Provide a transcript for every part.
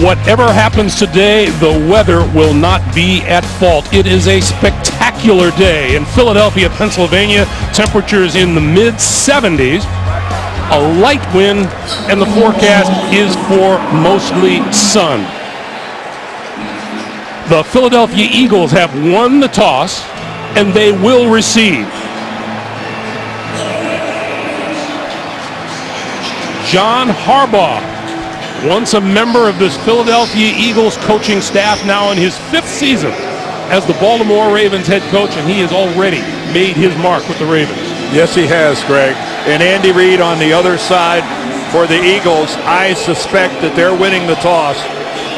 Whatever happens today, the weather will not be at fault. It is a spectacular day in Philadelphia, Pennsylvania. Temperatures in the mid-70s. A light wind, and the forecast is for mostly sun. The Philadelphia Eagles have won the toss, and they will receive. John Harbaugh, once a member of this Philadelphia Eagles coaching staff, now in his 5th season as the Baltimore Ravens head coach, and he has already made his mark with the Ravens. Yes, he has, Greg. And Andy Reid on the other side for the Eagles. I suspect that they're winning the toss,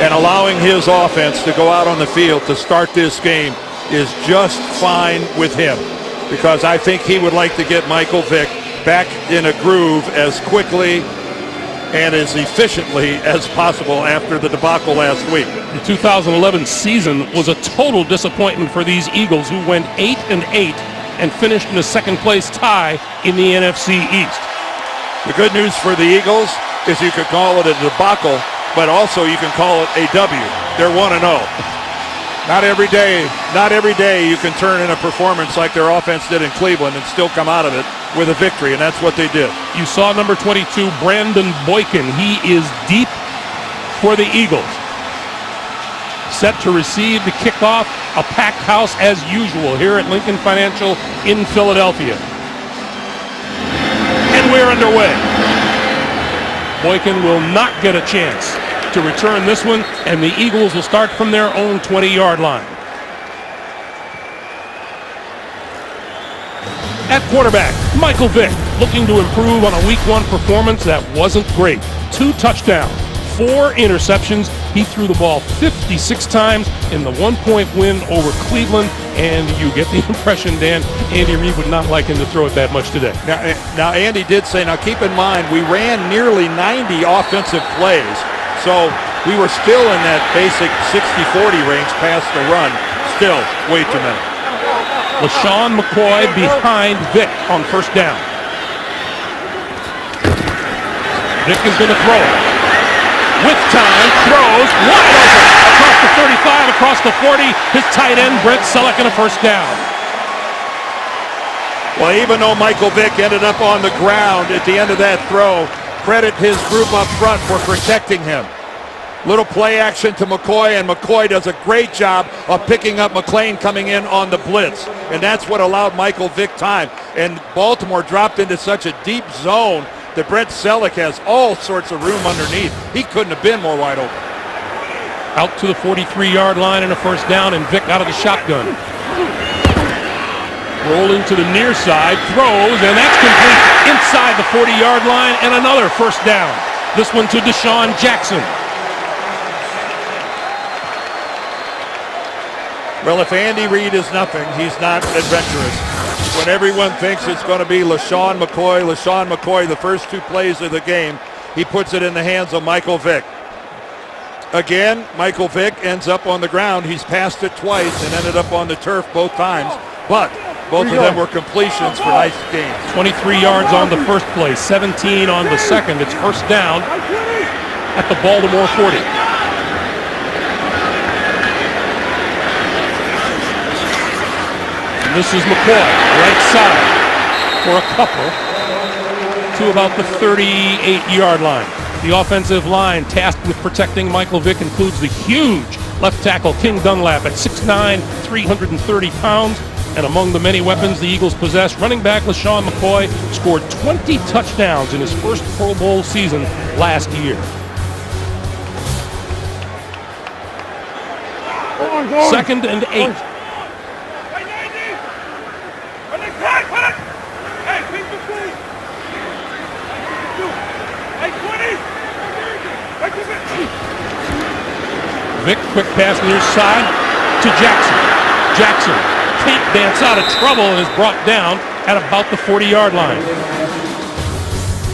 and allowing his offense to go out on the field to start this game is just fine with him, because I think he would like to get Michael Vick back in a groove as quickly and as efficiently as possible after the debacle last week. The 2011 season was a total disappointment for these Eagles, who went 8-8 and finished in a second-place tie in the NFC East. The good news for the Eagles is you could call it a debacle, but also you can call it a W. They're 1-0. Not every day you can turn in a performance like their offense did in Cleveland and still come out of it with a victory, and that's what they did. You saw number 22, Brandon Boykin. He is deep for the Eagles. Set to receive the kickoff, a packed house as usual here at Lincoln Financial in Philadelphia. And we're underway. Boykin will not get a chance to return this one, and the Eagles will start from their own 20-yard line. At quarterback, Michael Vick, looking to improve on a Week 1 performance that wasn't great. 2 touchdowns, 4 interceptions. He threw the ball 56 times in the 1-point win over Cleveland, and you get the impression, Dan, Andy Reid would not like him to throw it that much today. Now Andy did say, now keep in mind, we ran nearly 90 offensive plays, so we were still in that basic 60-40 range past the run. Still way too many. LaShawn McCoy behind Vick on first down. Vick is going to throw it. With time, throws, wide open, across the 35, across the 40, his tight end, Brent Selleck, in a first down. Well, even though Michael Vick ended up on the ground at the end of that throw, credit his group up front for protecting him. Little play action to McCoy, and McCoy does a great job of picking up McLean coming in on the blitz, and that's what allowed Michael Vick time. And Baltimore dropped into such a deep zone that Brent Selleck has all sorts of room underneath. He couldn't have been more wide open. Out to the 43-yard line and a first down, and Vick out of the shotgun. Rolling to the near side, throws, and that's complete inside the 40-yard line, and another first down. This one to Deshaun Jackson. Well, if Andy Reid is nothing, he's not adventurous. When everyone thinks it's going to be LaShawn McCoy, the first 2 plays of the game, he puts it in the hands of Michael Vick. Again, Michael Vick ends up on the ground. He's passed it twice and ended up on the turf both times, but both of them were completions for nice gains. 23 yards on the first play, 17 on the second. It's first down at the Baltimore 40. This is McCoy, right side, for a couple to about the 38-yard line. The offensive line tasked with protecting Michael Vick includes the huge left tackle King Dunlap at 6'9", 330 pounds. And among the many weapons the Eagles possess, running back LaShawn McCoy scored 20 touchdowns in his first Pro Bowl season last year. Second and 8. Vick, quick pass near side to Jackson. Jackson can't dance out of trouble and is brought down at about the 40-yard line.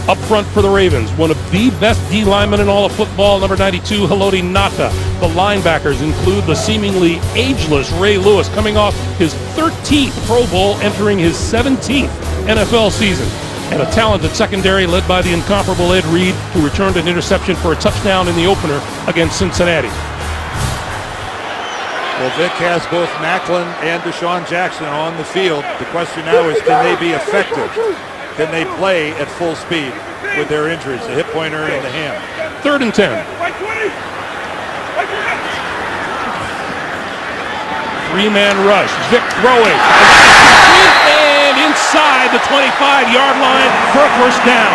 Up front for the Ravens, one of the best D linemen in all of football, number 92, Haloti Ngata. The linebackers include the seemingly ageless Ray Lewis, coming off his 13th Pro Bowl, entering his 17th NFL season. and a talented secondary led by the incomparable Ed Reed, who returned an interception for a touchdown in the opener against Cincinnati. Well, Vic has both Macklin and Deshaun Jackson on the field. The question now is, can they be effective? Can they play at full speed with their injuries, the hip pointer and the hand? 3rd and 10. 3-man rush. Vic throwing. And inside the 25-yard line for a first down.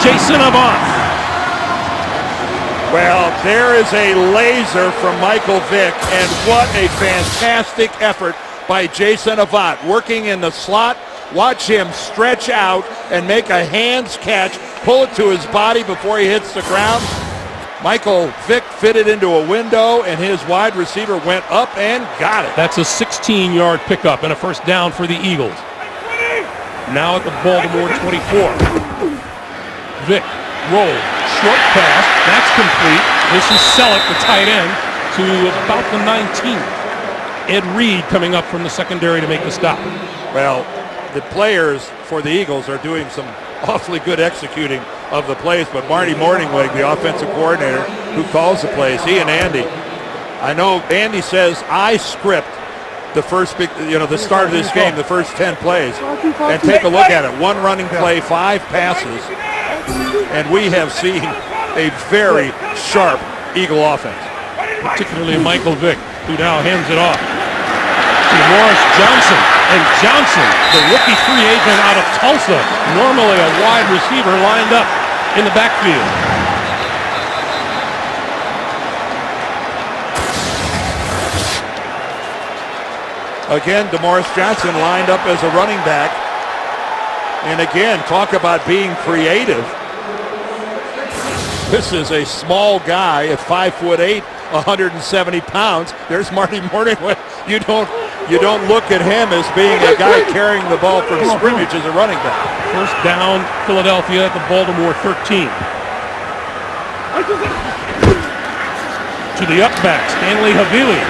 Jason Avant. Well, there is a laser from Michael Vick, and what a fantastic effort by Jason Avant. Working in the slot, watch him stretch out and make a hands catch, pull it to his body before he hits the ground. Michael Vick fitted into a window, and his wide receiver went up and got it. That's a 16-yard pickup and a first down for the Eagles. Now at the Baltimore 24. Vick roll, short pass, that's complete. This is Selleck, the tight end, to about the 19. Ed Reed coming up from the secondary to make the stop. Well, the players for the Eagles are doing some awfully good executing of the plays, but Marty Morningweg, the offensive coordinator who calls the plays, he and Andy. I know Andy says I script the first the start of this game, the first 10 plays, and take a look at it. 1 running play, 5 passes, and we have seen a very sharp Eagle offense. Particularly Michael Vick, who now hands it off to Morris Johnson. And Johnson, the rookie free agent out of Tulsa, normally a wide receiver, lined up in the backfield. Again, DeMorris Johnson lined up as a running back. And again, talk about being creative. This is a small guy at 5'8", 170 pounds. There's Marty Morningweg. You don't look at him as being a guy carrying the ball from scrimmage as a running back. First down, Philadelphia at the Baltimore 13. To the up back, Stanley Havili.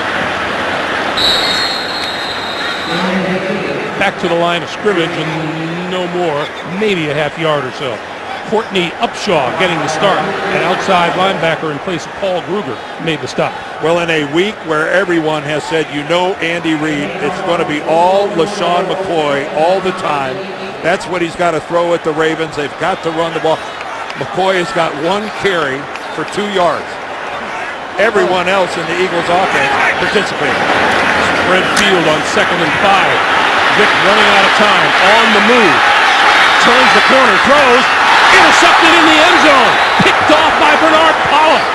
Back to the line of scrimmage and no more, maybe a half yard or so. Courtney Upshaw getting the start. An outside linebacker in place of Paul Gruger made the stop. Well, in a week where everyone has said, Andy Reid, it's going to be all LaShawn McCoy all the time. That's what he's got to throw at the Ravens. They've got to run the ball. McCoy has got 1 carry for 2 yards. Everyone else in the Eagles offense participated. Spread field on 2nd and 5. Vick running out of time, on the move. Turns the corner, throws. Intercepted in the end zone. Picked off by Bernard Pollard.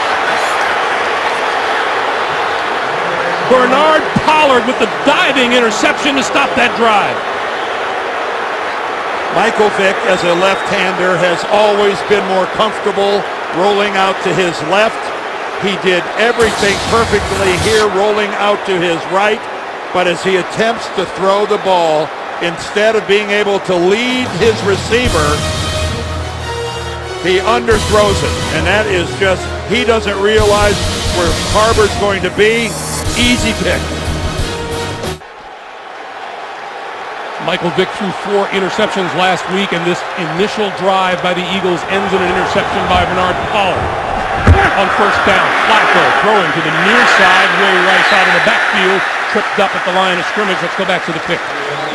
Bernard Pollard with the diving interception to stop that drive. Michael Vick, as a left-hander, has always been more comfortable rolling out to his left. He did everything perfectly here, rolling out to his right. But as he attempts to throw the ball, instead of being able to lead his receiver, he underthrows it, and that is just, he doesn't realize where Harbor's going to be. Easy pick. Michael Vick threw 4 interceptions last week, and this initial drive by the Eagles ends in an interception by Bernard Pollard. On first down, Flacco throwing to the near side, way right side of the backfield, tripped up at the line of scrimmage. Let's go back to the pick.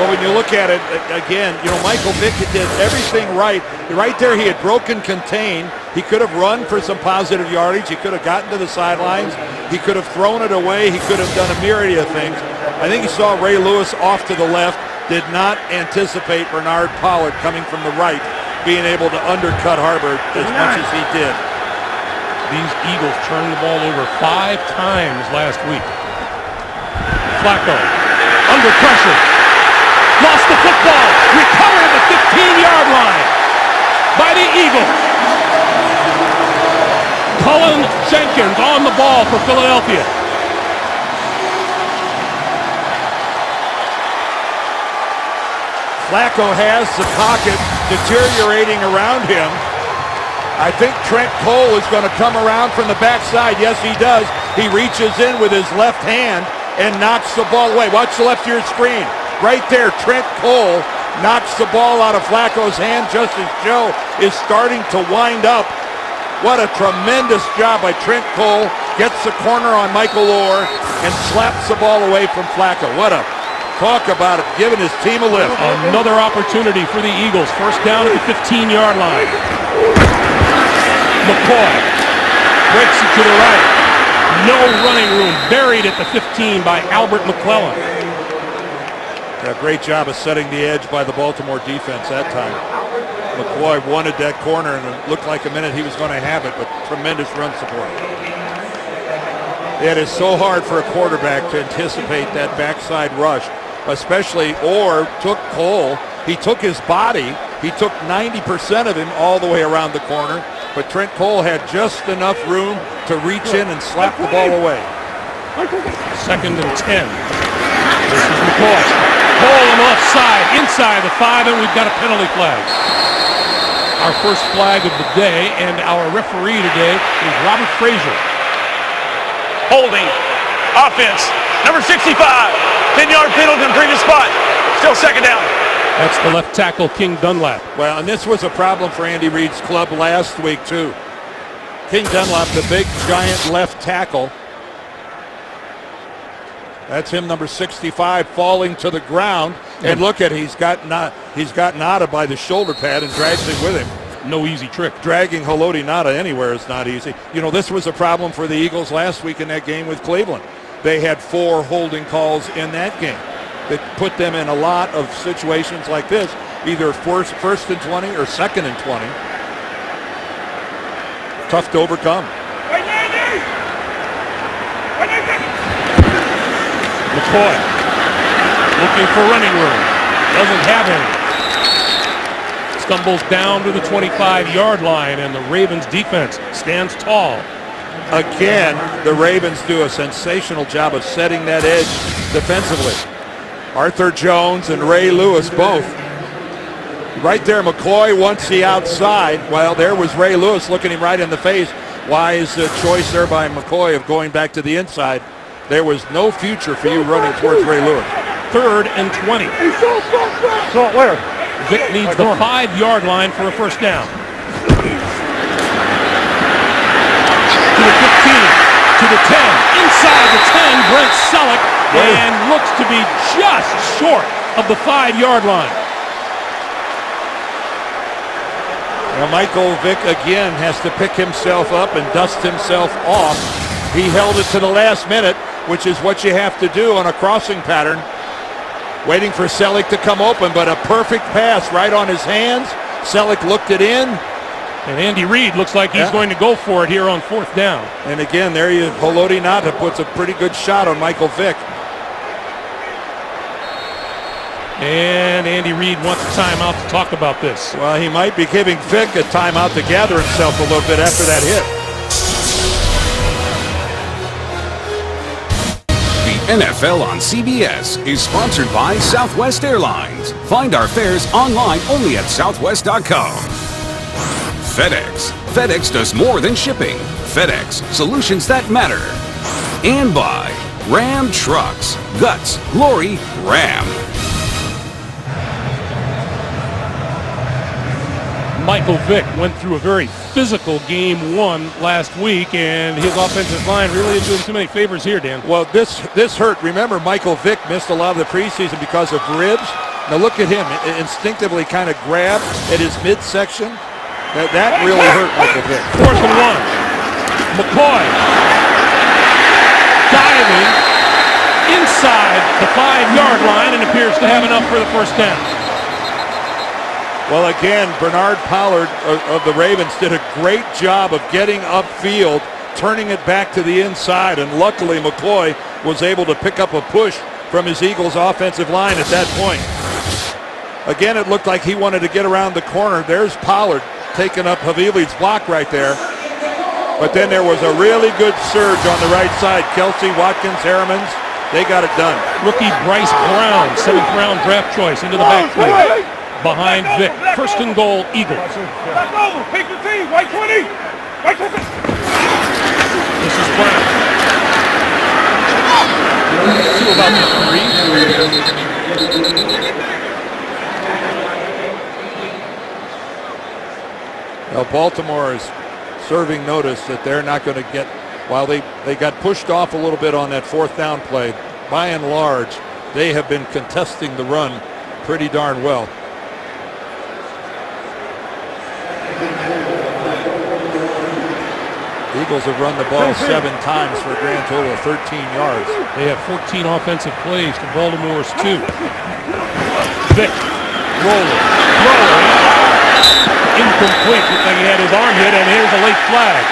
Well, when you look at it, again, Michael Vick did everything right. Right there, he had broken contain. He could have run for some positive yardage. He could have gotten to the sidelines. He could have thrown it away. He could have done a myriad of things. I think he saw Ray Lewis off to the left, did not anticipate Bernard Pollard coming from the right, being able to undercut Harbor as much as he did. These Eagles turned the ball over 5 times last week. Flacco, under pressure, lost the football, recovered at the 15-yard line by the Eagles. Cullen Jenkins on the ball for Philadelphia. Flacco has the pocket deteriorating around him. I think Trent Cole is going to come around from the backside. Yes, he does. He reaches in with his left hand and knocks the ball away. Watch the left of your screen. Right there, Trent Cole knocks the ball out of Flacco's hand just as Joe is starting to wind up. What a tremendous job by Trent Cole. Gets the corner on Michael Orr and slaps the ball away from Flacco. What a talk about it, giving his team a lift. Another opportunity for the Eagles. First down at the 15-yard line. McCoy breaks it to the right. No running room. Buried at the 15 by Albert McClellan. A great job of setting the edge by the Baltimore defense that time. McCoy wanted that corner, and it looked like a minute he was going to have it, but tremendous run support. It is so hard for a quarterback to anticipate that backside rush, especially Orr took Cole. He took his body. He took 90% of him all the way around the corner, but Trent Cole had just enough room to reach in and slap the ball away. 2nd and 10. This is McCoy. Cole on the left side, inside the 5, and we've got a penalty flag. Our first flag of the day, and our referee today is Robert Frazier. Holding. Offense. Number 65. 10-yard penalty in the previous spot. Still second down. That's the left tackle, King Dunlap. Well, and this was a problem for Andy Reid's club last week, too. King Dunlap, the big, giant left tackle. That's him, number 65, falling to the ground. And look at it, he's gotten Nada by the shoulder pad and drags him with him. No easy trick. Dragging Haloti Ngata anywhere is not easy. You know, this was a problem for the Eagles last week in that game with Cleveland. They had 4 holding calls in that game that put them in a lot of situations like this, either first and 20 or 2nd and 20. Tough to overcome. McCoy looking for running room. Doesn't have any. Stumbles down to the 25-yard line, and the Ravens defense stands tall. Again, the Ravens do a sensational job of setting that edge defensively. Arthur Jones and Ray Lewis both. Right there, McCoy wants the outside. Well, there was Ray Lewis looking him right in the face. Wise choice there by McCoy of going back to the inside. There was no future for you running towards Ray Lewis. 3rd and 20. So where? Vic needs the 5-yard line for a first down. To the 15, to the 10, inside the 10, Brent Selleck, and looks to be just short of the 5-yard line. Now Michael Vick again has to pick himself up and dust himself off. He held it to the last minute, which is what you have to do on a crossing pattern. Waiting for Selleck to come open, but a perfect pass right on his hands. Selleck looked it in. And Andy Reid looks like he's going to go for it here on 4th down. And again, there you Haloti Ngata puts a pretty good shot on Michael Vick. And Andy Reid wants a timeout to talk about this. Well, he might be giving Vick a timeout to gather himself a little bit after that hit. NFL on CBS is sponsored by Southwest Airlines. Find our fares online only at southwest.com. FedEx. FedEx does more than shipping. FedEx, solutions that matter. And by Ram Trucks. Guts, glory, Ram. Michael Vick went through a very physical game 1 last week, and his offensive line really isn't doing too many favors here, Dan. Well, this hurt. Remember, Michael Vick missed a lot of the preseason because of ribs. Now look at him, instinctively kind of grabbed at his midsection. That really hurt Michael Vick. 4th and 1. McCoy diving inside the 5-yard line and appears to have enough for the first down. Well, again, Bernard Pollard of the Ravens did a great job of getting upfield, turning it back to the inside, and luckily McCoy was able to pick up a push from his Eagles offensive line at that point. Again, it looked like he wanted to get around the corner. There's Pollard taking up Havili's block right there. But then there was a really good surge on the right side. Kelsey, Watkins, Harrimans, they got it done. Rookie Bryce Brown, 7th round draft choice, into the backfield behind Vick. 1st and goal, Eagles. Back over. Pick the team. White 20. White 20. This is Brown. To about the 3. Well, Baltimore is serving notice that they're not going to get, while they got pushed off a little bit on that fourth down play, by and large, they have been contesting the run pretty darn well. The Eagles have run the ball 7 times for a grand total of 13 yards. They have 14 offensive plays to Baltimore's 2. Vick, rolling, throwing, incomplete. Looked like he had his arm hit, and here's a late flag.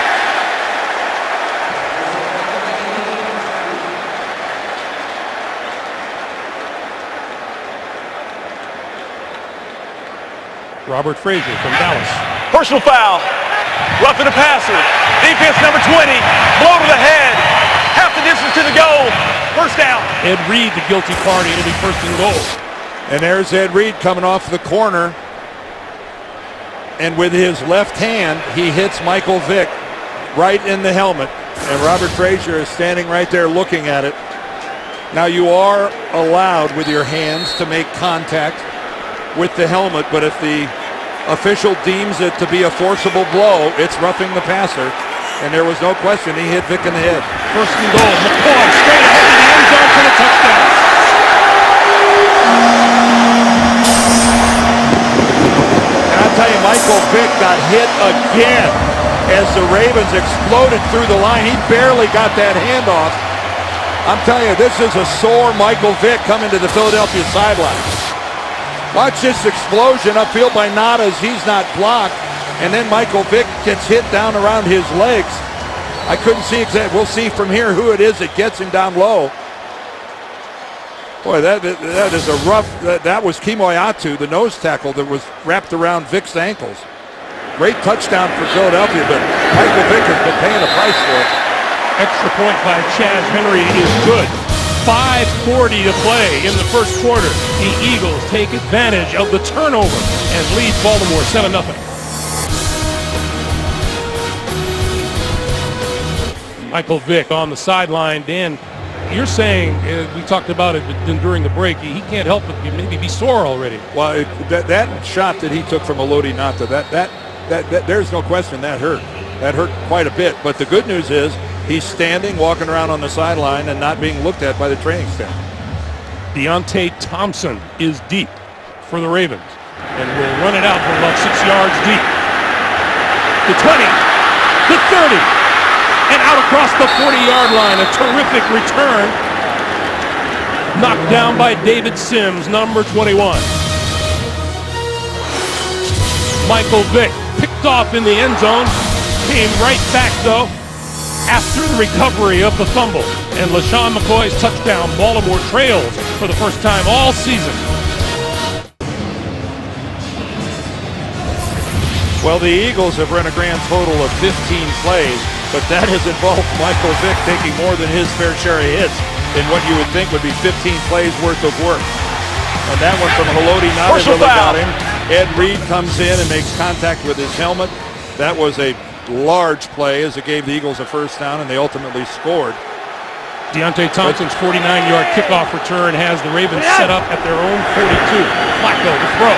Robert Frazier from Dallas. Personal foul. Roughing the passer. Defense number 20. Blow to the head. Half the distance to the goal. First down. Ed Reed, the guilty party. It'll be first and goal. And there's Ed Reed coming off the corner. And with his left hand, he hits Michael Vick right in the helmet. And Robert Frazier is standing right there looking at it. Now, you are allowed with your hands to make contact with the helmet, but if the official deems it to be a forcible blow, it's roughing the passer. And there was no question he hit Vick in the head. First and goal. McCoy straight ahead to the end zone for the touchdown. And I'll tell you, Michael Vick got hit again as the Ravens exploded through the line. He barely got that handoff. I'm telling you, this is a sore Michael Vick coming to the Philadelphia sideline. Watch this explosion upfield by Nadas. He's not blocked. And then Michael Vick gets hit down around his legs. I couldn't see exactly. We'll see from here who it is that gets him down low. Boy, that is a rough. That was Kimoyatu, the nose tackle that was wrapped around Vick's ankles. Great touchdown for Philadelphia, but Michael Vick has been paying a price for it. Extra point by Chaz Henry is good. 5:40 to play in the first quarter. The Eagles take advantage of the turnover and lead Baltimore 7-0. Michael Vick on the sideline. Dan, you're saying, we talked about it during the break, he can't help but maybe be sore already. Well, that shot that he took from Elodi Nata, that there's no question that hurt. That hurt quite a bit. But the good news is, he's standing, walking around on the sideline, and not being looked at by the training staff. Deontay Thompson is deep for the Ravens and will run it out from about 6 yards deep. The 20, the 30, and out across the 40-yard line. A terrific return. Knocked down by David Sims, number 21. Michael Vick picked off in the end zone. Came right back, though, after the recovery of the fumble. And LaShawn McCoy's touchdown. Baltimore trails for the first time all season. Well, the Eagles have run a grand total of 15 plays, but that has involved Michael Vick taking more than his fair share of hits in what you would think would be 15 plays worth of work. And that one from Elodi Nata really got him. Ed Reed comes in and makes contact with his helmet. That was a large play as it gave the Eagles a first down, and they ultimately scored. Deontay Thompson's 49-yard kickoff return has the Ravens set up at their own 42. Flacco to throw.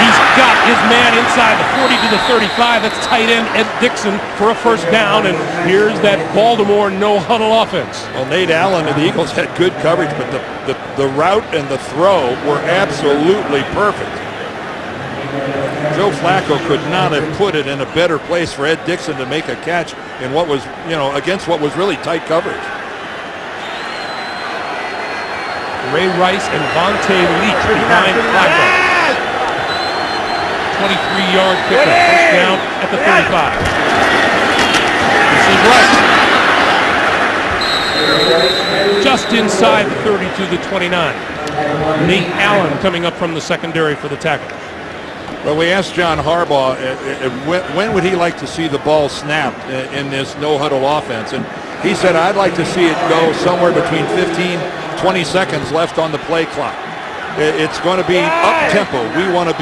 He's got his man inside the 40 to the 35. That's tight end Ed Dixon for a first down, and here's that Baltimore no-huddle offense. Well, Nate Allen and the Eagles had good coverage, but the route and the throw were absolutely perfect. Joe Flacco could not have put it in a better place for Ed Dixon to make a catch in what was, against what was really tight coverage. Ray Rice and Vontae Leach behind Flacco. 23-yard pickup, first down at the 35. This is Rice. Just inside the 32 to 29. Nate Allen coming up from the secondary for the tackle. Well, we asked John Harbaugh when would he like to see the ball snapped in this no-huddle offense, and he said, I'd like to see it go somewhere between 15-20 seconds left on the play clock. It's going to be up-tempo. We want to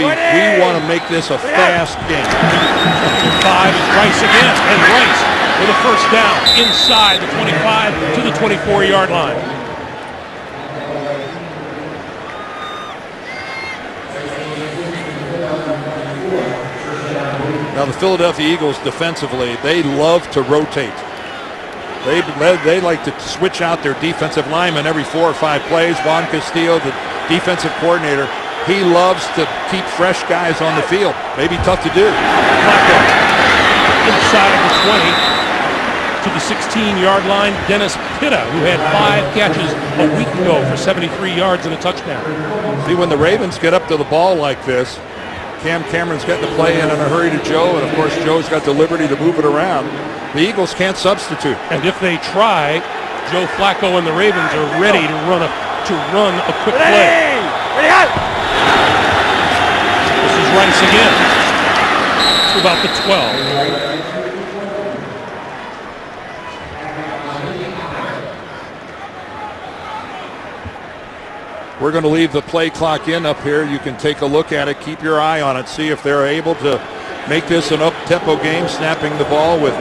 make this a fast game. 5 is Rice again, and Rice with a first down inside the 25 to the 24-yard line. Now the Philadelphia Eagles defensively, they love to rotate. They like to switch out their defensive linemen every 4 or 5 plays. Juan Castillo, the defensive coordinator, he loves to keep fresh guys on the field. Maybe tough to do. Flacco inside of the 20 to the 16-yard line. Dennis Pitta, who had 5 catches a week ago for 73 yards and a touchdown. See, when the Ravens get up to the ball like this, Cam Cameron's getting the play in a hurry to Joe, and of course Joe's got the liberty to move it around. The Eagles can't substitute. And if they try, Joe Flacco and the Ravens are ready to run a quick play. This is Rice again. To about the 12. We're going to leave the play clock in up here. You can take a look at it, keep your eye on it, see if they're able to make this an up-tempo game, snapping the ball with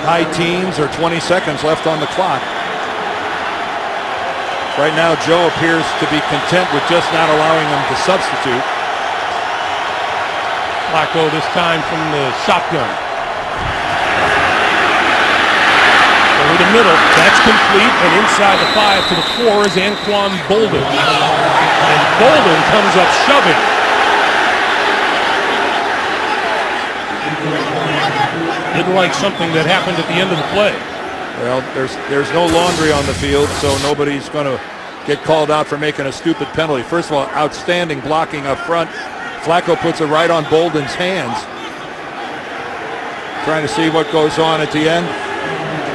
high teens or 20 seconds left on the clock. Right now, Joe appears to be content with just not allowing them to substitute. Flacco this time from the shotgun. Over the middle, that's complete, and inside the 5 to the 4 is Anquan Boldin. And Boldin comes up shoving. Didn't like something that happened at the end of the play. Well, there's no laundry on the field, so nobody's going to get called out for making a stupid penalty. First of all, outstanding blocking up front. Flacco puts it right on Boldin's hands. Trying to see what goes on at the end.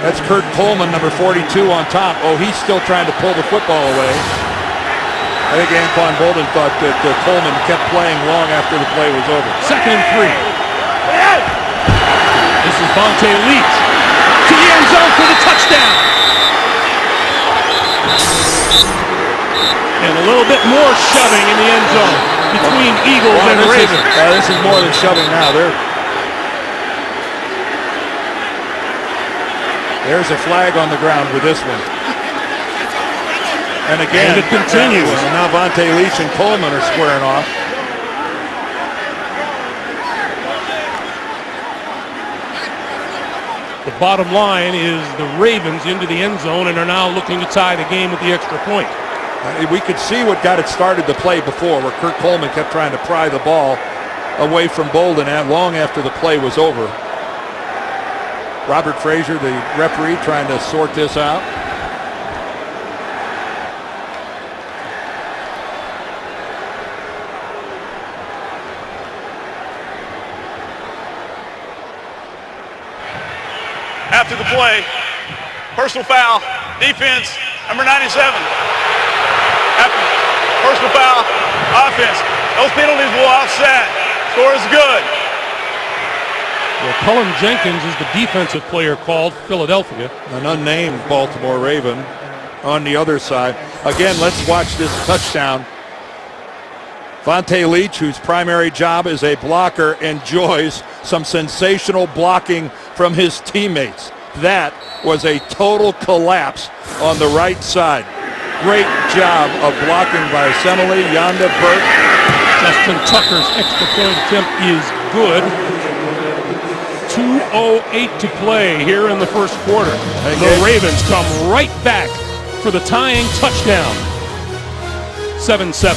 That's Kurt Coleman, number 42 on top. Oh, he's still trying to pull the football away. I think Anquan Boldin thought that Coleman kept playing long after the play was over. 2nd and 3. This is Vontae Leach to the end zone for the touchdown. And a little bit more shoving in the end zone between Eagles and Ravens. This is more than shoving now. There's a flag on the ground with this one. And again, and it continues. Now Vontae Leach and Coleman are squaring off. The bottom line is the Ravens into the end zone and are now looking to tie the game with the extra point. We could see what got it started to play before, where Kurt Coleman kept trying to pry the ball away from Boldin long after the play was over. Robert Frazier, the referee, trying to sort this out. After the play, personal foul, defense, number 97. After personal foul, offense. Those penalties will offset. Score is good. Well, Cullen Jenkins is the defensive player called Philadelphia. An unnamed Baltimore Raven on the other side. Again, let's watch this touchdown. Vontae Leach, whose primary job is a blocker, enjoys some sensational blocking from his teammates. That was a total collapse on the right side. Great job of blocking by Semele, Yanda, Burke. Justin Tucker's extra point attempt is good. 2:08 to play here in the first quarter. The Ravens come right back for the tying touchdown. 7-7.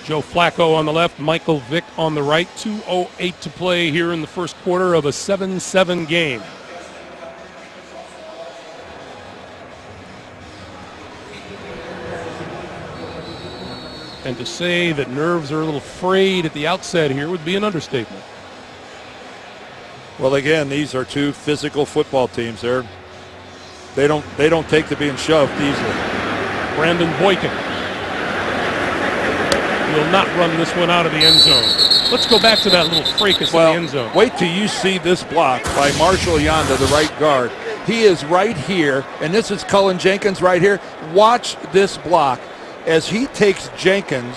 Joe Flacco on the left, Michael Vick on the right. 2:08 to play here in the first quarter of a 7-7 game. And to say that nerves are a little frayed at the outset here would be an understatement. Well, again, these are two physical football teams. They don't take to being shoved easily. Brandon Boykin will not run this one out of the end zone. Let's go back to that little fracas in the end zone. Wait till you see this block by Marshall Yanda, the right guard. He is right here, and this is Cullen Jenkins right here. Watch this block as he takes Jenkins.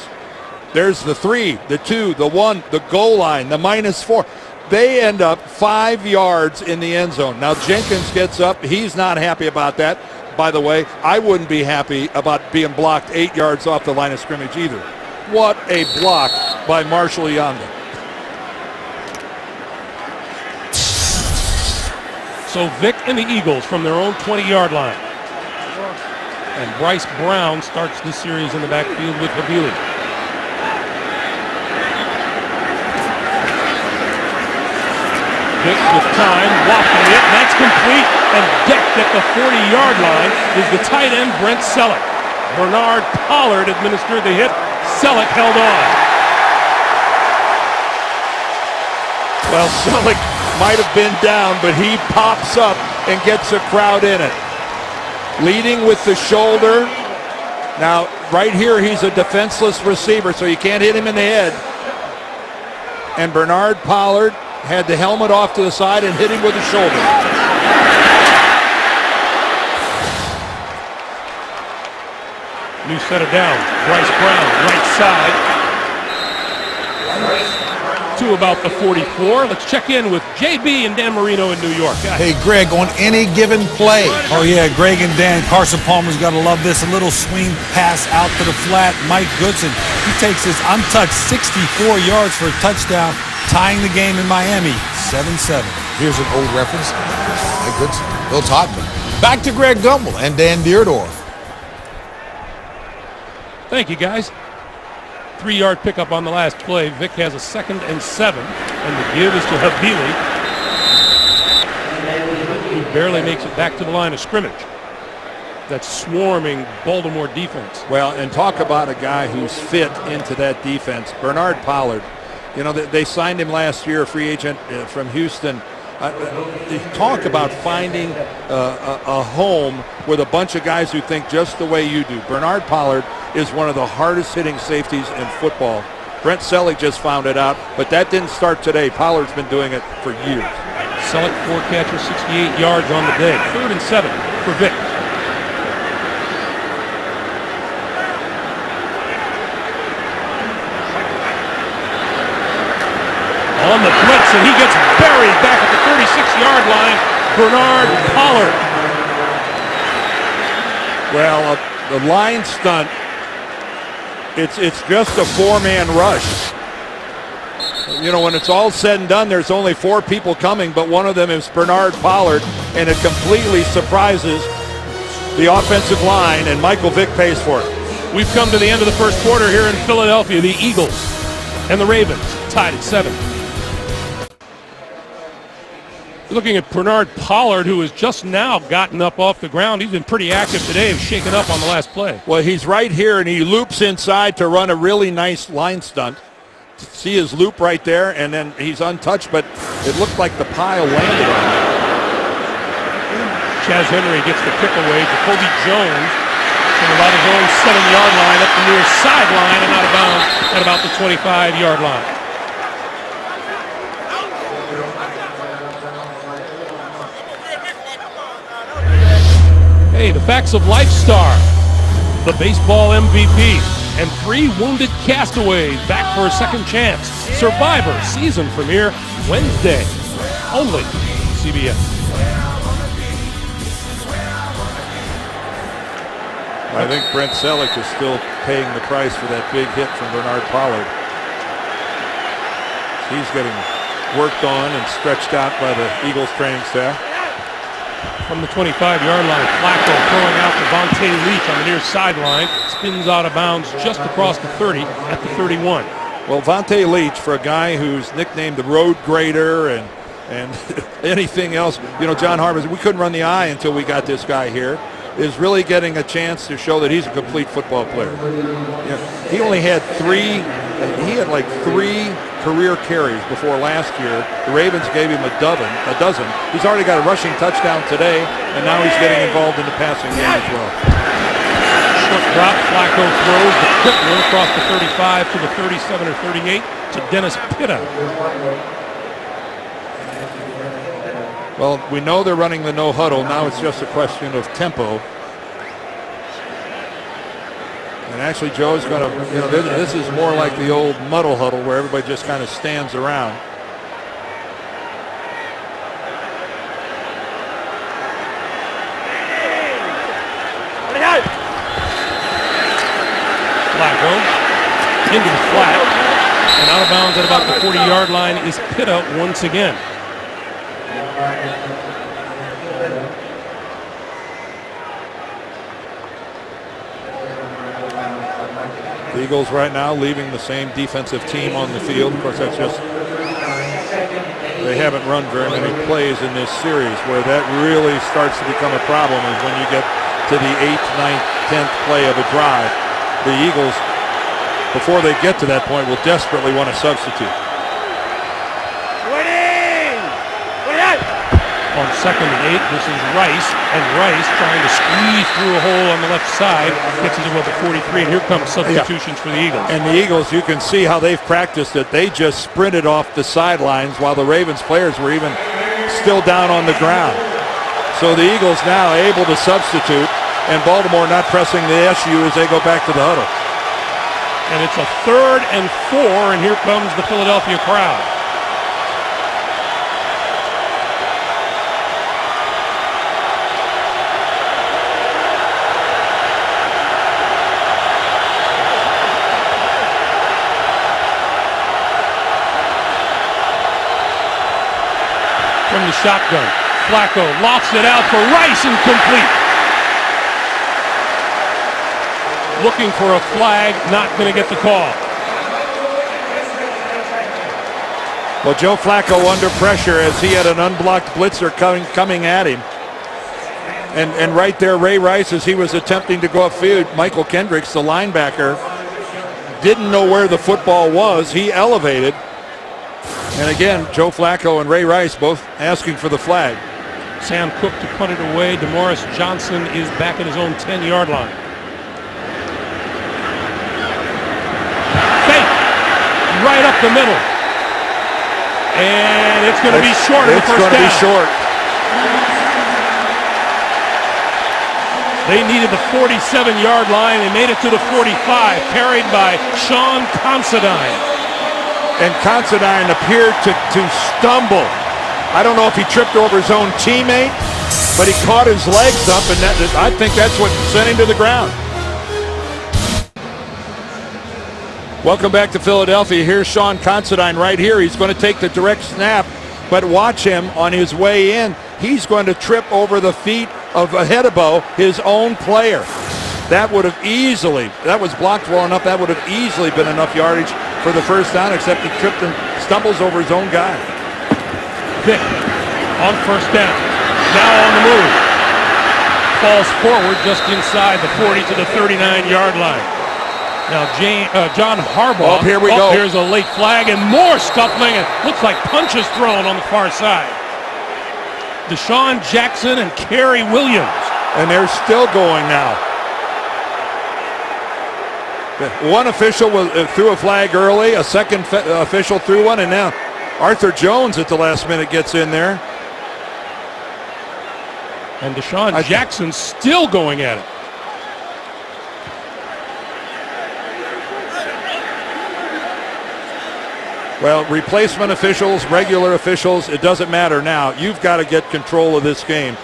There's the 3, the 2, the 1, the goal line, the -4. They end up 5 yards in the end zone. Now Jenkins gets up. He's not happy about that. By the way, I wouldn't be happy about being blocked 8 yards off the line of scrimmage either. What a block by Marshall Yanda. So Vic and the Eagles from their own 20-yard line. And Bryce Brown starts this series in the backfield with Habili. Vic with time, wafting it, and that's complete. And decked at the 40-yard line is the tight end Brent Selleck. Bernard Pollard administered the hit. Selleck held on. Well, Selleck might have been down, but he pops up and gets a crowd in it. Leading with the shoulder. Now, right here, he's a defenseless receiver, so you can't hit him in the head. And Bernard Pollard had the helmet off to the side and hit him with the shoulder. New set of downs. Bryce Brown, right side. To about the 44. Let's check in with JB and Dan Marino in New York. Hey, Greg, on any given play. Oh, yeah, Greg and Dan, Carson Palmer's got to love this. A little swing pass out to the flat. Mike Goodson, he takes his untouched 64 yards for a touchdown, tying the game in Miami, 7-7. Here's an old reference. Mike Goodson, Bill Todman. Back to Greg Gumbel and Dan Dierdorf. Thank you, guys. 3-yard pickup on the last play. Vic has a 2nd and 7, and the give is to Habili, who barely makes it back to the line of scrimmage. That swarming Baltimore defense. Well, and talk about a guy who's fit into that defense. Bernard Pollard, you know, they signed him last year, a free agent from Houston. Talk about finding a home with a bunch of guys who think just the way you do. Bernard Pollard is one of the hardest hitting safeties in football. Brent Selleck just found it out, but that didn't start today. Pollard's been doing it for years. Selleck 4 catches, 68 yards on the day. 3rd and 7 for Vic. On the blitz, and he gets buried back at the 36-yard line. Bernard Pollard. Well, the line stunt, it's just a 4-man rush. You know, when it's all said and done, there's only 4 people coming, but one of them is Bernard Pollard, and it completely surprises the offensive line, and Michael Vick pays for it. We've come to the end of the first quarter here in Philadelphia. The Eagles and the Ravens tied at 7. Looking at Bernard Pollard, who has just now gotten up off the ground. He's been pretty active today, shaken up on the last play. Well, he's right here, and he loops inside to run a really nice line stunt. See his loop right there, and then he's untouched, but it looked like the pile landed on him. Chaz Henry gets the kick away. Jacoby Jones from about his own 7-yard line up the near sideline and out of bounds at about the 25-yard line. Hey, the Facts of Life star, the baseball MVP, and 3 wounded castaways back for a second chance. Survivor season premiere Wednesday, only CBS. I think Brent Selleck is still paying the price for that big hit from Bernard Pollard. He's getting worked on and stretched out by the Eagles training staff. From the 25-yard line, Flacco throwing out to Vontae Leach on the near sideline. Spins out of bounds just across the 30 at the 31. Well, Vontae Leach, for a guy who's nicknamed the road grader and anything else, you know, John Harbaugh, we couldn't run the eye until we got this guy here, is really getting a chance to show that he's a complete football player. You know, he only had 3 career carries before last year. The Ravens gave him a dozen. He's already got a rushing touchdown today, and now he's getting involved in the passing game as well. Short drop, Flacco throws the quick one across the 35 to the 37 or 38 to Dennis Pitta. Well, we know they're running the no huddle. Now it's just a question of tempo. And actually, Joe's going to, you know, this is more like the old muddle huddle where everybody just kind of stands around. Flacco into flat. And out of bounds at about the 40-yard line is Pitta once again. The Eagles right now leaving the same defensive team on the field. Of course, that's just, they haven't run very many plays in this series. Where that really starts to become a problem is when you get to the 8th, 9th, 10th play of a drive. The Eagles, before they get to that point, will desperately want to substitute. On 2nd and 8, this is Rice, and Rice trying to squeeze through a hole on the left side, gets into about the 43, and here comes substitutions for the Eagles. And the Eagles, you can see how they've practiced it. They just sprinted off the sidelines while the Ravens players were even still down on the ground. So the Eagles now able to substitute, and Baltimore not pressing the issue as they go back to the huddle. And it's a 3rd and 4, and here comes the Philadelphia crowd. From the shotgun, Flacco lofts it out for Rice, incomplete. Looking for a flag, not going to get the call. Well, Joe Flacco under pressure as he had an unblocked blitzer coming at him. And right there, Ray Rice, as he was attempting to go upfield, Michael Kendricks, the linebacker, didn't know where the football was. He elevated. And again, Joe Flacco and Ray Rice both asking for the flag. Sam Cook to punt it away. DeMaurice Johnson is back at his own 10-yard line. Fake right up the middle. And it's going to be short of the first down. It's going to be short. They needed the 47-yard line. They made it to the 45, carried by Sean Considine. And Considine appeared to stumble. I don't know if he tripped over his own teammate, but he caught his legs up, and I think that's what sent him to the ground. Welcome back to Philadelphia. Here's Sean Considine right here. He's going to take the direct snap, but watch him on his way in. He's going to trip over the feet of Hedebo, his own player. That would have easily, that was blocked well enough, that would have easily been enough yardage for the first down, except he tripped and stumbles over his own guy. Vick on first down, now on the move. Falls forward just inside the 40 to the 39-yard line. Now John Harbaugh. Oh, here we go. Here's a late flag and more scuffling. It looks like punches thrown on the far side. Deshaun Jackson and Kerry Williams. And they're still going now. One official threw a flag early, a second official threw one, and now Arthur Jones at the last minute gets in there. And Deshaun Jackson still going at it. Well, replacement officials, regular officials, it doesn't matter now. You've got to get control of this game.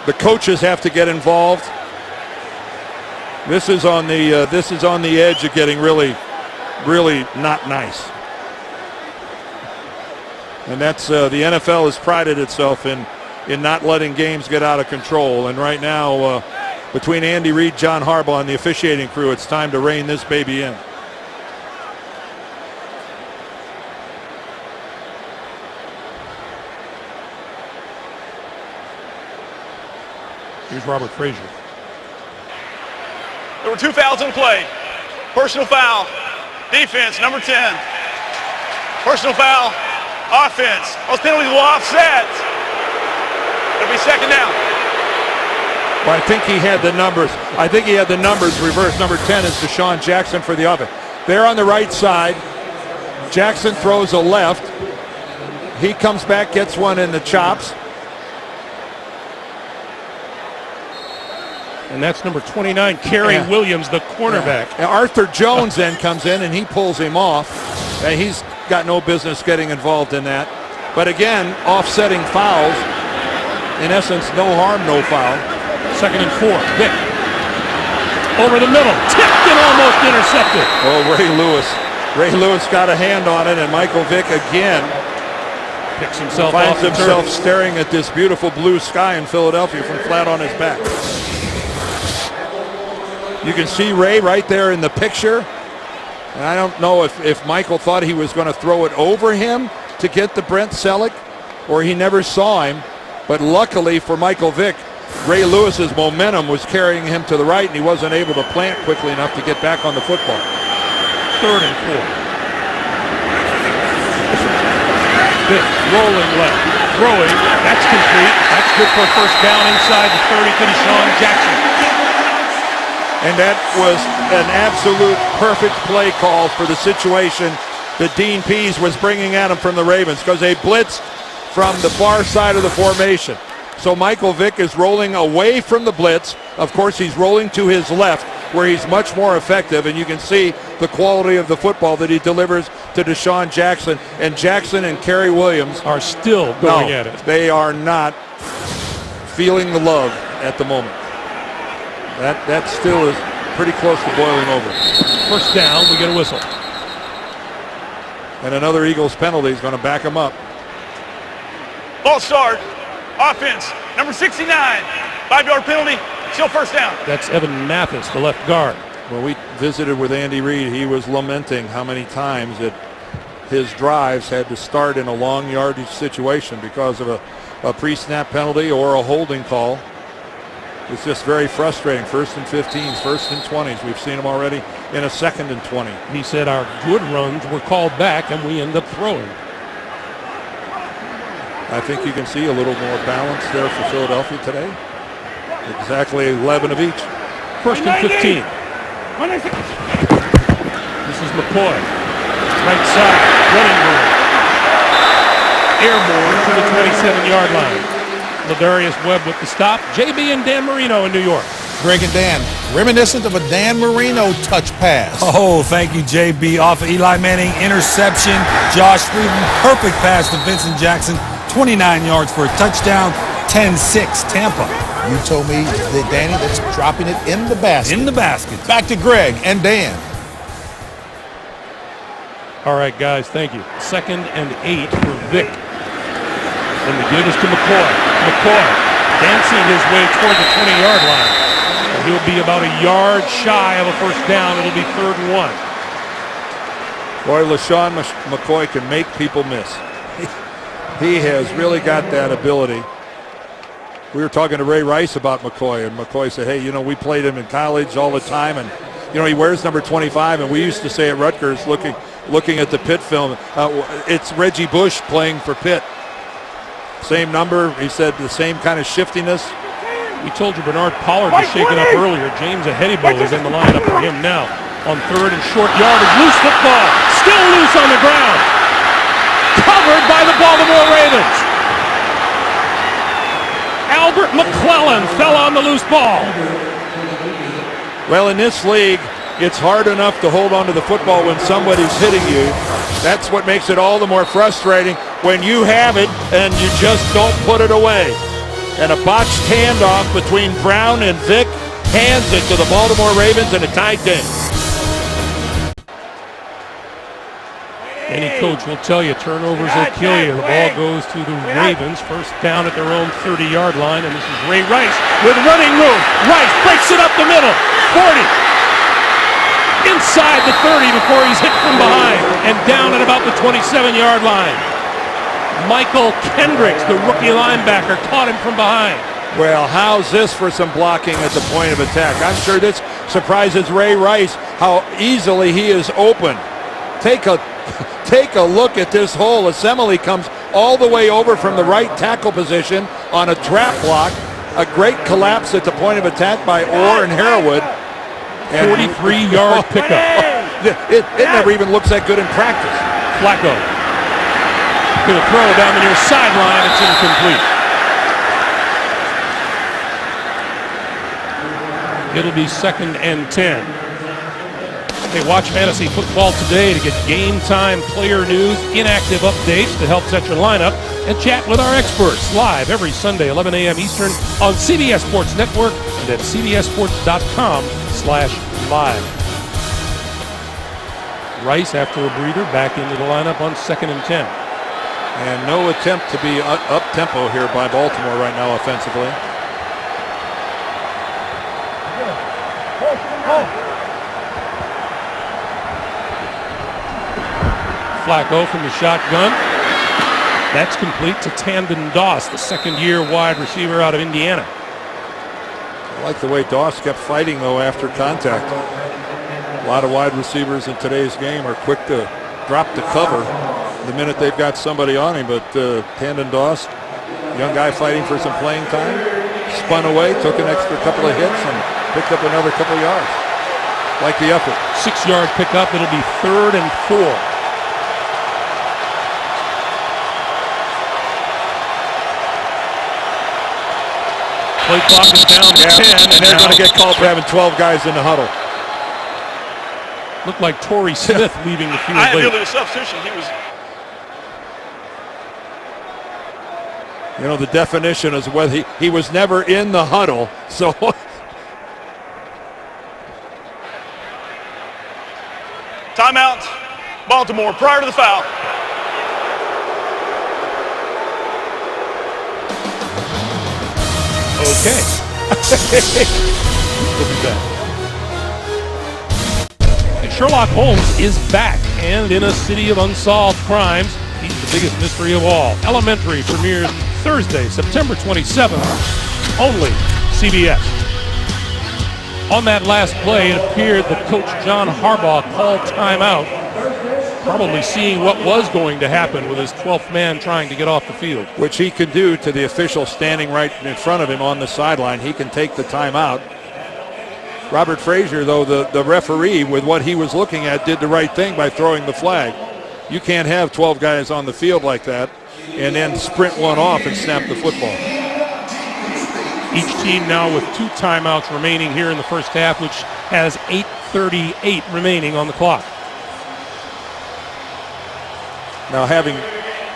The coaches have to get involved. This is on the edge of getting really, really not nice. And that's the NFL has prided itself in not letting games get out of control. And right now, between Andy Reid, John Harbaugh, and the officiating crew, it's time to rein this baby in. Here's Robert Frazier. There were 2 fouls in play. Personal foul. Defense, number 10. Personal foul. Offense. Those penalties will offset. It'll be second down. Well, I think he had the numbers. Reverse. Number 10 is Deshaun Jackson for the offense. They're on the right side. Jackson throws a left. He comes back, gets one in the chops. And that's number 29, Kerry Williams, the cornerback. Yeah. Arthur Jones then comes in and he pulls him off. And he's got no business getting involved in that. But again, offsetting fouls. In essence, no harm, no foul. Second and 4. Vick over the middle, tipped and almost intercepted. Oh, Ray Lewis. Ray Lewis got a hand on it, and Michael Vick again Picks himself finds off the himself turf. staring at this beautiful blue sky in Philadelphia from flat on his back. You can see Ray right there in the picture. And I don't know if Michael thought he was going to throw it over him to get the Brent Selleck, or he never saw him. But luckily for Michael Vick, Ray Lewis's momentum was carrying him to the right, and he wasn't able to plant quickly enough to get back on the football. 3rd and 4. Vick rolling left, throwing. That's complete. That's good for a first down inside the 30 to Deshaun Jackson. And that was an absolute perfect play call for the situation that Dean Pease was bringing at him from the Ravens, because they blitzed from the far side of the formation. So Michael Vick is rolling away from the blitz. Of course, he's rolling to his left, where he's much more effective, and you can see the quality of the football that he delivers to Deshaun Jackson. And Jackson and Kerry Williams Are still going at it. They are not feeling the love at the moment. That still is pretty close to boiling over. First down, we get a whistle. And another Eagles penalty is going to back him up. Ball start. Offense. Number 69. 5-yard penalty. Still first down. That's Evan Mathis, the left guard. When we visited with Andy Reid, he was lamenting how many times that his drives had to start in a long yardage situation because of a pre-snap penalty or a holding call. It's just very frustrating. 1st and 15s, 1st and 20s. We've seen them already in a 2nd and 20. He said our good runs were called back and we end up throwing. I think you can see a little more balance there for Philadelphia today. Exactly 11 of each. 1st and 15. This is McCoy. Right side, running room. Airborne to the 27-yard line. Ladarius Webb with the stop. JB and Dan Marino in New York. Greg and Dan, reminiscent of a Dan Marino touch pass. Oh, thank you, JB. Off of Eli Manning, interception. Josh Freeman, perfect pass to Vincent Jackson. 29 yards for a touchdown. 10-6, Tampa. You told me that, Danny, that's dropping it in the basket. In the basket. Back to Greg and Dan. All right, guys, thank you. 2nd and 8 for Vick. And the give is to McCoy. McCoy dancing his way toward the 20-yard line. And he'll be about a yard shy of a first down. It'll be 3rd and 1. Boy, LaShawn McCoy can make people miss. He has really got that ability. We were talking to Ray Rice about McCoy, and McCoy said, hey, we played him in college all the time, and, he wears number 25, and we used to say at Rutgers, looking at the Pitt film, it's Reggie Bush playing for Pitt. Same number, he said, the same kind of shiftiness. We told you Bernard Pollard was shaken up earlier. James Ahedibo is in the lineup for him now. On 3rd and short yardage, loose football, still loose on the ground. Covered by the Baltimore Ravens. Albert McClellan fell on the loose ball. Well, in this league, it's hard enough to hold on to the football when somebody's hitting you. That's what makes it all the more frustrating when you have it and you just don't put it away. And a botched handoff between Brown and Vick hands it to the Baltimore Ravens in a tight game. Any coach will tell you turnovers will kill you. The ball goes to the Ravens. First down at their own 30-yard line, and this is Ray Rice with running room. Rice breaks it up the middle. 40. Inside the 30 before he's hit from behind, and down at about the 27-yard line. Michael Kendricks, the rookie linebacker, caught him from behind. Well, how's this for some blocking at the point of attack? I'm sure this surprises Ray Rice, how easily he is open. Take a look at this hole. Assembly comes all the way over from the right tackle position on a trap block. A great collapse at the point of attack by Orr and Harwood. 43-yard pickup. It never even looks that good in practice. Flacco to the throw down the near sideline. It's incomplete. It'll be 2nd and 10. Hey, watch Fantasy Football Today to get game time player news, inactive updates to help set your lineup, and chat with our experts live every Sunday, 11 a.m. Eastern on CBS Sports Network and at cbssports.com/live. Rice, after a breather, back into the lineup on 2nd and 10. And no attempt to be up-tempo here by Baltimore right now offensively. Flacco from the shotgun. That's complete to Tandon Doss, the second-year wide receiver out of Indiana. I like the way Doss kept fighting, though, after contact. A lot of wide receivers in today's game are quick to drop the cover the minute they've got somebody on him, but Tandon Doss, young guy fighting for some playing time, spun away, took an extra couple of hits, and picked up another couple of yards. Like the effort. 6-yard pickup. It'll be 3rd and 4. Play clock is down to 10. And they're going to get called for having 12 guys in the huddle. Looked like Torrey Smith leaving the field I late. feel it was substitution. He was. You know, the definition is whether he was never in the huddle, so. Timeout, Baltimore, prior to the foul. Okay. Look at that. Sherlock Holmes is back, and in a city of unsolved crimes, he's the biggest mystery of all. Elementary premieres Thursday, September 27th, only CBS. On that last play, it appeared that Coach John Harbaugh called timeout, probably seeing what was going to happen with his 12th man trying to get off the field. Which he can do to the official standing right in front of him on the sideline. He can take the timeout. Robert Frazier, though, the referee, with what he was looking at, did the right thing by throwing the flag. You can't have 12 guys on the field like that and then sprint one off and snap the football. Each team now with 2 timeouts remaining here in the first half, which has 8:38 remaining on the clock. Now, having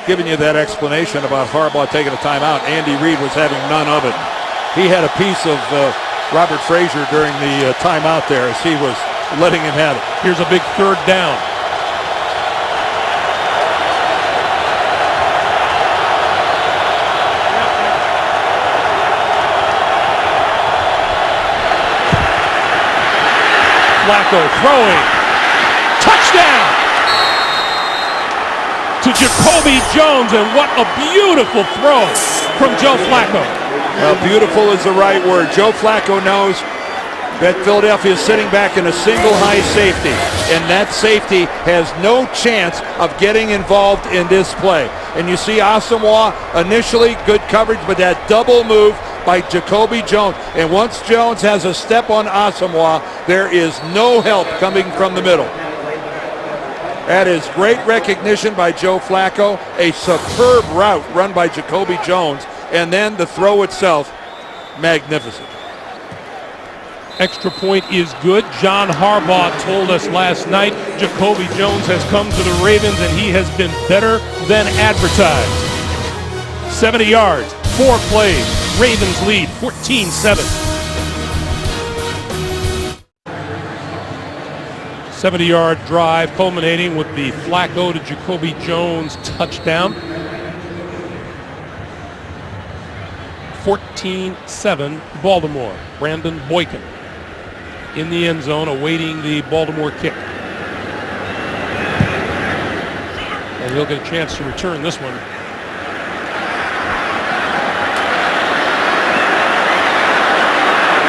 given you that explanation about Harbaugh taking a timeout, Andy Reid was having none of it. He had a piece of Robert Frazier during the timeout there as he was letting him have it. Here's a big 3rd down. Flacco throwing. Touchdown to Jacoby Jones, and what a beautiful throw from Joe Flacco. Well, beautiful is the right word. Joe Flacco knows that Philadelphia is sitting back in a single high safety, and that safety has no chance of getting involved in this play. And you see Asamoah initially good coverage, but that double move by Jacoby Jones. And once Jones has a step on Asamoah, there is no help coming from the middle. That is great recognition by Joe Flacco, a superb route run by Jacoby Jones, and then the throw itself, magnificent. Extra point is good. John Harbaugh told us last night Jacoby Jones has come to the Ravens and he has been better than advertised. 70 yards, 4 plays. Ravens lead 14-7. 70-yard drive culminating with the Flacco to Jacoby Jones touchdown. 14-7 Baltimore. Brandon Boykin in the end zone awaiting the Baltimore kick. And he'll get a chance to return this one.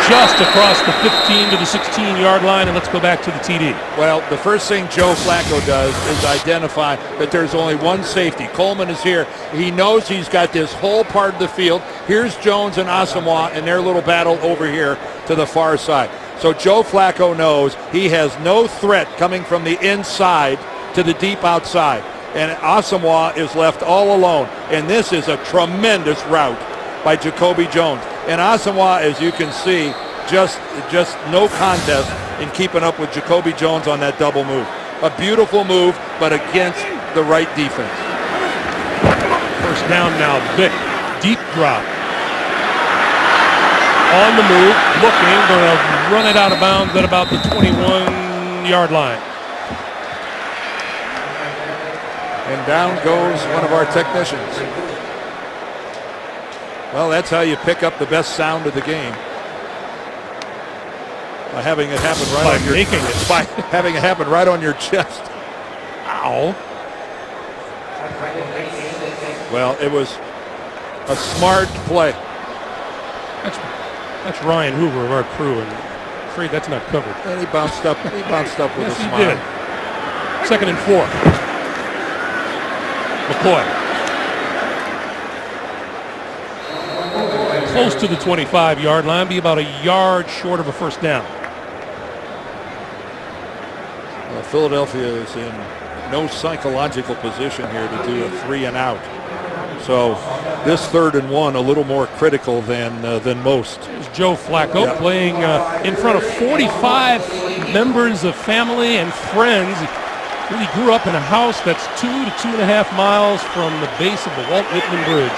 Just across the 15 to the 16-yard line, and let's go back to the TD. Well, the first thing Joe Flacco does is identify that there's only one safety. Coleman is here. He knows he's got this whole part of the field. Here's Jones and Asamoah in their little battle over here to the far side. So Joe Flacco knows he has no threat coming from the inside to the deep outside. And Asamoah is left all alone. And this is a tremendous route by Jacoby Jones. And Asamoah, as you can see, just no contest in keeping up with Jacoby Jones on that double move. A beautiful move, but against the right defense. First down now, Vick. Deep drop. On the move, looking, going to run it out of bounds at about the 21-yard line. And down goes one of our technicians. Well, that's how you pick up the best sound of the game. By having it happen right on your by having it happen right on your chest. Ow. Well, it was a smart play. That's Ryan Hoover of our crew, and I'm afraid that's not covered. And he bounced up. He bounced up with Yes, a he smile. did. 2nd and 4. McCoy. Close to the 25-yard line, be about a yard short of a first down. Well, Philadelphia is in no psychological position here to do a 3 and out. So this 3rd and 1 a little more critical than most. There's Joe Flacco playing in front of 45 members of family and friends. He really grew up in a house that's 2 to 2.5 miles from the base of the Walt Whitman Bridge.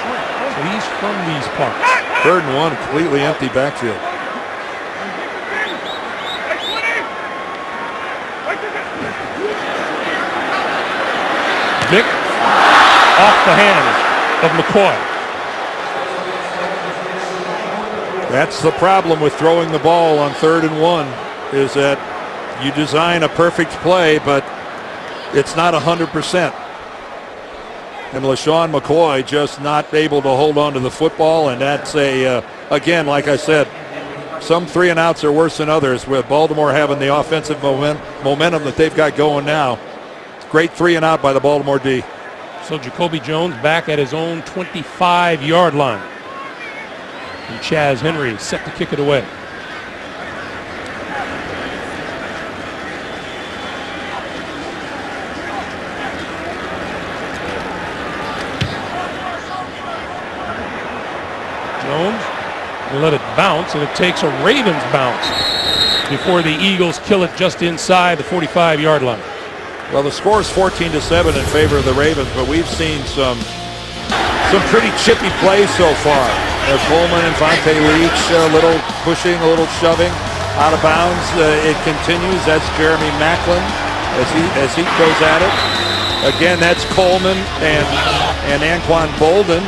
So he's from these parts. 3rd and 1, completely empty backfield. Vick off the hands of McCoy. That's the problem with throwing the ball on 3rd and 1, is that you design a perfect play, but it's not 100%. And LaShawn McCoy just not able to hold on to the football, and that's again, like I said, some 3 and outs are worse than others, with Baltimore having the offensive momentum that they've got going now. Great 3 and out by the Baltimore D. So Jacoby Jones back at his own 25-yard line. And Chaz Henry set to kick it away. Jones will let it bounce, and it takes a Ravens bounce before the Eagles kill it just inside the 45-yard line. Well, the score is 14-7 in favor of the Ravens, but we've seen some pretty chippy plays so far. Coleman and Vontae Leach, a little pushing, a little shoving, out of bounds. It continues. That's Jeremy Maclin as he goes at it. Again, that's Coleman and Anquan Bolden.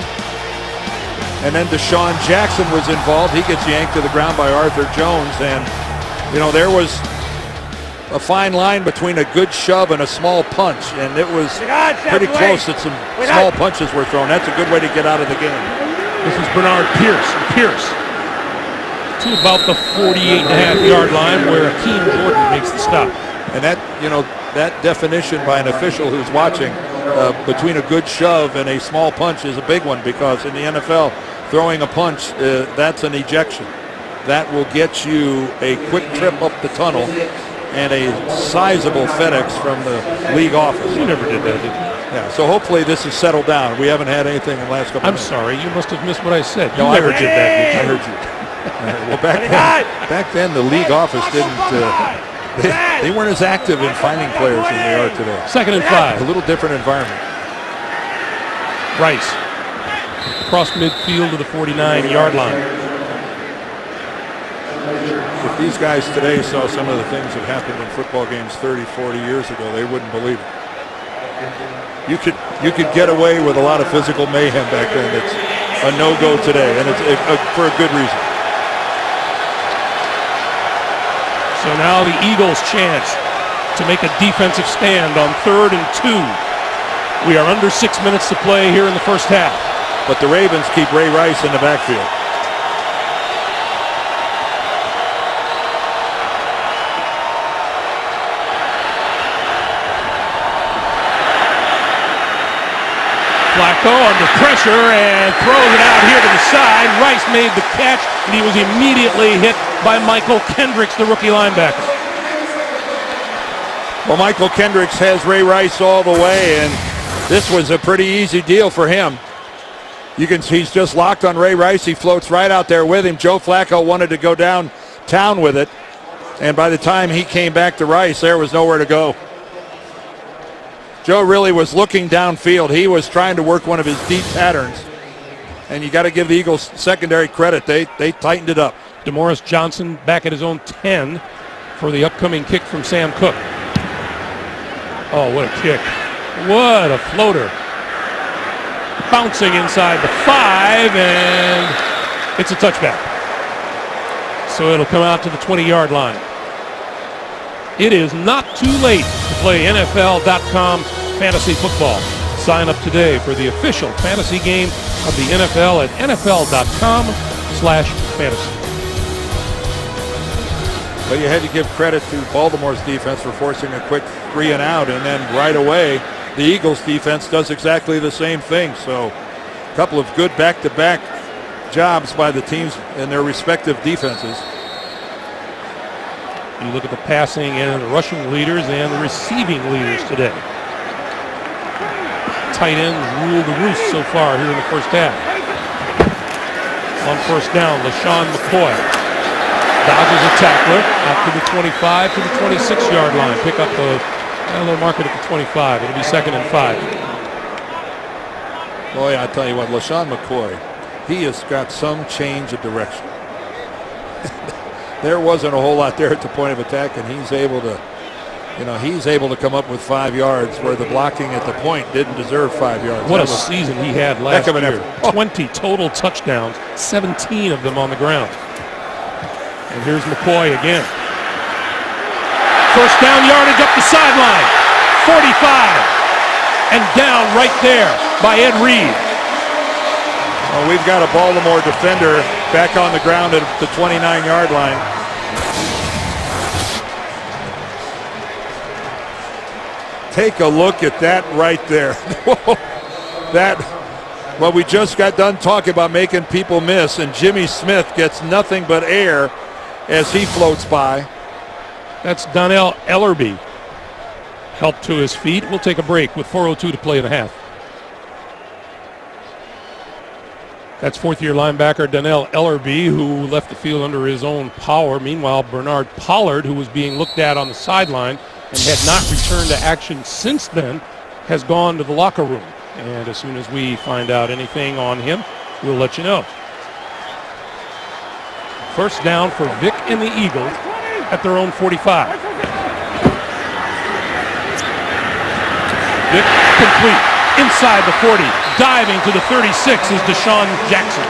And then Deshaun Jackson was involved. He gets yanked to the ground by Arthur Jones. And, you know, there was a fine line between a good shove and a small punch. And it was pretty close that some small punches were thrown. That's a good way to get out of the game. This is Bernard Pierce. Pierce to about the 48.5-yard line where Akeem Jordan makes the stop. And that, you know, that definition by an official who's watching between a good shove and a small punch is a big one, because in the NFL, throwing a punch, that's an ejection. That will get you a quick trip up the tunnel and a sizable FedEx from the league office. You never did that, did you? Yeah, so hopefully this is settled down. We haven't had anything in the last couple I'm minutes. sorry, you must have missed what I said. You No, never I heard did that, did you? I heard you. Well, back then the league office didn't, they weren't as active in finding players as they are today. 2nd and 5. A little different environment. Rice across midfield to the 49-yard line. If these guys today saw some of the things that happened in football games 30, 40 years ago, they wouldn't believe it. You could get away with a lot of physical mayhem back then. It's a no-go today, and it's for a good reason. So now the Eagles' chance to make a defensive stand on 3rd and 2. We are under 6 minutes to play here in the first half. But the Ravens keep Ray Rice in the backfield. Flacco under pressure and throws it out here to the side. Rice made the catch, and he was immediately hit by Michael Kendricks, the rookie linebacker. Well, Michael Kendricks has Ray Rice all the way, and this was a pretty easy deal for him. You can see he's just locked on Ray Rice. He floats right out there with him. Joe Flacco wanted to go downtown with it, and by the time he came back to Rice, there was nowhere to go. Joe really was looking downfield. He was trying to work one of his deep patterns, and you got to give the Eagles secondary credit. They tightened it up. DeMorris Johnson back at his own 10 for the upcoming kick from Sam Cook. Oh, what a kick. What a floater. Bouncing inside the 5, and it's a touchback. So it'll come out to the 20-yard line. It is not too late to play NFL.com fantasy football. Sign up today for the official fantasy game of the NFL at NFL.com/fantasy. But you had to give credit to Baltimore's defense for forcing a quick 3 and out, and then right away the Eagles defense does exactly the same thing. So a couple of good back-to-back jobs by the teams in their respective defenses. You look at the passing and the rushing leaders and the receiving leaders today. Tight ends rule the roost so far here in the first half. On first down, LaShawn McCoy dodges a tackler out to the 25 to the 26-yard line. Pick up a low market at the 25. It'll be 2nd and 5. Boy, I tell you what, LaShawn McCoy, he has got some change of direction. There wasn't a whole lot there at the point of attack, and he's able to come up with 5 yards where the blocking at the point didn't deserve 5 yards. What a season he had last heck of an year. effort. 20 total touchdowns, 17 of them on the ground. And here's McCoy again. First down yardage up the sideline. 45. And down right there by Ed Reed. Well, we've got a Baltimore defender back on the ground at the 29-yard line. Take a look at that right there. Well, we just got done talking about making people miss, and Jimmy Smith gets nothing but air as he floats by. That's Donnell Ellerbe. Help to his feet. We'll take a break with 4:02 to play in the half. That's fourth-year linebacker Donnell Ellerbe, who left the field under his own power. Meanwhile, Bernard Pollard, who was being looked at on the sideline and had not returned to action since then, has gone to the locker room. And as soon as we find out anything on him, we'll let you know. First down for Vic and the Eagles at their own 45. Vic complete. Inside the 40, diving to the 36 is Deshaun Jackson.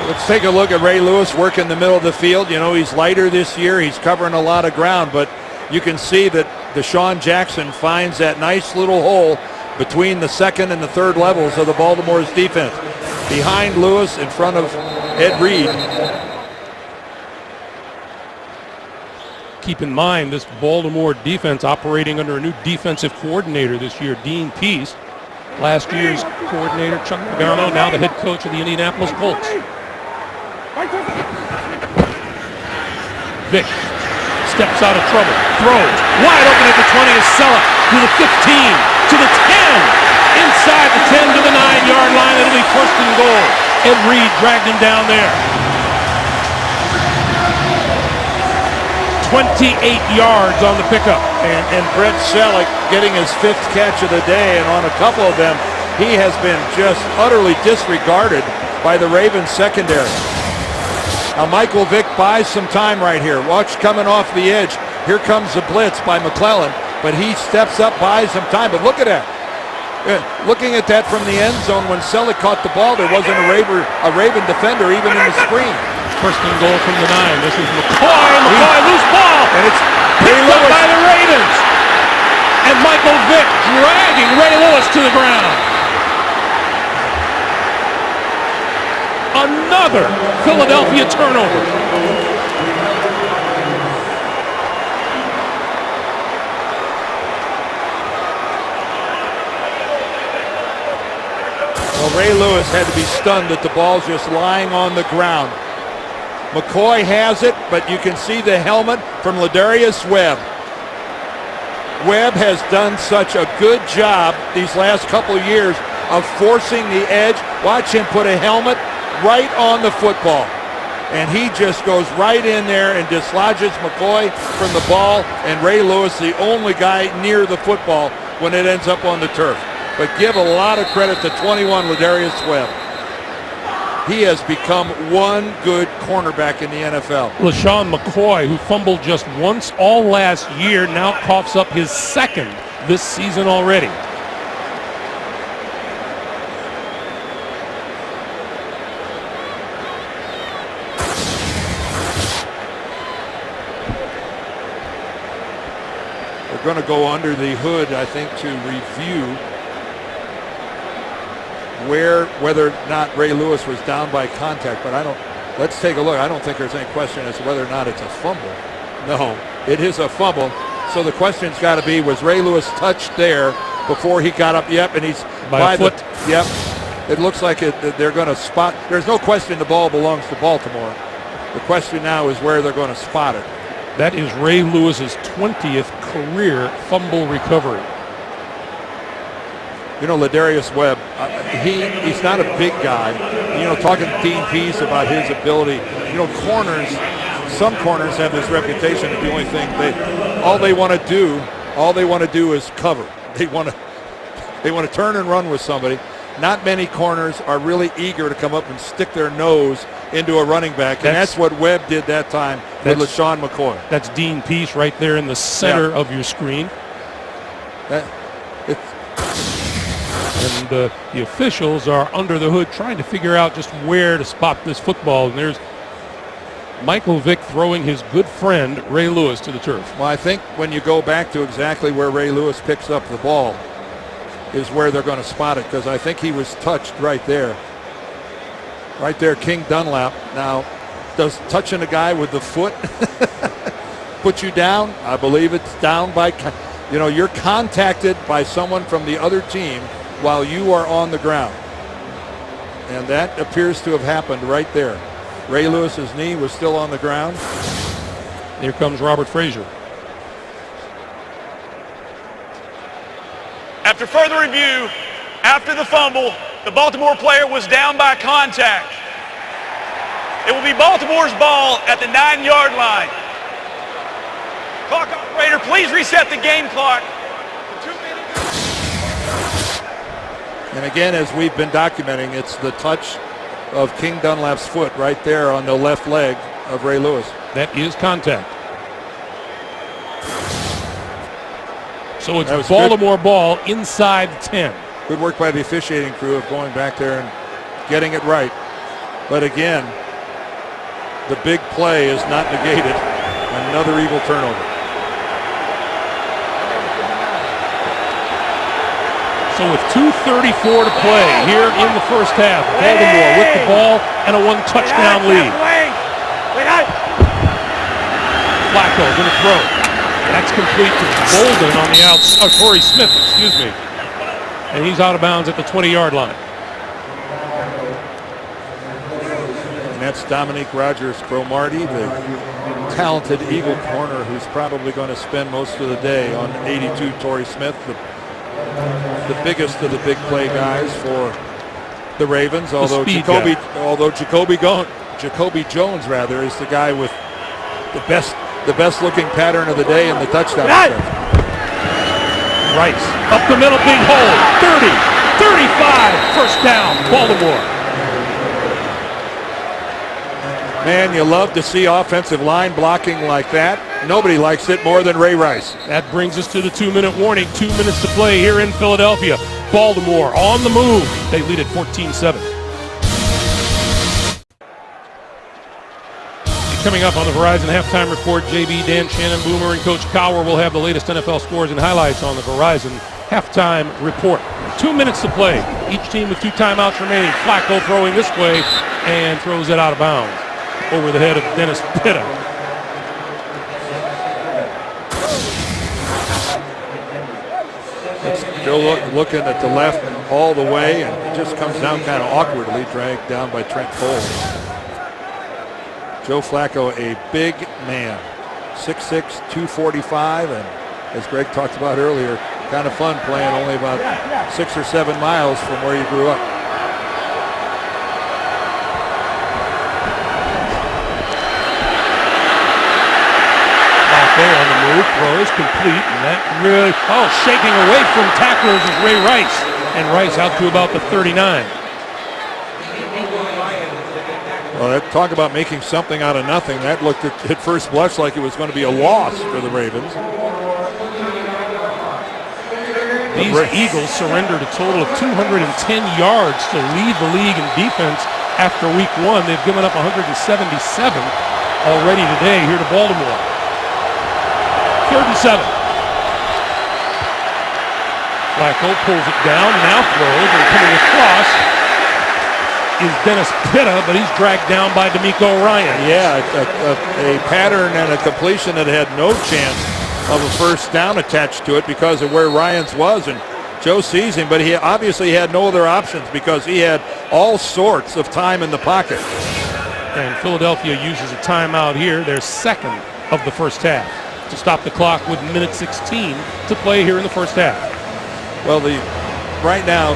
Let's take a look at Ray Lewis work in the middle of the field. You know, he's lighter this year. He's covering a lot of ground, but you can see that Deshaun Jackson finds that nice little hole between the second and the third levels of the Baltimore's defense. Behind Lewis, in front of Ed Reed. Keep in mind, this Baltimore defense operating under a new defensive coordinator this year, Dean Pease. Last year's coordinator, Chuck Pagano, now the head coach of the Indianapolis Colts. Vic steps out of trouble, throws, wide open at the 20 is Selleck, to the 15, to the 10, inside the 10 to the 9-yard line. It'll be 1st and goal. Ed Reed dragged him down there. 28 yards on the pickup. And Brent Selleck getting his 5th catch of the day, and on a couple of them, he has been just utterly disregarded by the Ravens secondary. Now Michael Vick buys some time right here. Watch coming off the edge. Here comes the blitz by McClellan, but he steps up, buys some time. But look at that. Looking at that from the end zone, when Selleck caught the ball, there wasn't a Raven defender even in the screen. 1st and goal from the 9. This is McCoy. McCoy, loose ball. And it's picked up by the Ravens. And Michael Vick dragging Ray Lewis to the ground. Another Philadelphia turnover. Well, Ray Lewis had to be stunned that the ball's just lying on the ground. McCoy has it, but you can see the helmet from Ladarius Webb. Webb has done such a good job these last couple of years of forcing the edge. Watch him put a helmet right on the football. And he just goes right in there and dislodges McCoy from the ball, and Ray Lewis the only guy near the football when it ends up on the turf. But give a lot of credit to 21 Ladarius Webb. he has become one good cornerback in the NFL. LaShawn McCoy, who fumbled just once all last year, now coughs up his second this season already. We're going to go under the hood, I think, to review whether or not Ray Lewis was down by contact, but let's take a look. I don't think there's any question as to whether or not it's a fumble. No, it is a fumble. So the question's got to be, was Ray Lewis touched there before he got up? Yep, and he's by a foot. Yep. It looks like they're going to spot. There's no question the ball belongs to Baltimore. The question now is where they're going to spot it. That is Ray Lewis's 20th career fumble recovery. You know, Ladarius Webb, he's not a big guy. You know, talking to Dean Pease about his ability. You know, some corners have this reputation that the only thing all they want to do is cover. They want to turn and run with somebody. Not many corners are really eager to come up and stick their nose into a running back, and that's what Webb did that time with LaShawn McCoy. That's Dean Pease right there in the center of your screen. And the officials are under the hood trying to figure out just where to spot this football. And there's Michael Vick throwing his good friend Ray Lewis to the turf. Well, I think when you go back to exactly where Ray Lewis picks up the ball is where they're going to spot it, because I think he was touched right there. Right there, King Dunlap. Now, does touching a guy with the foot put you down? I believe it's down by, you're contacted by someone from the other team while you are on the ground. And that appears to have happened right there. Ray Lewis's knee was still on the ground. Here comes Robert Frazier. After further review, after the fumble, the Baltimore player was down by contact. It will be Baltimore's ball at the 9-yard line. Clock operator, please reset the game clock. And again, as we've been documenting, it's the touch of King Dunlap's foot right there on the left leg of Ray Lewis. That is contact. So it's Baltimore ball inside the 10. Good work by the officiating crew of going back there and getting it right. But again, the big play is not negated. Another Eagle turnover. So with 2:34 to play here in the first half, Baltimore with the ball and a one-touchdown lead. Flacco going to throw. That's complete to Bolden on the outside. Torrey Smith, excuse me. And he's out of bounds at the 20-yard line. And that's Dominique Rodgers-Cromartie, the talented Eagle corner who's probably going to spend most of the day on 82, Torrey Smith, the biggest of the big play guys for the Ravens. Although Jacoby Jones is the guy with the best looking pattern of the day in the touchdown. Rice up the middle, big hole, 30, 35, first down, Baltimore. Man, you love to see offensive line blocking like that. Nobody likes it more than Ray Rice. That brings us to the 2-minute warning. 2 minutes to play here in Philadelphia. Baltimore on the move. They lead at 14-7. Coming up on the Verizon Halftime Report, JB, Dan Shannon, Boomer, and Coach Cowher will have the latest NFL scores and highlights on the Verizon Halftime Report. 2 minutes to play. Each team with 2 timeouts remaining. Flacco throwing this way and throws it out of bounds over the head of Dennis Pitta. Still looking at the left all the way, and it just comes down kind of awkwardly, dragged down by Trent Cole. Joe Flacco, a big man, 6'6", 245, and as Greg talked about earlier, kind of fun playing only about 6 or 7 miles from where you grew up. Flacco on the move, throws complete, and that really, shaking away from tacklers is Ray Rice, and Rice out to about the 39. Well, talk about making something out of nothing. That looked at first blush like it was going to be a loss for the Ravens. These Eagles surrendered a total of 210 yards to lead the league in defense after week 1. They've given up 177 already today here to Baltimore. 3rd and 7. Flacco pulls it down, now throws, and coming across is Dennis Pitta, but he's dragged down by D'Amico Ryan. Yeah, a pattern and a completion that had no chance of a first down attached to it because of where Ryans was, and Joe sees him, but he obviously had no other options because he had all sorts of time in the pocket. And Philadelphia uses a timeout here, their second of the first half, to stop the clock with minute 16 to play here in the first half. Well, right now,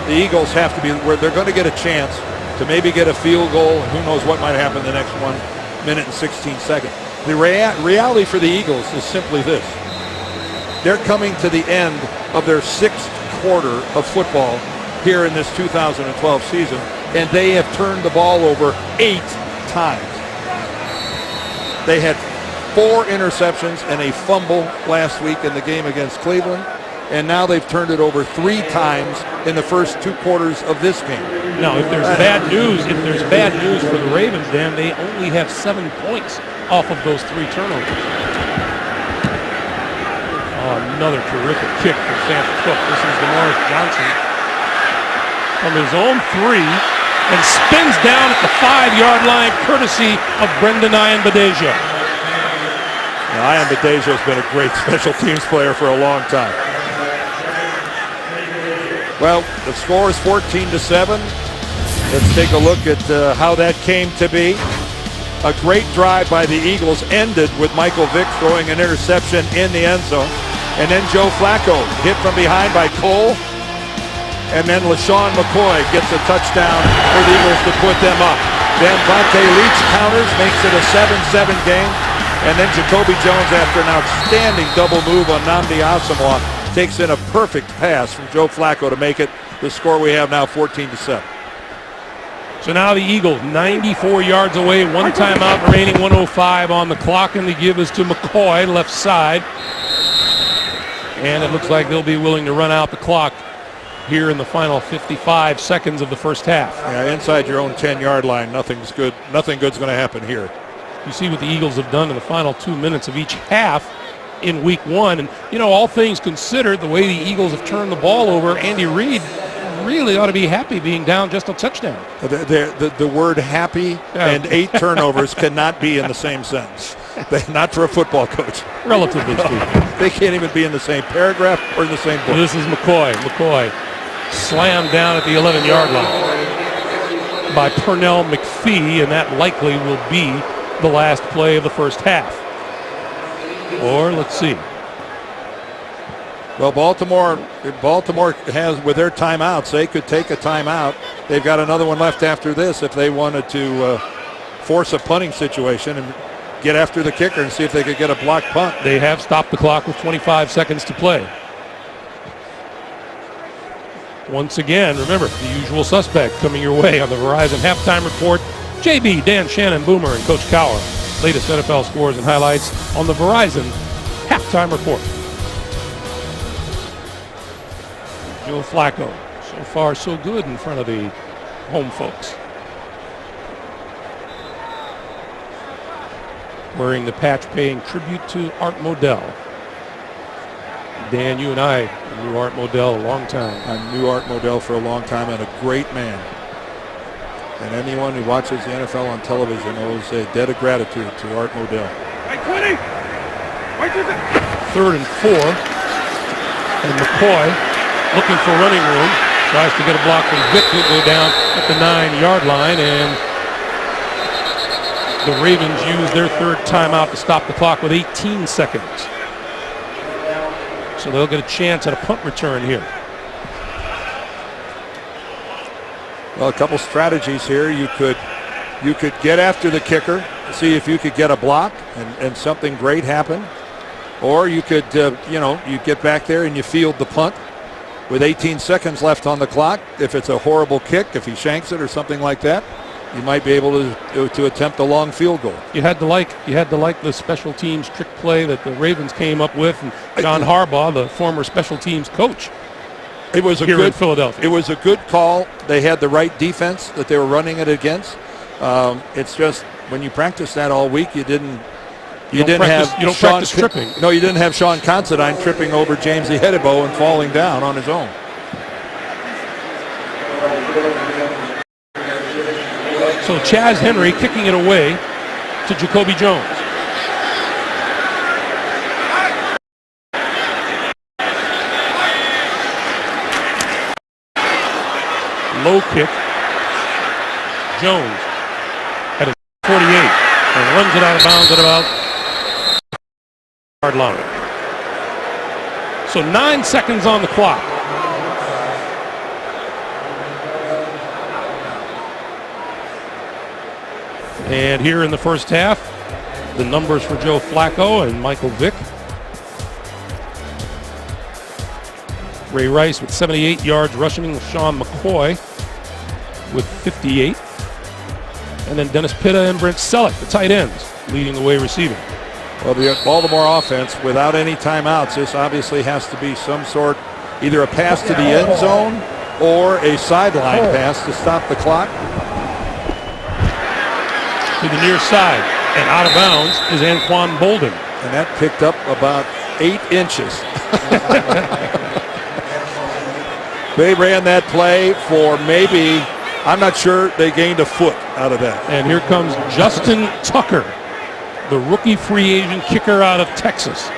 the Eagles have to be where they're going to get a chance to maybe get a field goal. Who knows what might happen the next 1 minute and 16 seconds. The reality for the Eagles is simply this. They're coming to the end of their 6th quarter of football here in this 2012 season, and they have turned the ball over 8 times. They had 4 interceptions and a fumble last week in the game against Cleveland, and now they've turned it over 3 times in the first 2 quarters of this game. Now, if there's bad news for the Ravens, then they only have 7 points off of those 3 turnovers. Another terrific kick from Sanford Cook. This is DeMaurice Johnson from his own 3 and spins down at the 5-yard line, courtesy of Brendan Ayanbadejo. Now, Ayanbadejo has been a great special teams player for a long time. Well, the score is 14-7. Let's take a look at how that came to be. A great drive by the Eagles ended with Michael Vick throwing an interception in the end zone. And then Joe Flacco hit from behind by Cole. And then LaShawn McCoy gets a touchdown for the Eagles to put them up. Then Vontae Leach counters, makes it a 7-7 game. And then Jacoby Jones, after an outstanding double move on Nnamdi Asomugha, takes in a perfect pass from Joe Flacco to make it the score we have now 14-7. So now the Eagles 94 yards away, 1 timeout remaining, 1:05 on the clock, and the give is to McCoy, left side. And it looks like they'll be willing to run out the clock here in the final 55 seconds of the first half. Yeah, inside your own 10-yard line, nothing good's going to happen here. You see what the Eagles have done in the final 2 minutes of each half in week 1. And, you know, all things considered, the way the Eagles have turned the ball over, Andy Reid really ought to be happy being down just a touchdown. The word happy and 8 turnovers cannot be in the same sentence. Not for a football coach. Relatively speaking. They can't even be in the same paragraph or in the same book. This is McCoy. McCoy slammed down at the 11-yard line by Pernell McPhee, and that likely will be the last play of the first half. Or let's see. Well, Baltimore has, with their timeouts, they could take a timeout. They've got another one left after this if they wanted to force a punting situation and get after the kicker and see if they could get a blocked punt. They have stopped the clock with 25 seconds to play. Once again, remember, the usual suspect coming your way on the Verizon Halftime Report. JB, Dan Shannon, Boomer, and Coach Cowher. Latest NFL scores and highlights on the Verizon Halftime Report. Joe Flacco, so far so good in front of the home folks. Wearing the patch paying tribute to Art Modell. Dan, you and I knew Art Modell a long time. I knew Art Modell for a long time, and a great man. And anyone who watches the NFL on television owes a debt of gratitude to Art Modell. 3rd and 4. And McCoy looking for running room. Tries to get a block from Vick, who go down at the 9-yard line. And the Ravens use their 3rd timeout to stop the clock with 18 seconds. So they'll get a chance at a punt return here. Well, a couple strategies here. You could get after the kicker, see if you could get a block and something great happen. Or you could, you get back there and you field the punt with 18 seconds left on the clock. If it's a horrible kick, if he shanks it or something like that, you might be able to attempt a long field goal. You had to like the special teams trick play that the Ravens came up with, and John Harbaugh, the former special teams coach, it was a here good in Philadelphia. It was a good call. They had the right defense that they were running it against. It's just when you practice that all week, you don't practice tripping. No, you didn't have Sean Considine tripping over James Ihedebo and falling down on his own. So Chaz Henry kicking it away to Jacoby Jones. Low kick. Jones at a 48 and runs it out of bounds at about yard line. So 9 seconds on the clock. And here in the first half, the numbers for Joe Flacco and Michael Vick. Ray Rice with 78 yards rushing, Sean McCoy with 58. And then Dennis Pitta and Brent Selleck, the tight ends, leading the way receiving. Well, the Baltimore offense, without any timeouts, this obviously has to be some sort, either a pass to the end zone or a sideline pass to stop the clock. To the near side, and out of bounds is Anquan Bolden. And that picked up about 8 inches. They ran that play for maybe, I'm not sure, they gained a foot out of that. And here comes Justin Tucker, the rookie free agent kicker out of Texas.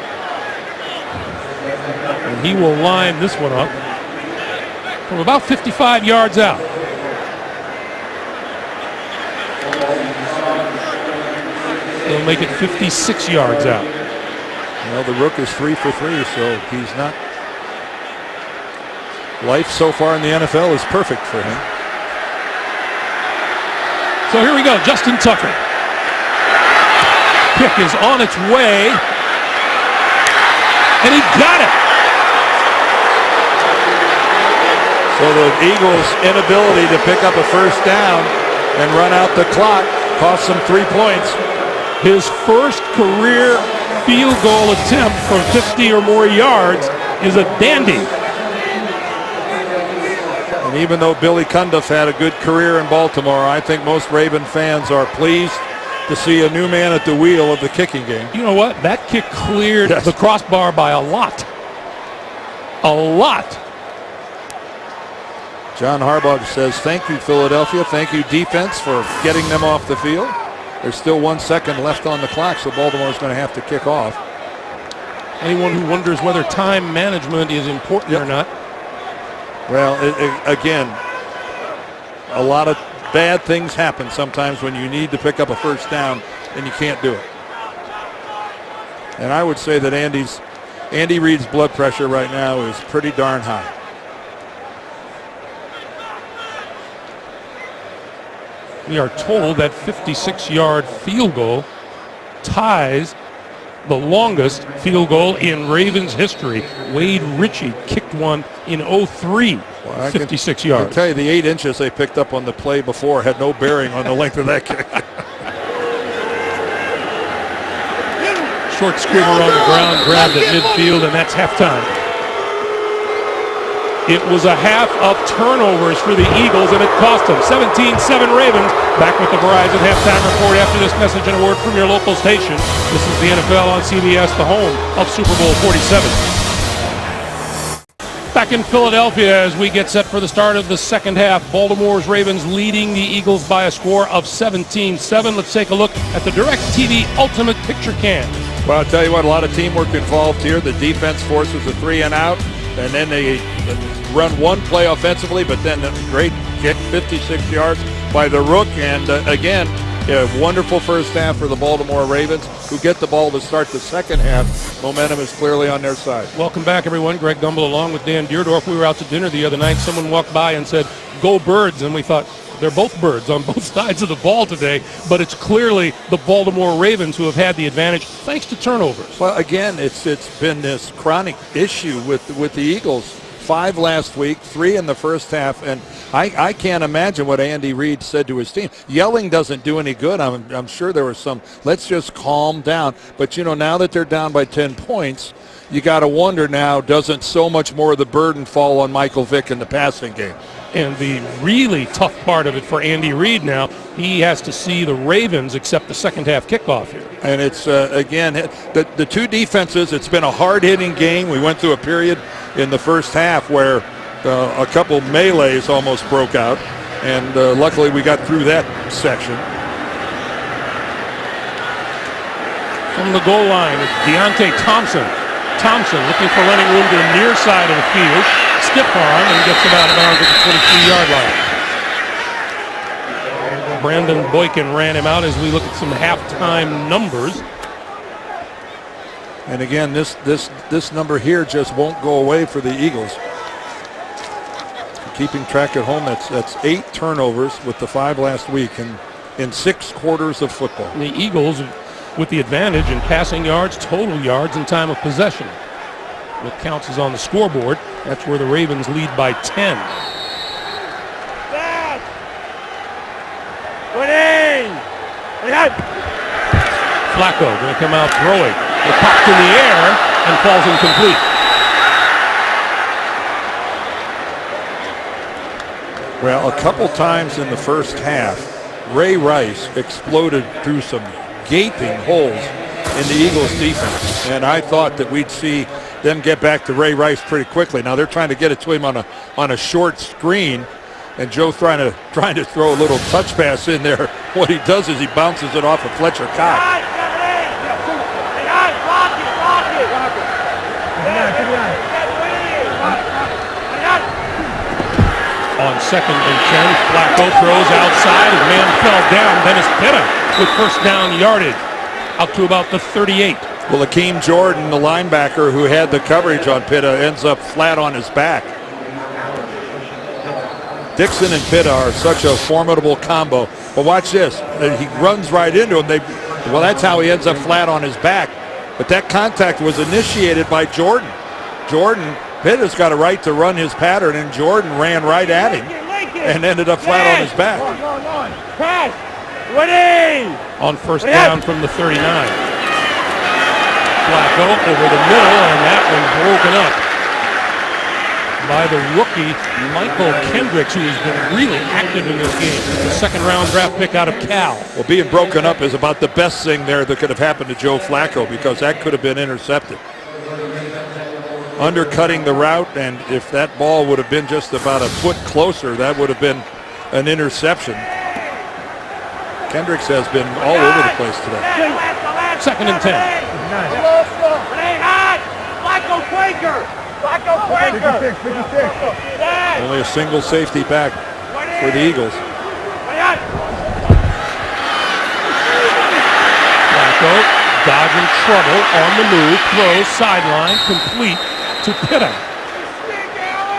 And he will line this one up from about 55 yards out. He'll make it 56 yards out. Well, the Rook is 3 for 3, so he's not. Life so far in the NFL is perfect for him. So here we go, Justin Tucker. Kick is on its way, and he got it. So the Eagles' inability to pick up a first down and run out the clock cost them 3 points. His first career field goal attempt from 50 or more yards is a dandy. And even though Billy Cundiff had a good career in Baltimore, I think most Raven fans are pleased to see a new man at the wheel of the kicking game. You know what? That kick cleared the crossbar by a lot. A lot. John Harbaugh says, thank you, Philadelphia. Thank you, defense, for getting them off the field. There's still 1 second left on the clock, so Baltimore's going to have to kick off. Anyone who wonders whether time management is important or not. Well, again, a lot of bad things happen sometimes when you need to pick up a first down and you can't do it. And I would say that Andy Reid's blood pressure right now is pretty darn high. We are told that 56-yard field goal ties the longest field goal in Ravens history. Wade Ritchie kicked one in 03, 56 yards. I can tell you the 8 inches they picked up on the play before had no bearing on the length of that kick. Short squibber on the ground, grabbed at midfield, and that's halftime. It was a half of turnovers for the Eagles, and it cost them. 17-7 Ravens. Back with the Verizon halftime report after this message and a word from your local station. This is the NFL on CBS, the home of Super Bowl 47. Back in Philadelphia as we get set for the start of the second half. Baltimore's Ravens leading the Eagles by a score of 17-7. Let's take a look at the DirecTV Ultimate Picture Cam. Well, I'll tell you what, a lot of teamwork involved here. The defense forces a 3 and out, and then they run one play offensively, but then a great kick, 56 yards by the Rook. And again, a wonderful first half for the Baltimore Ravens, who get the ball to start the second half. Momentum is clearly on their side. Welcome back, everyone. Greg Gumbel along with Dan Deerdorf. We were out to dinner the other night. Someone walked by and said, "Go Birds," and we thought, they're both birds on both sides of the ball today, but it's clearly the Baltimore Ravens who have had the advantage thanks to turnovers. Well, again, it's been this chronic issue with the Eagles. 5 last week, 3 in the first half, and I can't imagine what Andy Reid said to his team. Yelling doesn't do any good. I'm sure there was some, let's just calm down. But, you know, now that they're down by 10 points, you got to wonder now, doesn't so much more of the burden fall on Michael Vick in the passing game? And the really tough part of it for Andy Reid now, he has to see the Ravens accept the second half kickoff here. And it's, again, the two defenses, it's been a hard-hitting game. We went through a period in the first half where a couple melees almost broke out, and luckily we got through that section. From the goal line, it's Deontay Thompson. Thompson looking for running room to the near side of the field. Stiff arm and gets him out of bounds at the 23-yard line. Brandon Boykin ran him out as we look at some halftime numbers. And again, this number here just won't go away for the Eagles. Keeping track at home, that's 8 turnovers with the 5 last week in 6 quarters of football. And the Eagles with the advantage in passing yards, total yards, and time of possession. What counts is on the scoreboard. That's where the Ravens lead by 10. Flacco going to come out throwing. It popped in the air and falls incomplete. Well, a couple times in the first half, Ray Rice exploded through some gaping holes in the Eagles defense, and I thought that we'd see them get back to Ray Rice pretty quickly. Now they're trying to get it to him on a short screen, and Joe trying to throw a little touch pass in there. What he does is he bounces it off of Fletcher Cox. On 2nd and 10, Flacco throws outside. His man fell down. Dennis Pitta with first down yardage out to about the 38. Well, Akeem Jordan, the linebacker who had the coverage on Pitta, ends up flat on his back. Dixon and Pitta are such a formidable combo. But watch this. He runs right into him. Well, that's how he ends up flat on his back. But that contact was initiated by Jordan. Pitta's got a right to run his pattern, and Jordan ran right at him and ended up flat on his back. On first down from the 39. Flacco over the middle, and that one broken up by the rookie Michael Kendricks, who has been really active in this game. The 2nd-round draft pick out of Cal. Well, being broken up is about the best thing there that could have happened to Joe Flacco, because that could have been intercepted. Undercutting the route, and if that ball would have been just about a foot closer, that would have been an interception. Kendricks has been all over the place today. 2nd and 10. Only a single safety back for the Eagles. Flacco dodging trouble on the move, throws sideline, complete to Pitta.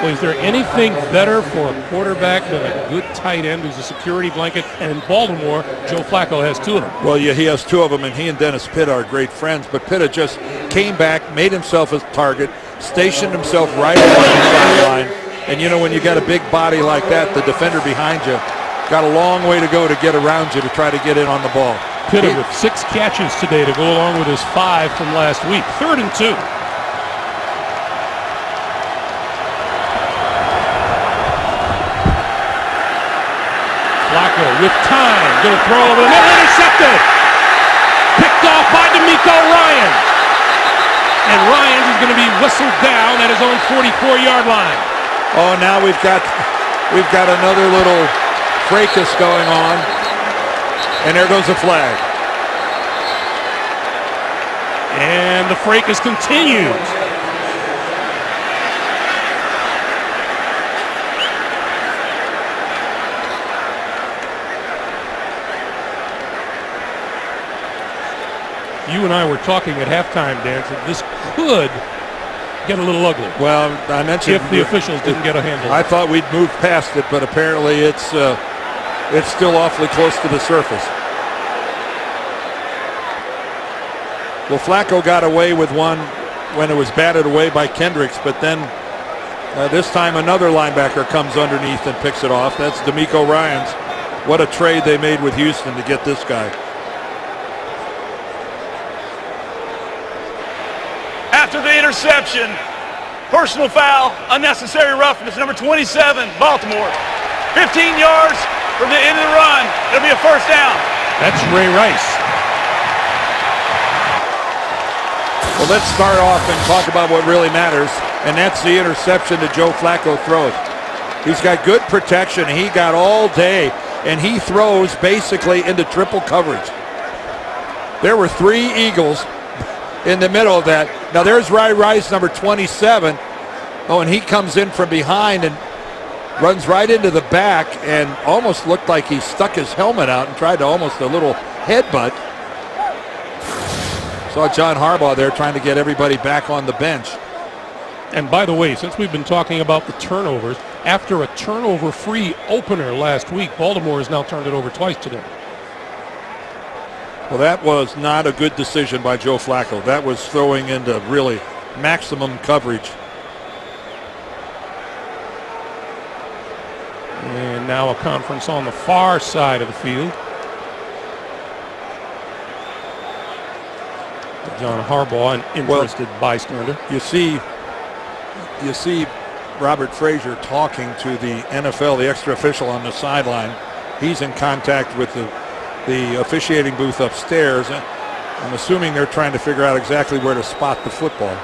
Well, is there anything better for a quarterback than a good tight end who's a security blanket? And in Baltimore, Joe Flacco has 2 of them. Well, yeah, he has 2 of them, and he and Dennis Pitta are great friends. But Pitta just came back, made himself a target, stationed himself right along the sideline. And, you know, when you got a big body like that, the defender behind you got a long way to go to get around you to try to get in on the ball. Pitta with 6 catches today to go along with his 5 from last week. 3rd and 2. Flacco with time, going to throw over the middle, intercepted. Picked off by DeMeco Ryans. And Ryans is going to be whistled down at his own 44-yard line. Oh, now we've got another little fracas going on, and there goes a flag. And the fracas continues. You and I were talking at halftime, Dan, that this could get a little ugly. Well, I mentioned if the officials didn't get a handle. I thought we'd moved past it, but apparently it's still awfully close to the surface. Well, Flacco got away with one when it was batted away by Kendricks, but then This time another linebacker comes underneath and picks it off. That's D'Amico Ryans. What a trade they made with Houston to get this guy. After the interception, personal foul, unnecessary roughness, number 27, Baltimore. 15 yards from the end of the run. It'll be a first down. That's Ray Rice. Well, let's start off and talk about what really matters, and that's the interception that Joe Flacco throws. He's got good protection. He got all day, and he throws basically into triple coverage. There were 3 Eagles in the middle of that. Now there's Ray Rice, number 27. Oh, and he comes in from behind and runs right into the back and almost looked like he stuck his helmet out and tried to almost a little headbutt. Saw John Harbaugh there trying to get everybody back on the bench. And by the way, since we've been talking about the turnovers, after a turnover-free opener last week, Baltimore has now turned it over twice today. Well, that was not a good decision by Joe Flacco. That was throwing into really maximum coverage. And now a conference on the far side of the field. John Harbaugh, an interested bystander. You see Robert Frazier talking to the NFL, the extra official on the sideline. He's in contact with the officiating booth upstairs. I'm assuming they're trying to figure out exactly where to spot the football.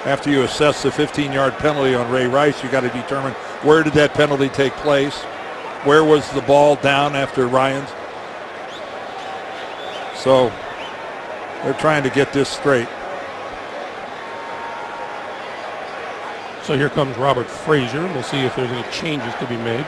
After you assess the 15-yard penalty on Ray Rice, you got to determine where did that penalty take place? Where was the ball down after Ryans? So they're trying to get this straight. So here comes Robert Frazier. We'll see if there's any changes to be made.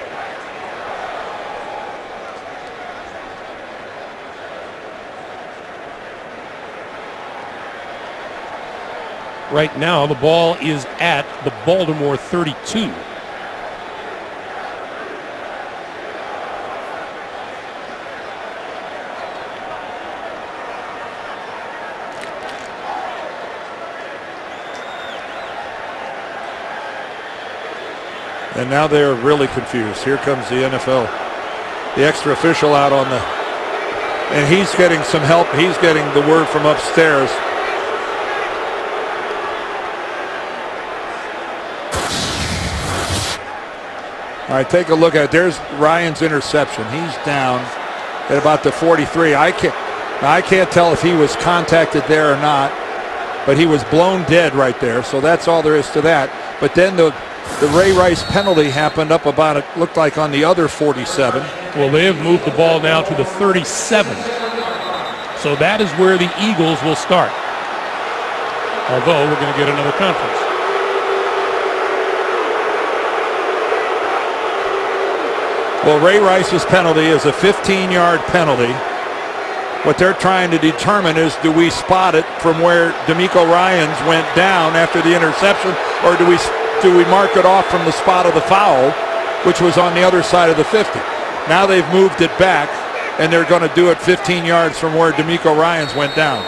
Right now, the ball is at the Baltimore 32. And now they're really confused. Here comes the NFL, the extra official out on the, and he's getting some help. He's getting the word from upstairs. All right, take a look at it. There's Ryan's interception. He's down at about the 43. I can't tell if he was contacted there or not, but he was blown dead right there. So that's all there is to that. But then the Ray Rice penalty happened up about, it looked like, on the other 47. Well, they have moved the ball now to the 37. So that is where the Eagles will start. Although we're going to get another conference. Well, Ray Rice's penalty is a 15-yard penalty. What they're trying to determine is, do we spot it from where D'Amico Ryans went down after the interception, or do we mark it off from the spot of the foul, which was on the other side of the 50? Now they've moved it back, and they're going to do it 15 yards from where D'Amico Ryans went down.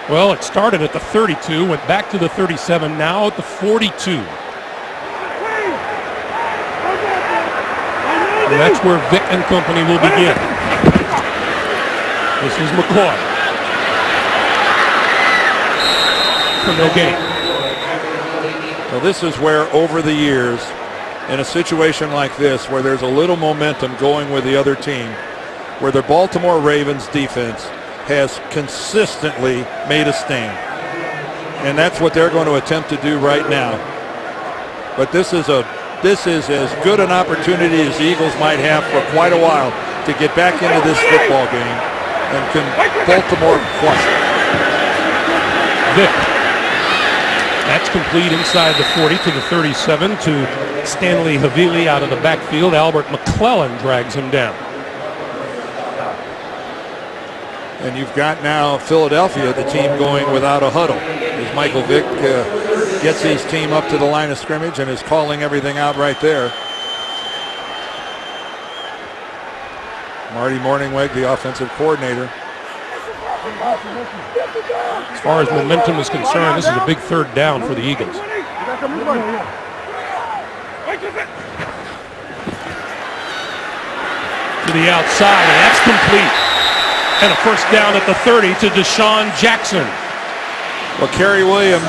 Well, it started at the 32, went back to the 37, now at the 42. And that's where Vick and company will begin. This is McCoy. For no gain. Well, this is where, over the years, in a situation like this, where there's a little momentum going with the other team, where the Baltimore Ravens defense has consistently made a stand. And that's what they're going to attempt to do right now. But this is as good an opportunity as the Eagles might have for quite a while to get back into this football game. And can Baltimore flush it? Vick. That's complete inside the 40 to the 37 to Stanley Havili out of the backfield. Albert McClellan drags him down. And you've got now Philadelphia, the team going without a huddle. As Michael Vick gets his team up to the line of scrimmage and is calling everything out right there. Marty Mornhinweg, the offensive coordinator. As far as momentum is concerned, this is a big third down for the Eagles. To the outside, and that's complete. And a first down at the 30 to Deshaun Jackson. Well, Kerry Williams,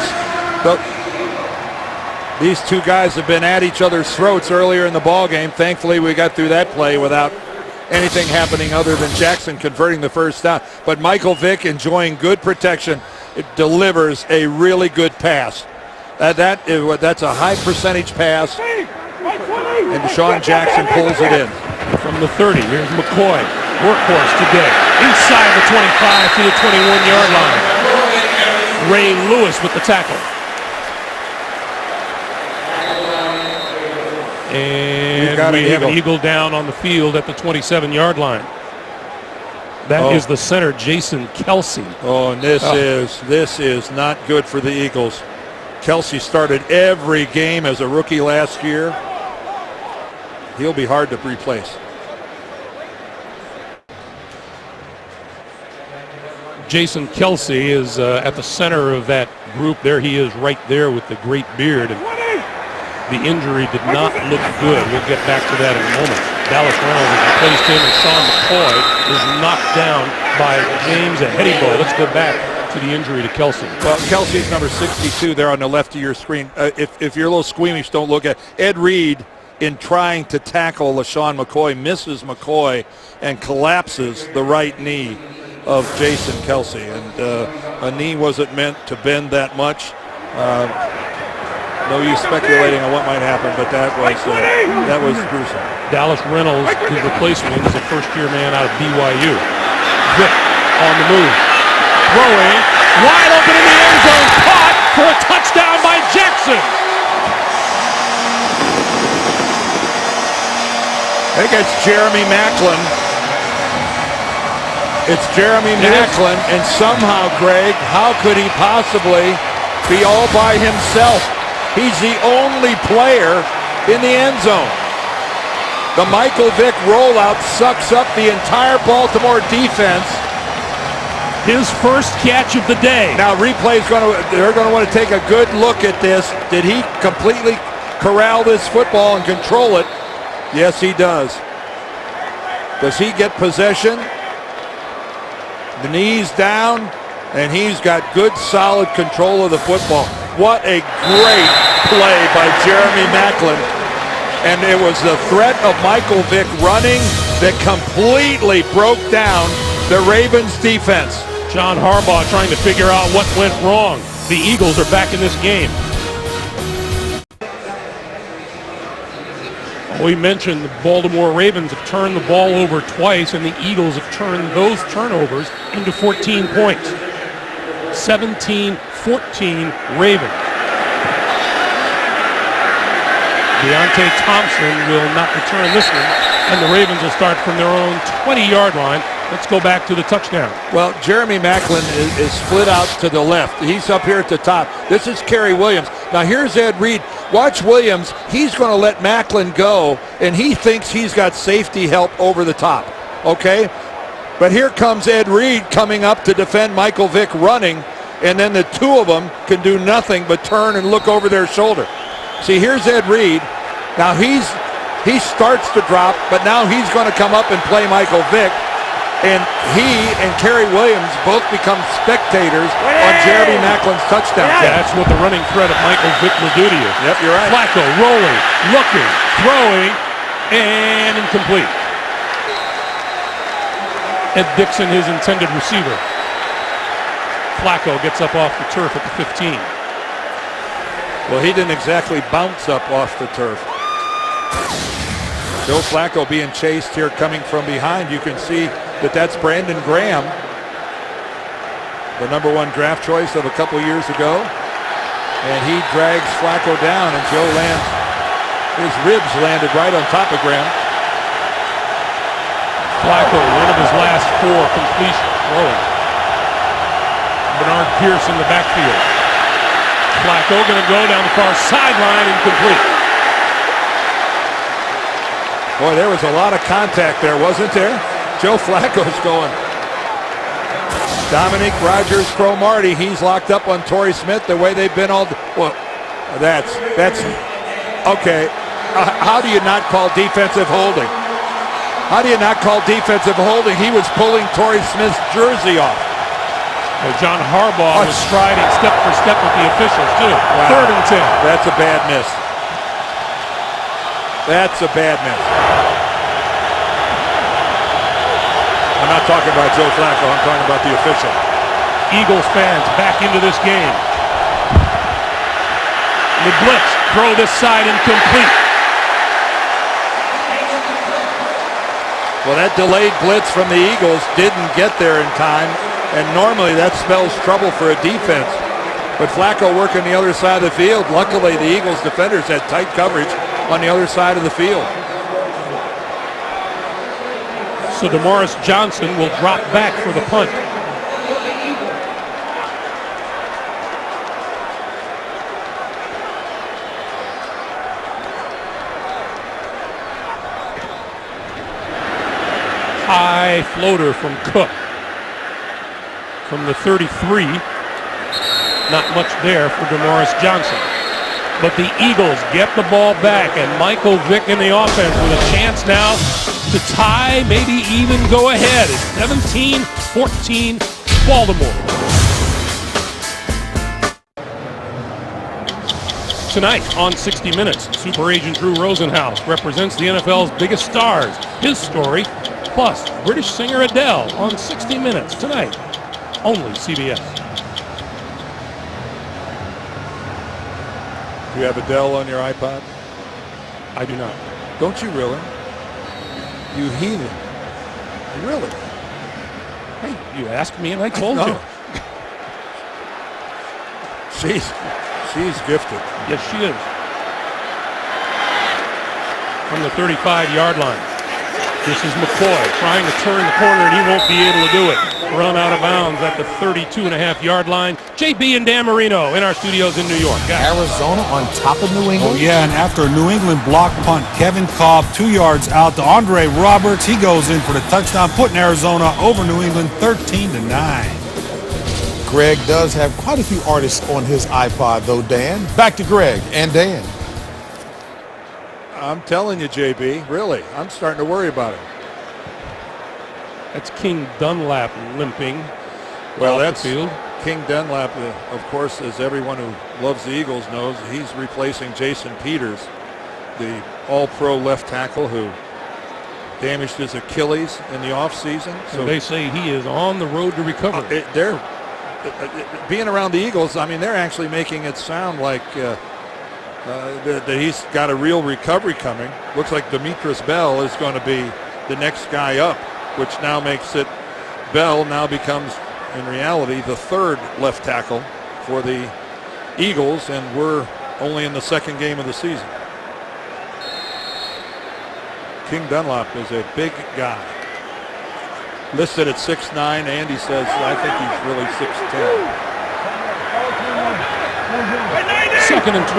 these two guys have been at each other's throats earlier in the ball game. Thankfully, we got through that play without anything happening other than Jackson converting the first down. But Michael Vick enjoying good protection. It delivers a really good pass. That's a high percentage pass. And Deshaun Jackson pulls it in. From the 30, here's McCoy. Workhorse today. Inside the 25 to the 21-yard line. Ray Lewis with the tackle. And we have an Eagle down on the field at the 27-yard line. That is the center, Jason Kelce. Oh, and this is not good for the Eagles. Kelce started every game as a rookie last year. He'll be hard to replace. Jason Kelce is at the center of that group. There he is right there with the great beard. And the injury did not look good. We'll get back to that in a moment. Dallas Reynolds has replaced him, and Sean McCoy is knocked down by James Ahedibo. Let's go back to the injury to Kelce. Well, Kelce's number 62 there on the left of your screen. If you're a little squeamish, don't look at Ed Reed. In trying to tackle LaShawn McCoy, misses McCoy and collapses the right knee of Jason Kelce. And a knee wasn't meant to bend that much. No use speculating on what might happen, but that was gruesome. Dallas Reynolds, his replacement, is a first-year man out of BYU. Vick on the move. Throwing. Wide open in the end zone. Caught for a touchdown by Jackson. I think it's Jeremy Maclin. It's Jeremy Maclin, and somehow, Greg, how could he possibly be all by himself? He's the only player in the end zone. The Michael Vick rollout sucks up the entire Baltimore defense. His first catch of the day. Now replay's they're going to want to take a good look at this. Did he completely corral this football and control it? Yes, he does. Does he get possession? The knees down, and he's got good, solid control of the football. What a great play by Jeremy Maclin. And it was the threat of Michael Vick running that completely broke down the Ravens defense. John Harbaugh trying to figure out what went wrong. The Eagles are back in this game. We mentioned the Baltimore Ravens have turned the ball over twice, and the Eagles have turned those turnovers into 14 points. 17-14 Ravens. Deontay Thompson will not return this one, and the Ravens will start from their own 20-yard line. Let's go back to the touchdown. Well, Jeremy Maclin is split out to the left. He's up here at the top. This is Kerry Williams. Now here's Ed Reed. Watch Williams. He's going to let Maclin go, and he thinks he's got safety help over the top. Okay? But here comes Ed Reed coming up to defend Michael Vick running, and then the two of them can do nothing but turn and look over their shoulder. See, here's Ed Reed. Now he starts to drop, but now he's going to come up and play Michael Vick. And he and Kerry Williams both become spectators on Jeremy Maclin's touchdown. Yeah, that's what the running threat of Michael Vick will do to you. Yep, you're right. Flacco rolling, looking, throwing, and incomplete. Ed Dixon, his intended receiver. Flacco gets up off the turf at the 15. Well, he didn't exactly bounce up off the turf. Joe Flacco being chased here coming from behind. You can see that's Brandon Graham, the number 1 draft choice of a couple years ago. And he drags Flacco down, and Joe his ribs landed right on top of Graham. Flacco, one of his last 4 completions throwing. Bernard Pierce in the backfield. Flacco going to go down the far sideline, incomplete. Boy, there was a lot of contact there, wasn't there? Joe Flacco's going. Dominic Rogers Cromartie, he's locked up on Torrey Smith the way they've been all. Well, that's okay. How do you not call defensive holding? How do you not call defensive holding? He was pulling Torrey Smith's jersey off. Well, John Harbaugh was striding step for step with the officials, too. Wow. 3rd and 10. That's a bad miss. That's a bad miss. I'm not talking about Joe Flacco. I'm talking about the official. Eagles fans back into this game. The blitz, throw this side incomplete. Well, that delayed blitz from the Eagles didn't get there in time, and normally that spells trouble for a defense. But Flacco working the other side of the field. Luckily, the Eagles defenders had tight coverage on the other side of the field. So DeMaurice Johnson will drop back for the punt. High floater from Cook. From the 33. Not much there for DeMaurice Johnson. But the Eagles get the ball back, and Michael Vick in the offense with a chance now to tie, maybe even go ahead. It's 17-14 Baltimore. Tonight on 60 Minutes, Super Agent Drew Rosenhaus represents the NFL's biggest stars. His story, plus British singer Adele on 60 Minutes tonight. Only CBS. Do you have Adele on your iPod? I do not. Don't you really? You heathen. Really? Hey, you asked me and I told No. you. She's gifted. Yes, she is. From the 35-yard line. This is McCoy trying to turn the corner, and he won't be able to do it. Run out of bounds at the 32.5-yard line. JB and Dan Marino in our studios in New York. Arizona on top of New England. Oh, yeah, and after a New England block punt, Kevin Cobb 2 yards out to Andre Roberts. He goes in for the touchdown, putting Arizona over New England 13-9. Greg does have quite a few artists on his iPod, though, Dan. Back to Greg and Dan. I'm telling you, JB, really, I'm starting to worry about it. That's King Dunlap limping. Well, off the that's field. King Dunlap, of course, as everyone who loves the Eagles knows, he's replacing Jason Peters, the all-pro left tackle who damaged his Achilles in the offseason. So they say he is on the road to recovery. They're being around the Eagles, I mean, they're actually making it sound like that he's got a real recovery coming. Looks like Demetrius Bell is going to be the next guy up, which now makes it Bell now becomes, in reality, the third left tackle for the Eagles, and we're only in the second game of the season. King Dunlap is a big guy. Listed at 6'9", Andy says, I think he's really 6'10". Second and 12.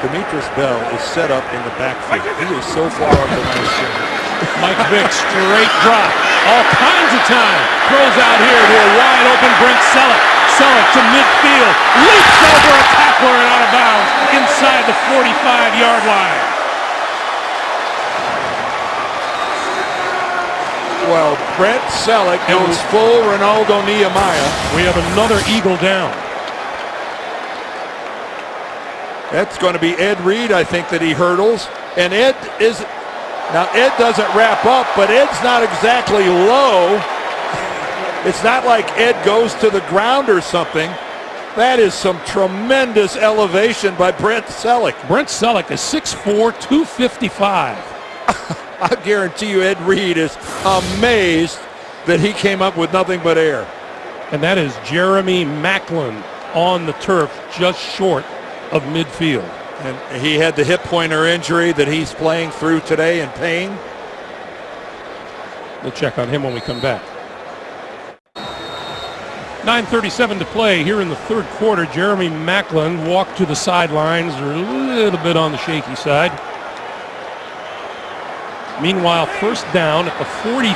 Demetrius Bell is set up in the backfield. He is so far up the nice field. Mike Vick, straight drop. All kinds of time. Throws out here to a wide open Brent Selleck. Selleck to midfield. Leaps over a tackler and out of bounds inside the 45-yard line. Well, Brent Selleck goes full Ronaldo Nehemiah. We have another Eagle down. That's going to be Ed Reed, I think, that he hurdles. And Ed doesn't wrap up, but Ed's not exactly low. It's not like Ed goes to the ground or something. That is some tremendous elevation by Brent Selleck. Brent Selleck is 6'4", 255. I guarantee you Ed Reed is amazed that he came up with nothing but air. And that is Jeremy Maclin on the turf, just short of midfield. And he had the hip pointer injury that he's playing through today in pain. We'll check on him when we come back. 9:37 to play here in the third quarter. Jeremy Maclin walked to the sidelines, a little bit on the shaky side. Meanwhile, first down at the 43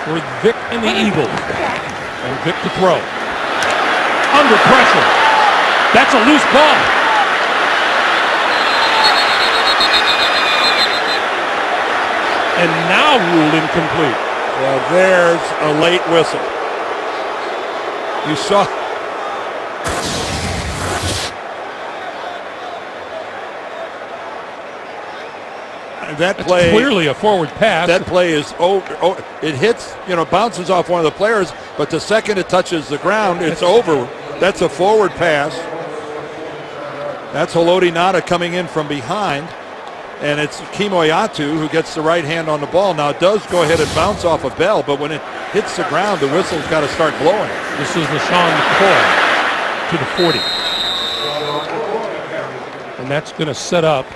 for Vick and the Eagles. And Vick to throw. Under pressure. That's a loose ball. And now ruled incomplete. Well, there's a late whistle. You saw. That That's play, clearly a forward pass. that play is over. Oh, it hits, bounces off one of the players, but the second it touches the ground, it's over. That's a forward pass. That's Haloti Ngata coming in from behind, and it's Kemoeatu who gets the right hand on the ball. Now it does go ahead and bounce off a bell, but when it hits the ground, the whistle's got to start blowing. This is LaShawn McCoy to the 40. And that's going to set up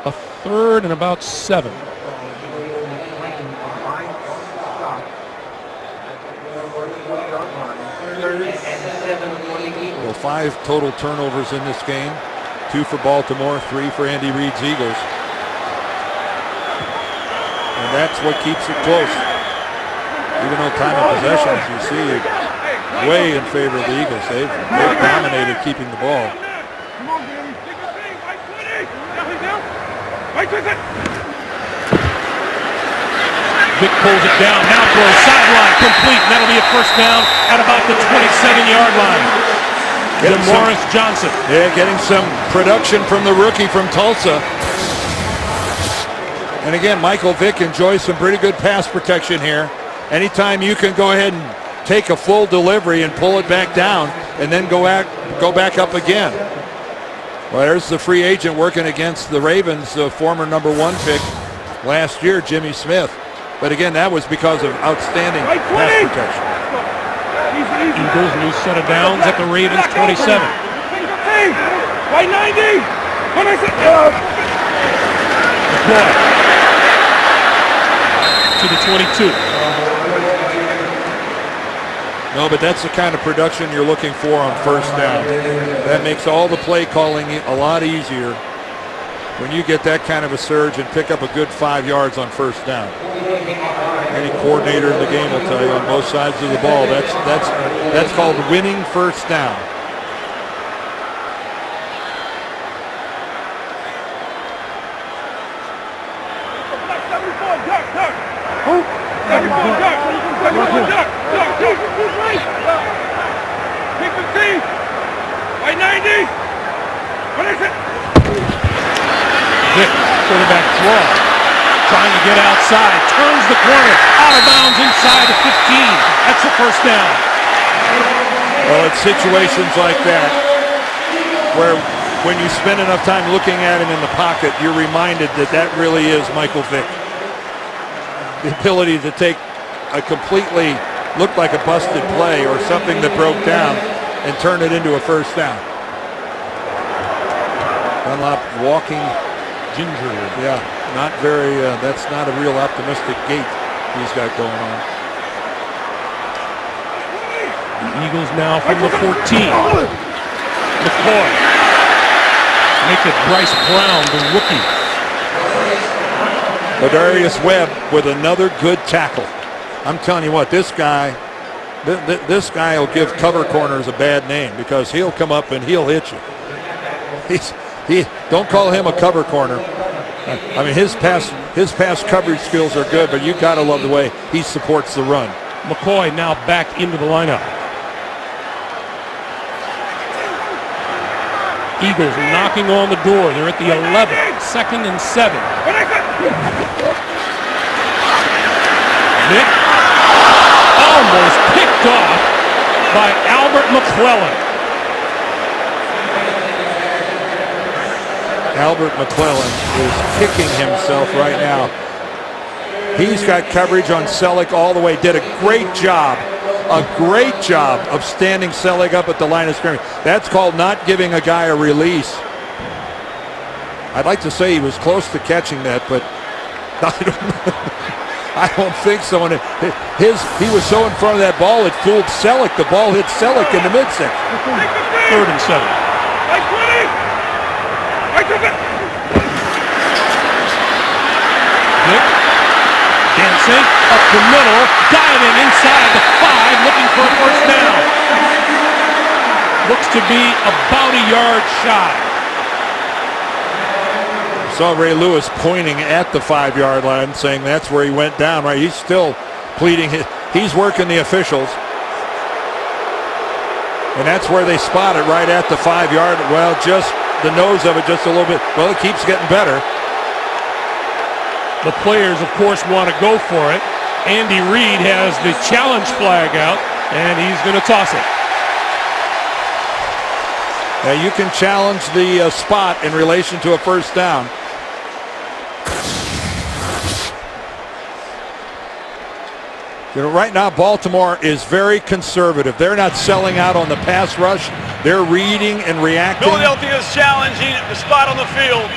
a third and about 7. Well, 5 total turnovers in this game. 2 for Baltimore, 3 for Andy Reid's Eagles. And that's what keeps it close. Even though time of possession, as you see, way in favor of the Eagles. They've dominated keeping the ball. Vick pulls it down, now throws sideline, complete. And that'll be a first down at about the 27-yard line. DeMorris Johnson. Yeah, getting some production from the rookie from Tulsa. And again, Michael Vick enjoys some pretty good pass protection here. Anytime you can go ahead and take a full delivery and pull it back down and then go back up again. Well, there's the free agent working against the Ravens, the former number 1 pick last year, Jimmy Smith. But again, that was because of outstanding pass protection. Eagles, new set of downs at the Ravens 27. White 90. McCoy to the 22. No, but that's the kind of production you're looking for on first down. That makes all the play calling a lot easier when you get that kind of a surge and pick up a good 5 yards on first down. Any coordinator in the game will tell you on both sides of the ball, that's called winning first down. White 90. What is it? Vick, quarterback draw, trying to get outside, turns the corner, out of bounds inside the 15. That's the first down. Well, it's situations like that where when you spend enough time looking at him in the pocket, you're reminded that really is Michael Vick. The ability to take a completely looked like a busted play or something that broke down and turn it into a first down. Dunlop walking gingerly. Yeah, not very, that's not a real optimistic gait he's got going on. The Eagles now from the 14. McCoy. Make it Bryce Brown, the rookie. Ladarius Webb with another good tackle. I'm telling you what, this guy will give cover corners a bad name because he'll come up and he'll hit you. Don't call him a cover corner. I mean, his pass coverage skills are good, but you got to love the way he supports the run. McCoy now back into the lineup. Eagles knocking on the door. They're at the 11, 2nd and 7. Vick almost picked off by Albert McClellan. Albert McClellan is kicking himself right now. He's got coverage on Selleck all the way. Did a great job of standing Selleck up at the line of scrimmage. That's called not giving a guy a release. I'd like to say he was close to catching that, but I don't think so. And he was so in front of that ball, it fooled Selleck. The ball hit Selleck in the midsection. 3rd and 7. Vick passing up the middle, diving inside the 5, looking for a first down. Looks to be about a yard shy. Saw Ray Lewis pointing at the 5-yard line, saying that's where he went down. Right, he's still pleading. He's working the officials, and that's where they spot it, right at the 5-yard. Well, just the nose of it, just a little bit. Well, it keeps getting better. The players, of course, want to go for it. Andy Reid has the challenge flag out, and he's going to toss it. Now you can challenge the spot in relation to a first down. You know, right now Baltimore is very conservative. They're not selling out on the pass rush. They're reading and reacting. Philadelphia is challenging the spot on the field.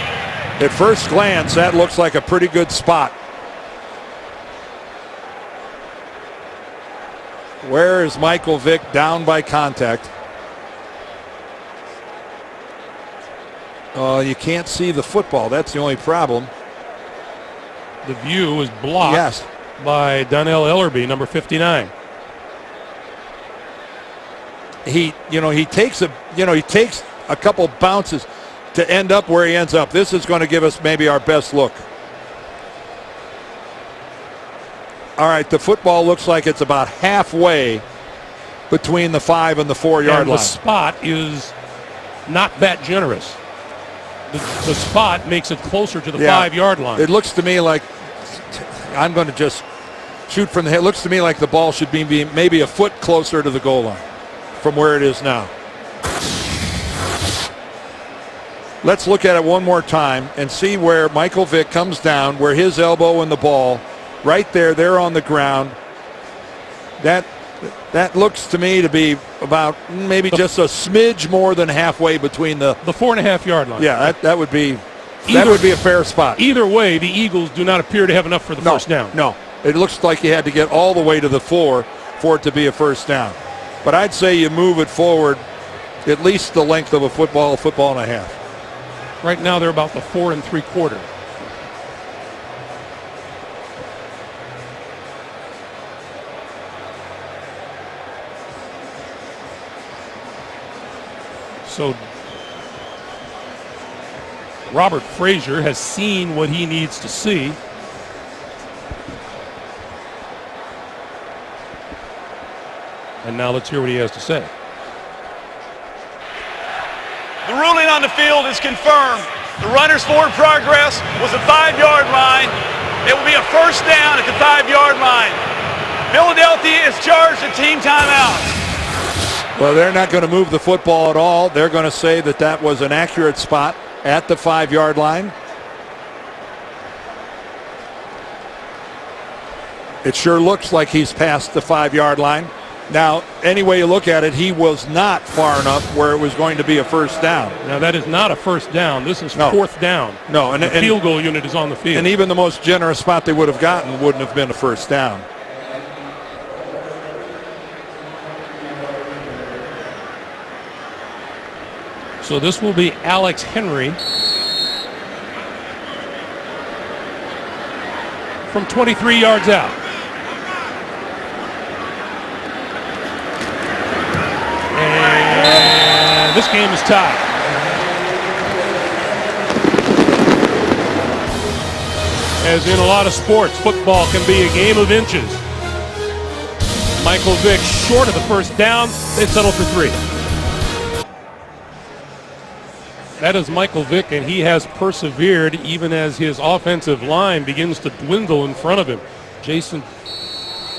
At first glance, that looks like a pretty good spot. Where is Michael Vick? Down by contact. You can't see the football. That's the only problem. The view is blocked. Yes. By Donnell Ellerby, number 59. He takes a couple bounces to end up where he ends up. This is going to give us maybe our best look. All right, the football looks like it's about halfway between the 5 and the 4-yard line. The spot is not that generous. The spot makes it closer to the 5-yard line. It looks to me like, I'm going to just shoot from the head. It looks to me like the ball should be maybe a foot closer to the goal line from where it is now. Let's look at it one more time and see where Michael Vick comes down, where his elbow and the ball, right there, they're on the ground. That looks to me to be about maybe just a smidge more than halfway between the 4.5-yard line. Yeah, that would be a fair spot. Either way, the Eagles do not appear to have enough for the first down. No, it looks like you had to get all the way to the 4 for it to be a first down. But I'd say you move it forward at least the length of a football and a half. Right now they're about the 4 3/4. So Robert Frazier has seen what he needs to see. And now let's hear what he has to say. The ruling on the field is confirmed. The runner's forward progress was a 5-yard line. It will be a first down at the 5-yard line. Philadelphia is charged a team timeout. Well, they're not going to move the football at all. They're going to say that was an accurate spot at the 5-yard line. It sure looks like he's past the 5-yard line. Now, any way you look at it, he was not far enough where it was going to be a first down. Now, that is not a first down. This is fourth down. No, and the field goal unit is on the field. And even the most generous spot they would have gotten wouldn't have been a first down. So this will be Alex Henry from 23 yards out. And this game is tied. As in a lot of sports, football can be a game of inches. Michael Vick short of the first down. They settle for 3. That is Michael Vick, and he has persevered even as his offensive line begins to dwindle in front of him. Jason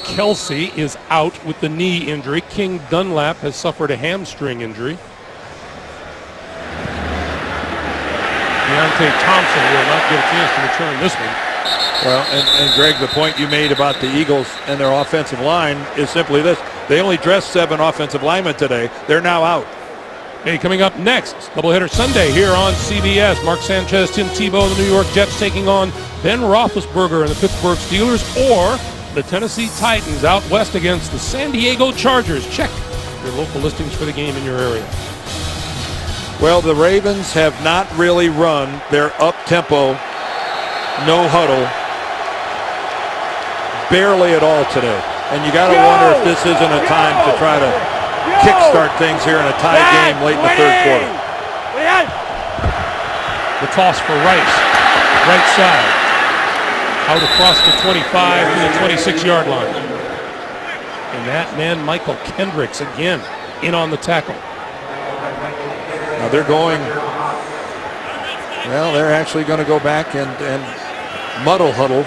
Kelsey is out with the knee injury. King Dunlap has suffered a hamstring injury. Deontay Thompson will not get a chance to return this one. Well, and Greg, the point you made about the Eagles and their offensive line is simply this. They only dressed 7 offensive linemen today. They're now out. Hey, coming up next, doubleheader Sunday here on CBS. Mark Sanchez, Tim Tebow, the New York Jets taking on Ben Roethlisberger and the Pittsburgh Steelers, or the Tennessee Titans out west against the San Diego Chargers. Check your local listings for the game in your area. Well, the Ravens have not really run their up-tempo, no-huddle barely at all today. And you got to wonder if this isn't a time to try to kickstart things here in a tied game late in the third quarter. The toss for Rice, right side, out across the 25 to the 26-yard line. And that man, Michael Kendricks, again, in on the tackle. Now they're going, well, they're actually going to go back and muddle huddle.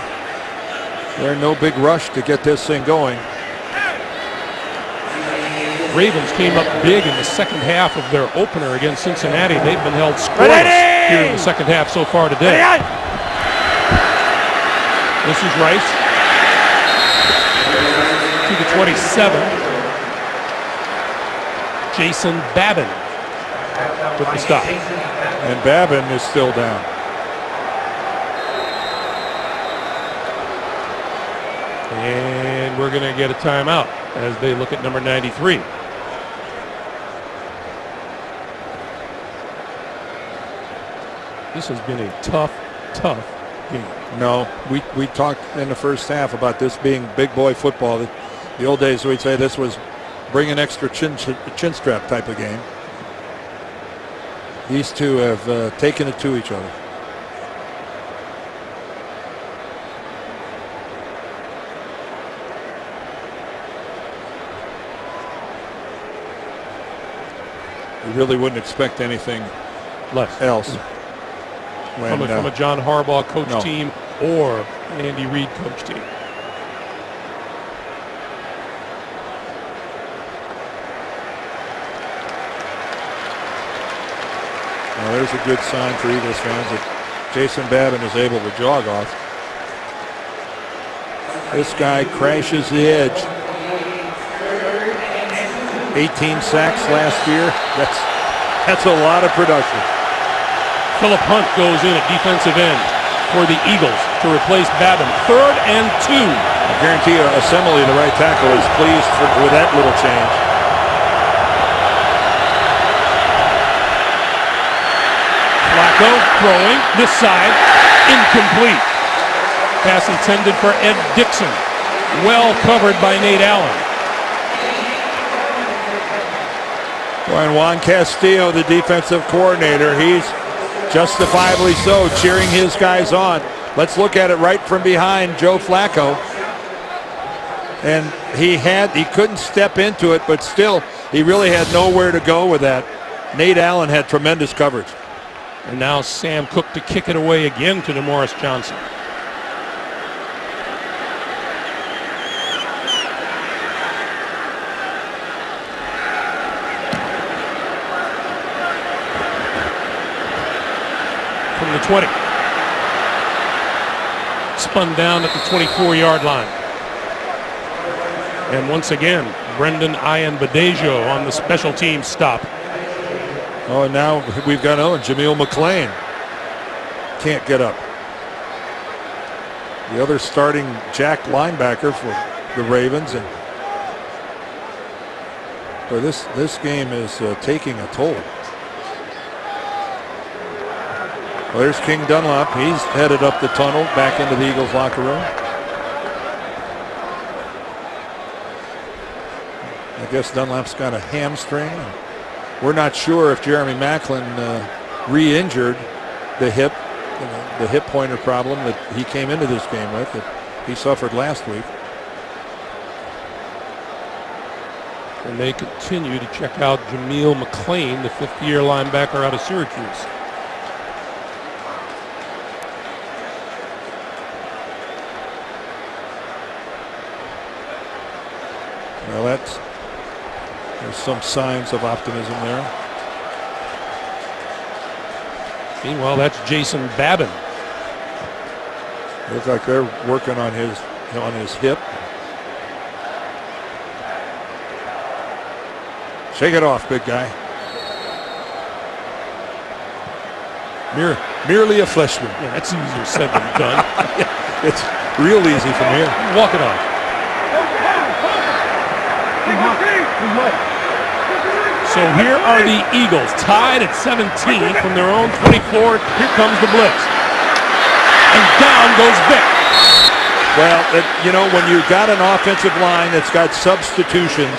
They're in no big rush to get this thing going. Ravens came up big in the second half of their opener against Cincinnati. They've been held scoreless here in the second half so far today. This is Rice to the 27. Jason Babin with the stop. And Babin is still down. And we're going to get a timeout as they look at number 93. This has been a tough game. No, we talked in the first half about this being big boy football. The old days we'd say this was bring an extra chin strap type of game. These two have taken it to each other. You really wouldn't expect anything else. Coming from a John Harbaugh coach no. team or an Andy Reid coach team. Well, there's a good sign for Eagles fans that Jason Babin is able to jog off. This guy crashes the edge. 18 sacks last year. That's a lot of production. Philip Hunt goes in at defensive end for the Eagles to replace Babin. 3rd and 2. I guarantee you, Assembly, the right tackle, is pleased with that little change. Flacco throwing this side, incomplete. Pass intended for Ed Dixon. Well covered by Nate Allen. And Juan Castillo, the defensive coordinator, he's justifiably so cheering his guys on. Let's look at it right from behind Joe Flacco. And he couldn't step into it, but still he really had nowhere to go with that. Nate Allen had tremendous coverage. And now Sam Cook to kick it away again to DeMorris Johnson. From the 20. Spun down at the 24-yard line. And once again, Brendan Ayanbadejo on the special team stop. Oh, and now we've got Jameel McClain. Can't get up. The other starting jack linebacker for the Ravens. And boy, this game is taking a toll. Well, there's King Dunlap. He's headed up the tunnel back into the Eagles locker room. I guess Dunlap's got a hamstring. We're not sure if Jeremy Maclin re-injured the hip pointer problem that he came into this game with, that he suffered last week. And they continue to check out Jameel McClain, the 5th-year linebacker out of Syracuse. Well, there's some signs of optimism there. Meanwhile, that's Jason Babin. Looks like they're working on his hip. Shake it off, big guy. Merely a freshman. Yeah, that's easier said than done. It's real easy from here. Walk it off. So here are the Eagles tied at 17 from their own 24. Here comes the blitz. And down goes Vick. Well, when you've got an offensive line that's got substitutions,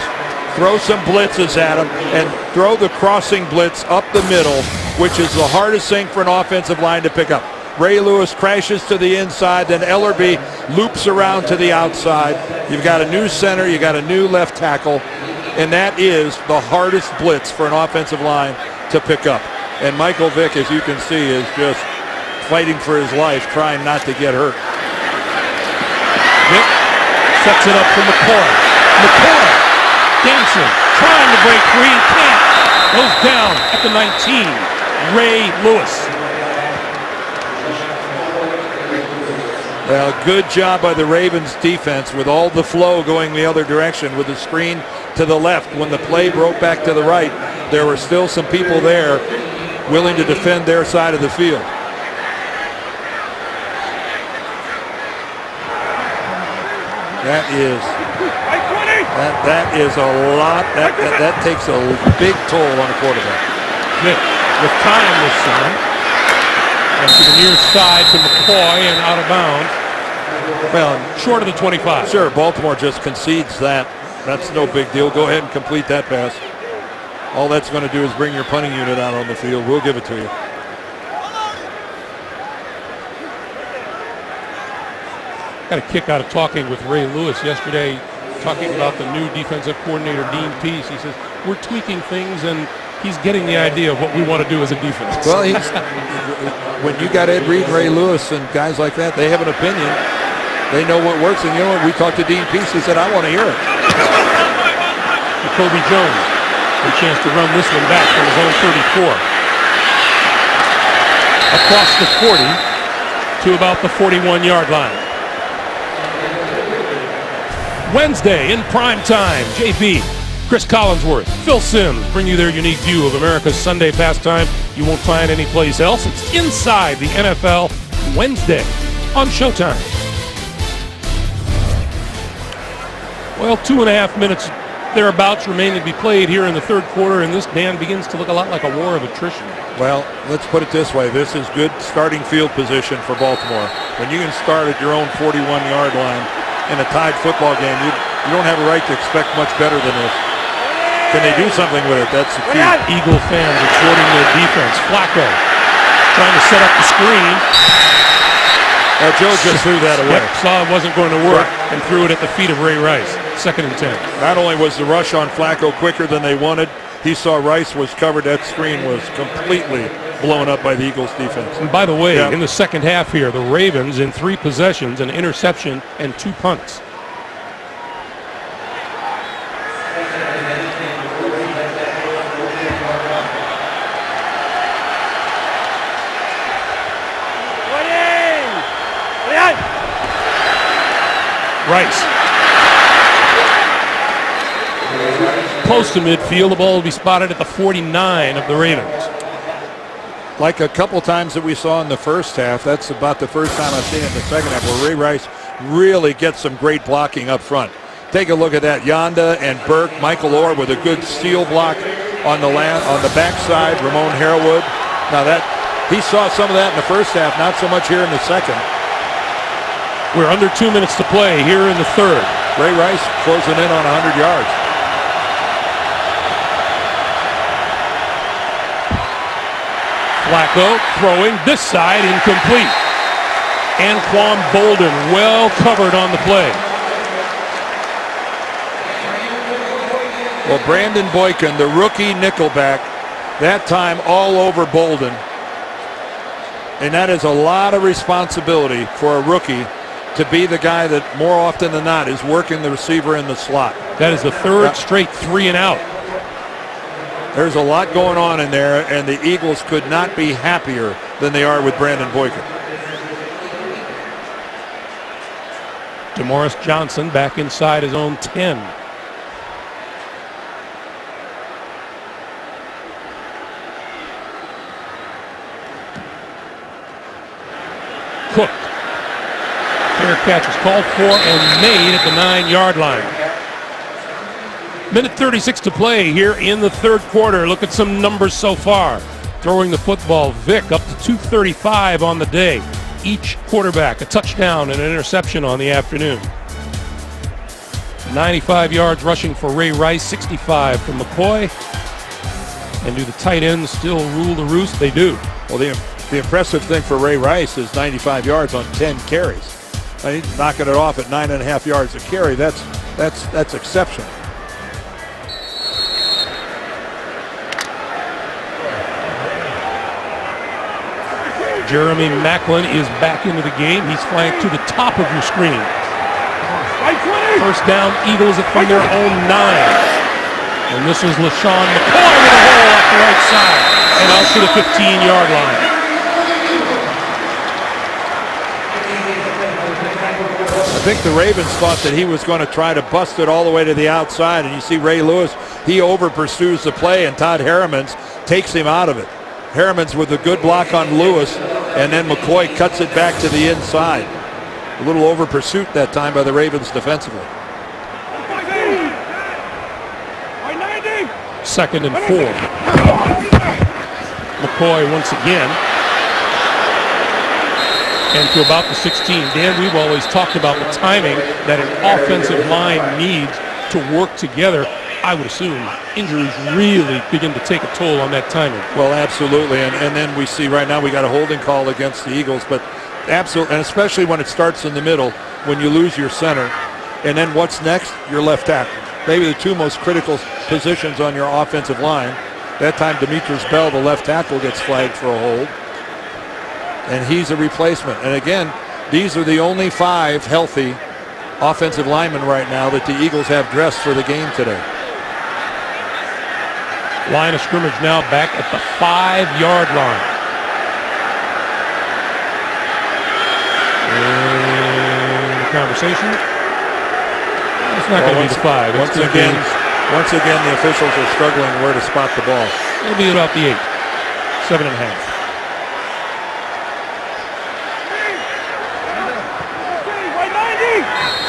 throw some blitzes at them and throw the crossing blitz up the middle, which is the hardest thing for an offensive line to pick up. Ray Lewis crashes to the inside, then Ellerbe loops around to the outside. You've got a new center, you got a new left tackle, and that is the hardest blitz for an offensive line to pick up. And Michael Vick, as you can see, is just fighting for his life, trying not to get hurt. Vick sets it up for McCoy. McCoy dancing, trying to break free and can't. Goes down at the 19. Ray Lewis. Well, good job by the Ravens defense with all the flow going the other direction with the screen to the left. When the play broke back to the right, there were still some people there willing to defend their side of the field. That is a lot. That takes a big toll on a quarterback. With time this time. And to the near side to McCoy and out of bounds. Well, short of the 25. Sure, Baltimore just concedes that. That's no big deal. Go ahead and complete that pass. All that's going to do is bring your punting unit out on the field. We'll give it to you. Got a kick out of talking with Ray Lewis yesterday, talking about the new defensive coordinator, Dean Pease. He says, we're tweaking things, and he's getting the idea of what we want to do as a defense. Well, when you got Ed Reed, Ray Lewis, and guys like that, they have an opinion. They know what works, and you know what? We talked to Dean Pease. He said, I want to hear it. Jacoby Jones, a chance to run this one back from his own 34. Across the 40 to about the 41-yard line. Wednesday in prime time, JB, Chris Collinsworth, Phil Simms bring you their unique view of America's Sunday pastime you won't find anyplace else. It's Inside the NFL Wednesday on Showtime. Well, 2.5 minutes thereabouts remain to be played here in the third quarter, and this, Dan, begins to look a lot like a war of attrition. Well, let's put it this way. This is good starting field position for Baltimore. When you can start at your own 41-yard line in a tied football game, you don't have a right to expect much better than this. Can they do something with it? That's the key. Eagle fans exhorting their defense. Flacco trying to set up the screen. Joe just threw that away. Yep, saw it wasn't going to work and threw it at the feet of Ray Rice. 2nd and 10. Not only was the rush on Flacco quicker than they wanted, he saw Rice was covered. That screen was completely blown up by the Eagles defense. And by the way, in the second half here, the Ravens in 3 possessions, an interception, and 2 punts. Rice. Close to midfield, the ball will be spotted at the 49 of the Ravens. Like a couple times that we saw in the first half, that's about the first time I've seen it in the second half, where Ray Rice really gets some great blocking up front. Take a look at that. Yanda and Burke, Michael Orr with a good seal block on the backside. Ramon Harewood. Now he saw some of that in the first half, not so much here in the second. We're under 2 minutes to play here in the third. Ray Rice closing in on 100 yards. Flacco throwing this side, incomplete. Anquan Bolden well covered on the play. Well, Brandon Boykin, the rookie nickelback, that time all over Bolden. And that is a lot of responsibility for a rookie to be the guy that more often than not is working the receiver in the slot. That is the third straight 3 and out. There's a lot going on in there, and the Eagles could not be happier than they are with Brandon Boykin. DeMaurice Johnson back inside his own 10. Cook. Fair catch is called for and made at the 9-yard line. Minute 36 to play here in the third quarter. Look at some numbers so far. Throwing the football, Vick up to 235 on the day. each quarterback, a touchdown and an interception on the afternoon. 95 yards rushing for Ray Rice, 65 from McCoy. And do the tight ends still rule the roost? They do. Well, the impressive thing for Ray Rice is 95 yards on 10 carries. He's knocking it off at 9.5 yards a carry. That's exceptional. Jeremy Maclin is back into the game. He's flanked to the top of your screen. First down, Eagles from their own 9. And this is LaShawn McCoy with a hole off the right side and out to the 15-yard line. I think the Ravens thought that he was going to try to bust it all the way to the outside, and you see Ray Lewis, he over pursues the play, and Todd Harrimans takes him out of it. Harrimans with a good block on Lewis, and then McCoy cuts it back to the inside. A little over pursuit that time by the Ravens defensively. 2nd and 4. McCoy once again. And to about the 16. Dan, we've always talked about the timing that an offensive line needs to work together. I would assume injuries really begin to take a toll on that timing. Well, absolutely. And then we see right now we got a holding call against the Eagles, but absolutely, and especially when it starts in the middle, when you lose your center. And then what's next? Your left tackle. Maybe the two most critical positions on your offensive line. That time, Demetrius Bell, the left tackle, gets flagged for a hold. And he's a replacement. And again, these are the only 5 healthy offensive linemen right now that the Eagles have dressed for the game today. Line of scrimmage now back at the 5-yard line. And conversation. It's not going to be the 5. Once again, the officials are struggling where to spot the ball. It'll be about the 8. 7.5.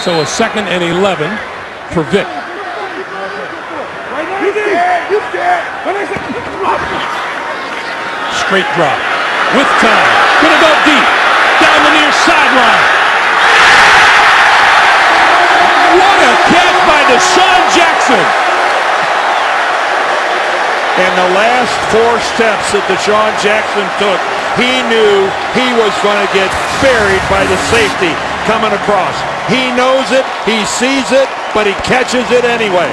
So a 2nd and 11 for Vic. Straight drop. With time. Gonna go deep. Down the near sideline. What a catch by Deshaun Jackson. And the last 4 steps that Deshaun Jackson took, he knew he was going to get buried by the safety coming across. He knows it, he sees it, but he catches it anyway.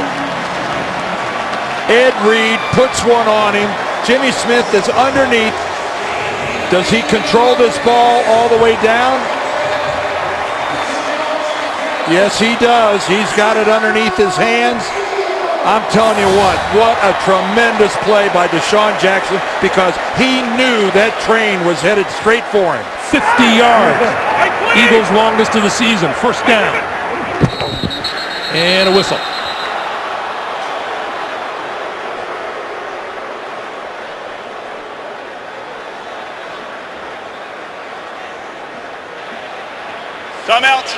Ed Reed puts one on him. Jimmy Smith is underneath. Does he control this ball all the way down? Yes, he does. He's got it underneath his hands. I'm telling you what a tremendous play by Deshaun Jackson, because he knew that train was headed straight for him. 50 yards. Eagles' longest of the season. First down. And a whistle. Timeout,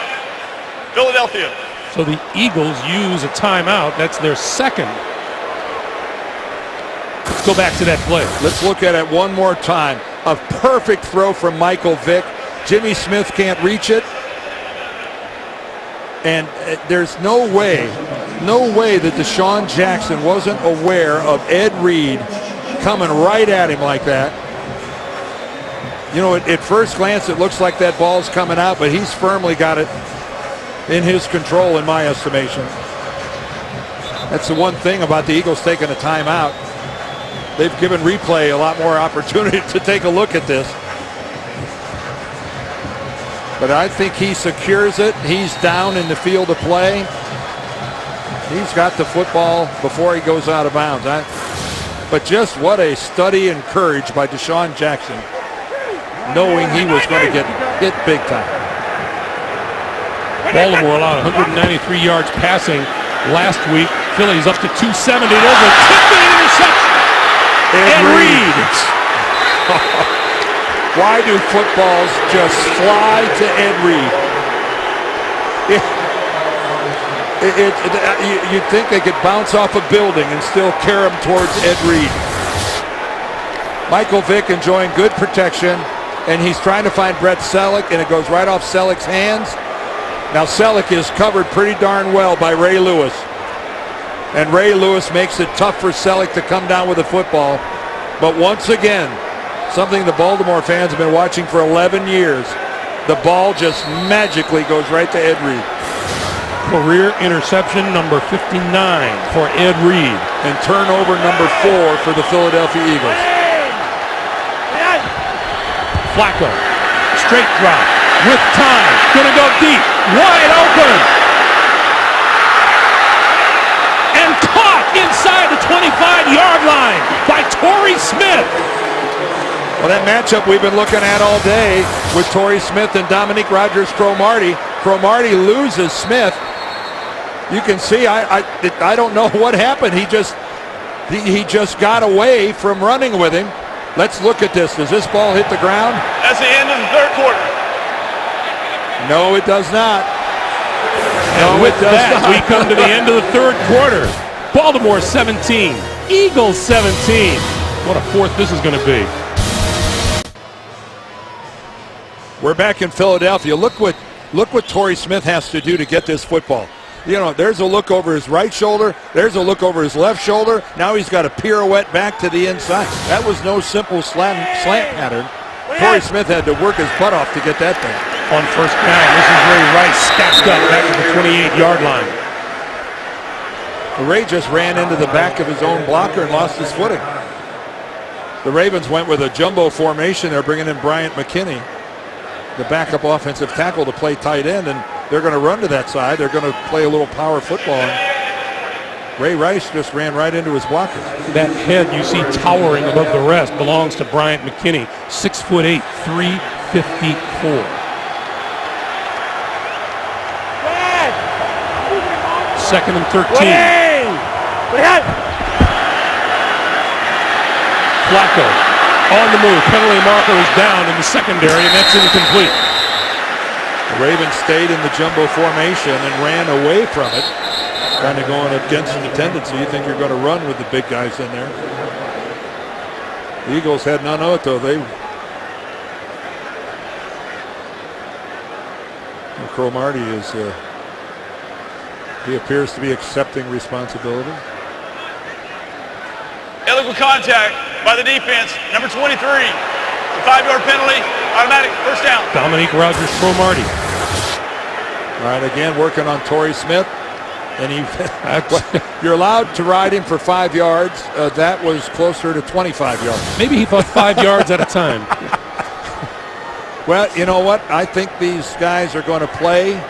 Philadelphia. So the Eagles use a timeout. That's their 2nd. Let's go back to that play. Let's look at it one more time. A perfect throw from Michael Vick. Jimmy Smith can't reach it. And there's no way that Deshaun Jackson wasn't aware of Ed Reed coming right at him like that. You know, at first glance, it looks like that ball's coming out, but he's firmly got it in his control, in my estimation. That's the one thing about the Eagles taking a timeout. They've given replay a lot more opportunity to take a look at this. But I think he secures it. He's down in the field of play. He's got the football before he goes out of bounds. But just what a study in courage by Deshaun Jackson, knowing he was going to get hit big time. Baltimore allowed 193 yards passing last week. Philly's up to 270. Over a 10-minute interception. Ed Reed. Why do footballs just fly to Ed Reed? You'd think they could bounce off a building and still carry them towards Ed Reed. Michael Vick enjoying good protection. and he's trying to find Brett Selleck, and it goes right off Selleck's hands. Now Selleck is covered pretty darn well by Ray Lewis. And Ray Lewis makes it tough for Selleck to come down with the football. But once again, something the Baltimore fans have been watching for 11 years, the ball just magically goes right to Ed Reed. Career interception number 59 for Ed Reed. And turnover number 4 for the Philadelphia Eagles. Flacco, straight drop, with time, gonna go deep, wide open. And caught inside the 25-yard line by Torrey Smith. Well, that matchup we've been looking at all day with Torrey Smith and Dominique Rodgers-Cromartie. Cromartie loses Smith. You can see, I don't know what happened. He just got away from running with him. Let's look at this. Does this ball hit the ground? That's the end of the third quarter. No, it does not. And with that, we come to the end of the third quarter. Baltimore 17, Eagles 17. What a fourth this is going to be. We're back in Philadelphia. Look what Torrey Smith has to do to get this football. You know, there's a look over his right shoulder. There's a look over his left shoulder. Now he's got a pirouette back to the inside. That was no simple slant pattern. Torrey Smith had to work his butt off to get that thing. On first down, this is Ray Rice, scatched up back to the 28-yard line. Ray just ran into the back of his own blocker and lost his footing. The Ravens went with a jumbo formation. They're bringing in Bryant McKinney, the backup offensive tackle, to play tight end, and they're going to run to that side. They're going to play a little power football. Ray Rice just ran right into his blocker. That head you see towering above the rest belongs to Bryant McKinney, 6'8", 354. Second and 13. Flacco on the move. Penalty marker is down in the secondary, and that's incomplete. The Ravens stayed in the jumbo formation and ran away from it, kind of going against the tendency. You think you're going to run with the big guys in there. The Eagles had none of it, though. Cromartie is, he appears to be accepting responsibility. Illegal contact by the defense, number 23. A 5-yard penalty, automatic first down. Dominique Rodgers-Cromartie. All right, again, working on Torrey Smith. And you're allowed to ride him for 5 yards. That was closer to 25 yards. Maybe he thought 5 yards at a time. Well, you know what? I think these guys are going to play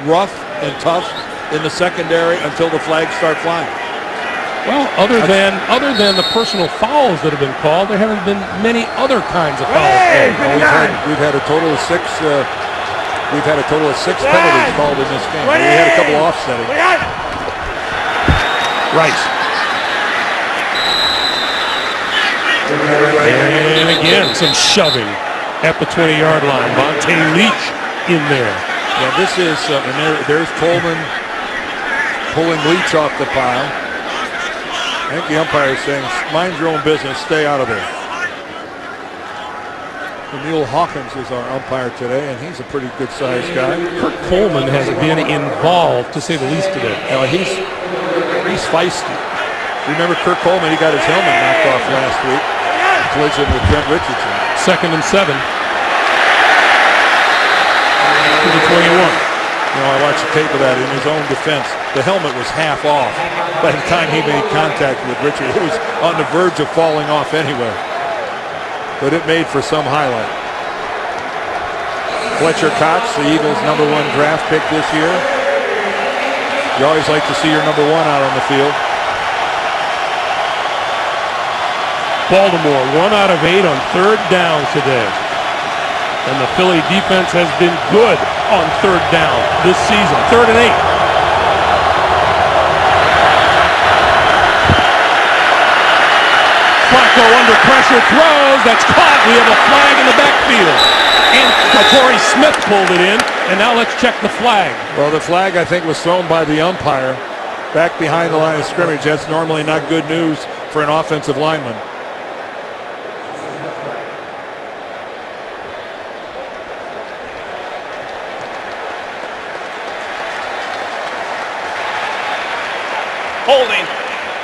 rough and tough in the secondary until the flags start flying. Well, other than the personal fouls that have been called, there haven't been many other kinds of fouls called. We've had a total of six. We've had a total of 6 penalties called in this game. We had a couple offsetting. Rice. And again, some shoving at the 20-yard line. Vontae Leach in there. Yeah, this is, and there's Coleman pulling Leach off the pile. I think the umpire is saying, mind your own business, stay out of there. Neil Hawkins is our umpire today, and he's a pretty good-sized guy. Kurt Coleman has been involved, to say the least, today. He's feisty. Remember Kurt Coleman, he got his helmet knocked off last week. Collision with Trent Richardson. Second and 7. To the 21. You know, I watched the tape of that. In his own defense, the helmet was half off by the time he made contact with Richard. It was on the verge of falling off anyway. But it made for some highlight. Fletcher Cox, the Eagles' #1 draft pick this year. You always like to see your #1 out on the field. Baltimore 1 out of 8 on third down today. And the Philly defense has been good on third down this season. 3rd and 8. Flacco under pressure throws. That's caught. We have a flag in the backfield. And Torrey Smith pulled it in. And now let's check the flag. Well, the flag, I think, was thrown by the umpire back behind the line of scrimmage. That's normally not good news for an offensive lineman.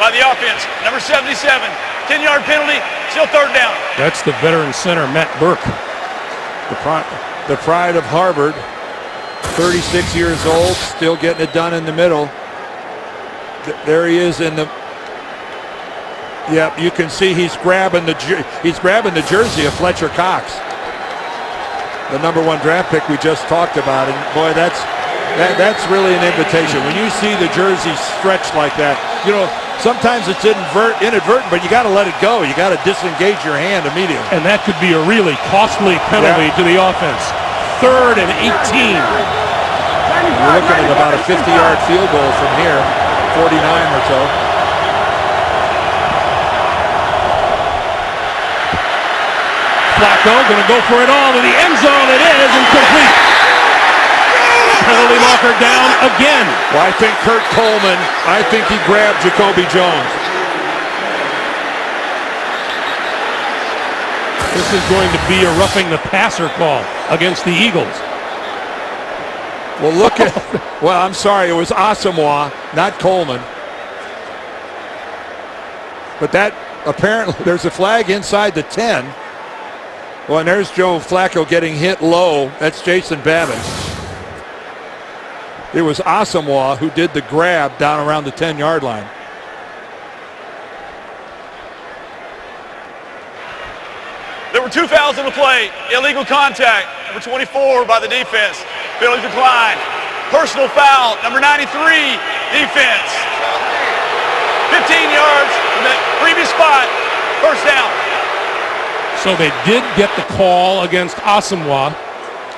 by the offense. Number 77, 10-yard penalty, still third down. That's the veteran center, Matt Burke. The pride of Harvard, 36 years old, still getting it done in the middle. There he is in the. Yep, you can see he's grabbing the jersey of Fletcher Cox, the #1 draft pick we just talked about. And boy, that's really an invitation. When you see the jersey stretched like that, you know, sometimes it's inadvertent, but you got to let it go. You got to disengage your hand immediately. And that could be a really costly penalty to the offense. 3rd and 18. You're looking at about a 50-yard field goal from here, 49 or so. Flacco going to go for it all to the end zone. It is incomplete. Penalty marker down again. Well, I think Kurt Coleman, I think he grabbed Jacoby Jones. This is going to be a roughing the passer call against the Eagles. Well, look at, well, I'm sorry, it was Asamoah, not Coleman. But that, apparently, there's a flag inside the 10. Well, and there's Joe Flacco getting hit low. That's Jason Babin. It was Asamoah who did the grab down around the 10-yard line. There were 2 fouls in the play. Illegal contact, number 24 by the defense. Penalty decline. Personal foul, number 93, defense. 15 yards from the previous spot, first down. So they did get the call against Asamoah.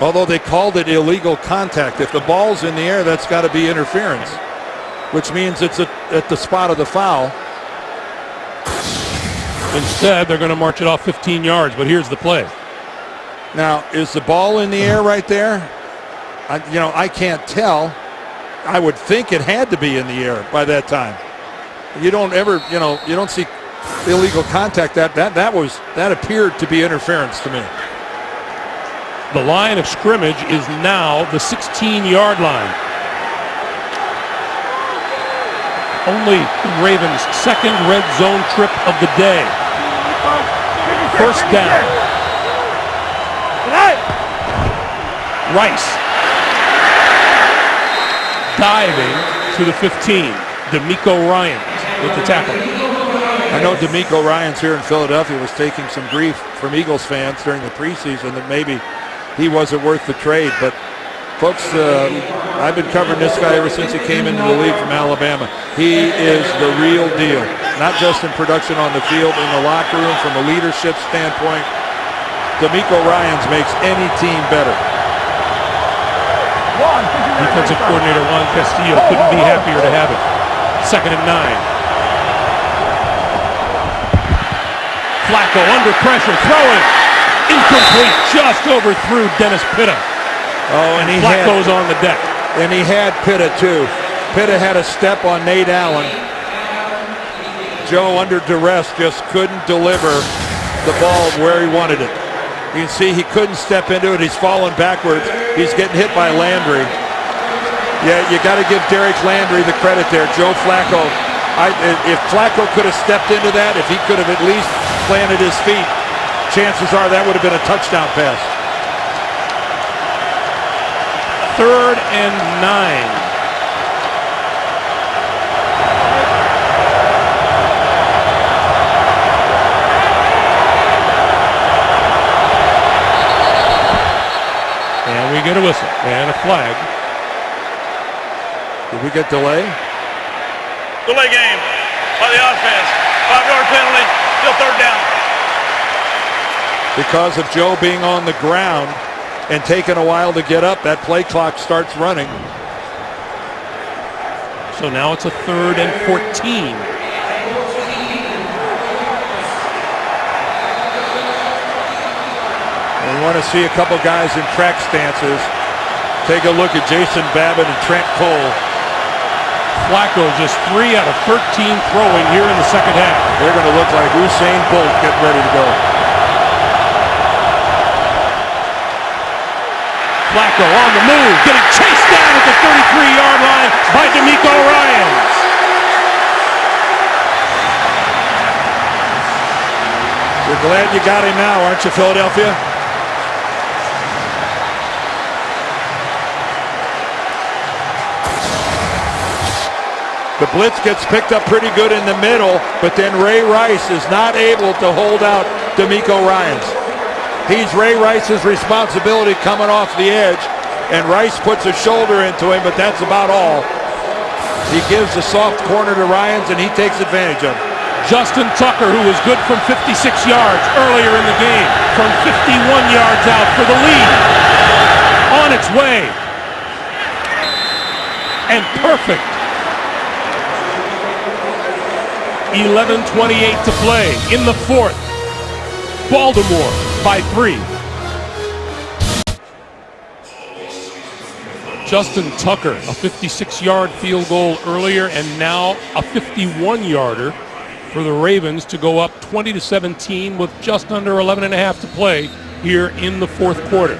Although they called it illegal contact. If the ball's in the air, that's got to be interference, which means it's at the spot of the foul. Instead, they're going to march it off 15 yards, but here's the play. Now, is the ball in the air right there? I can't tell. I would think it had to be in the air by that time. You don't ever, you don't see illegal contact. That appeared to be interference to me. The line of scrimmage is now the 16-yard line. Only the Ravens' second red zone trip of the day. First down. Rice diving to the 15. DeMeco Ryans with the tackle. I know DeMeco Ryans here in Philadelphia was taking some grief from Eagles fans during the preseason that maybe he wasn't worth the trade. But folks, I've been covering this guy ever since he came into the league from Alabama. He is the real deal, not just in production on the field, in the locker room, from a leadership standpoint. DeMeco Ryans makes any team better. Defensive coordinator Juan Castillo couldn't be happier to have it. 2nd and 9. Flacco under pressure, throwing. Incomplete, just overthrew Dennis Pitta. Oh, and Flacco's on the deck. And he had Pitta too. Pitta had a step on Nate Allen. Joe, under duress, just couldn't deliver the ball where he wanted it. You can see he couldn't step into it. He's falling backwards. He's getting hit by Landry. Yeah, you got to give Derek Landry the credit there. Joe Flacco, if Flacco could have stepped into that, if he could have at least planted his feet, chances are that would have been a touchdown pass. 3rd and 9. And we get a whistle and a flag. Did we get delay? Delay game by the offense. 5-yard penalty, still third down. Because of Joe being on the ground and taking a while to get up, that play clock starts running. So now it's a 3rd and 14. We want to see a couple guys in track stances. Take a look at Jason Babin and Trent Cole. Flacco just 3 out of 13 throwing here in the second half. They're going to look like Usain Bolt getting ready to go. Flacco on the move, getting chased down at the 33-yard line by DeMeco Ryans. Glad you got him now, aren't you, Philadelphia? The blitz gets picked up pretty good in the middle, but then Ray Rice is not able to hold out D'Amico Ryans. He's Ray Rice's responsibility coming off the edge, and Rice puts a shoulder into him, but that's about all. He gives a soft corner to Ryans, and he takes advantage of it. Justin Tucker, who was good from 56 yards earlier in the game, from 51 yards out for the lead. On its way. And perfect. 11:28 to play in the fourth. Baltimore by 3. Justin Tucker, a 56-yard field goal earlier, and now a 51-yarder for the Ravens to go up 20-17 with just under 11 and a half to play here in the fourth quarter.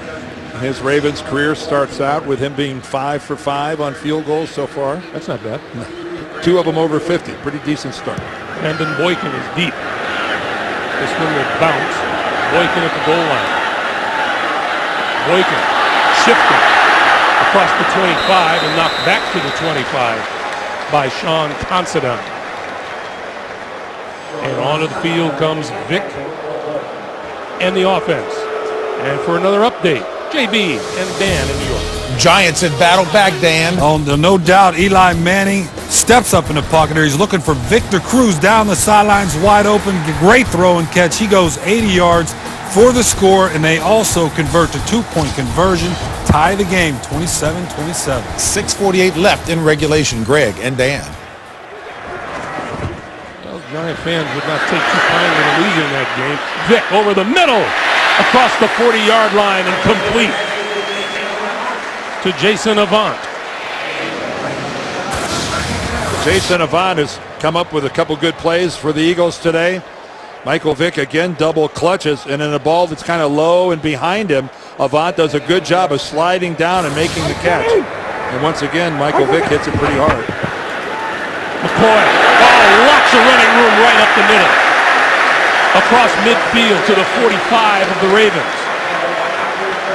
His Ravens career starts out with him being 5 for 5 on field goals so far. That's not bad. 2 of them over 50. Pretty decent start. Brandon Boykin is deep. This one will bounce. Boykin at the goal line. Boykin shifting across the 25 and knocked back to the 25 by Sean Considine. And onto the field comes Vic and the offense. And for another update, JB and Dan in New York. Giants have battled back, Dan. Oh, no doubt Eli Manning steps up in the pocket there. He's looking for Victor Cruz down the sidelines, wide open. Great throw and catch. He goes 80 yards for the score, and they also convert to 2-point conversion. Tie the game, 27-27. 6:48 left in regulation. Greg and Dan. Well, Giant fans would not take too kindly to losing that game. Vic over the middle, across the 40-yard line and complete to Jason Avant. Jason Avant has come up with a couple good plays for the Eagles today. Michael Vick again double clutches, and in a ball that's kind of low and behind him, Avant does a good job of sliding down and making the catch. And once again, Michael Vick hits it pretty hard. McCoy, lots of running room right up the middle. Across midfield to the 45 of the Ravens.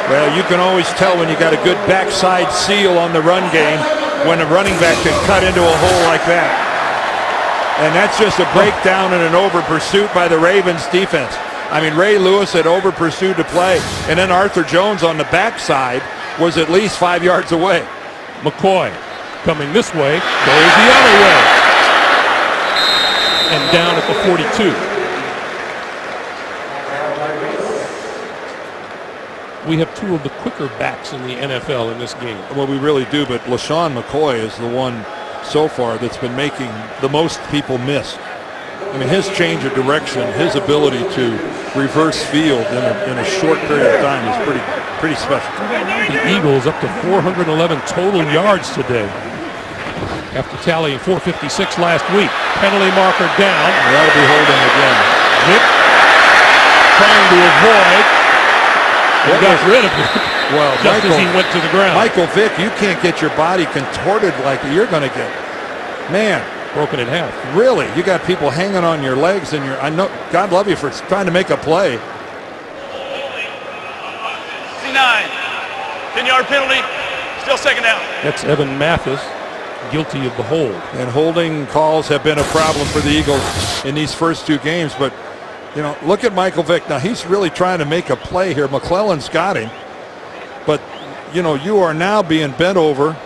Well, you can always tell when you got a good backside seal on the run game when a running back can cut into a hole like that. And that's just a breakdown and an over pursuit by the Ravens defense. I mean, Ray Lewis had over pursued to play, and then Arthur Jones on the backside was at least 5 yards away. McCoy coming this way, goes the other way. And down at the 42. We have two of the quicker backs in the NFL in this game. Well, we really do, but LaShawn McCoy is the one so far that's been making the most people miss. I mean, his change of direction, his ability to reverse field in a short period of time is pretty special. The Eagles up to 411 total yards today after tallying 456 last week. Penalty marker down. That'll be holding again. Vic trying to avoid. He got rid of it. Well, just as he went to the ground. Michael Vick, you can't get your body contorted like you're going to get. Man. Broken in half. Really? You got people hanging on your legs and I know, God love you for trying to make a play. 59. 10-yard penalty. Still second down. That's Evan Mathis, guilty of the hold. And holding calls have been a problem for the Eagles in these first two games, but you know, look at Michael Vick. Now, he's really trying to make a play here. McClellan's got him. But, you know, you are now being bent over.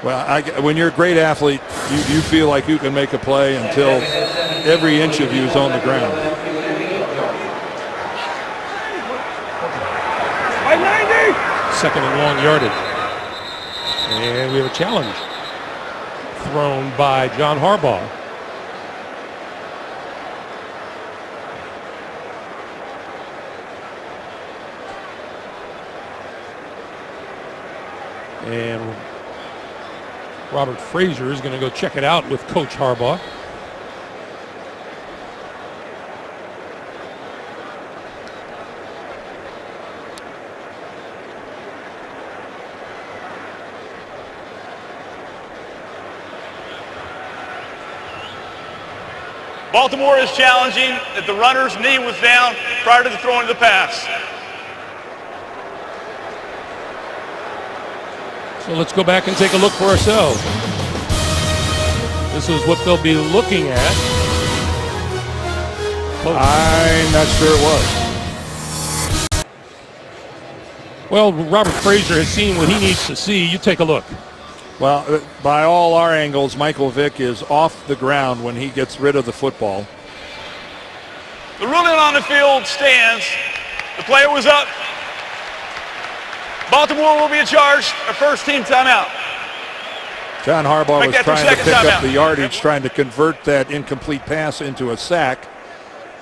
Well, when you're a great athlete, you feel like you can make a play until every inch of you is on the ground. Second and long yardage. And we have a challenge thrown by John Harbaugh. And Robert Frazier is going to go check it out with Coach Harbaugh. Baltimore is challenging that the runner's knee was down prior to the throwing of the pass. So let's go back and take a look for ourselves. This is what they'll be looking at. I'm not sure it was. Well, Robert Frazier has seen what he needs to see. You take a look. Well, by all our angles, Michael Vick is off the ground when he gets rid of the football. The ruling on the field stands. The player was up. Baltimore will be charged. A first team timeout. John Harbaugh Make was that their trying to second pick up timeout. the yardage, trying to convert that incomplete pass into a sack.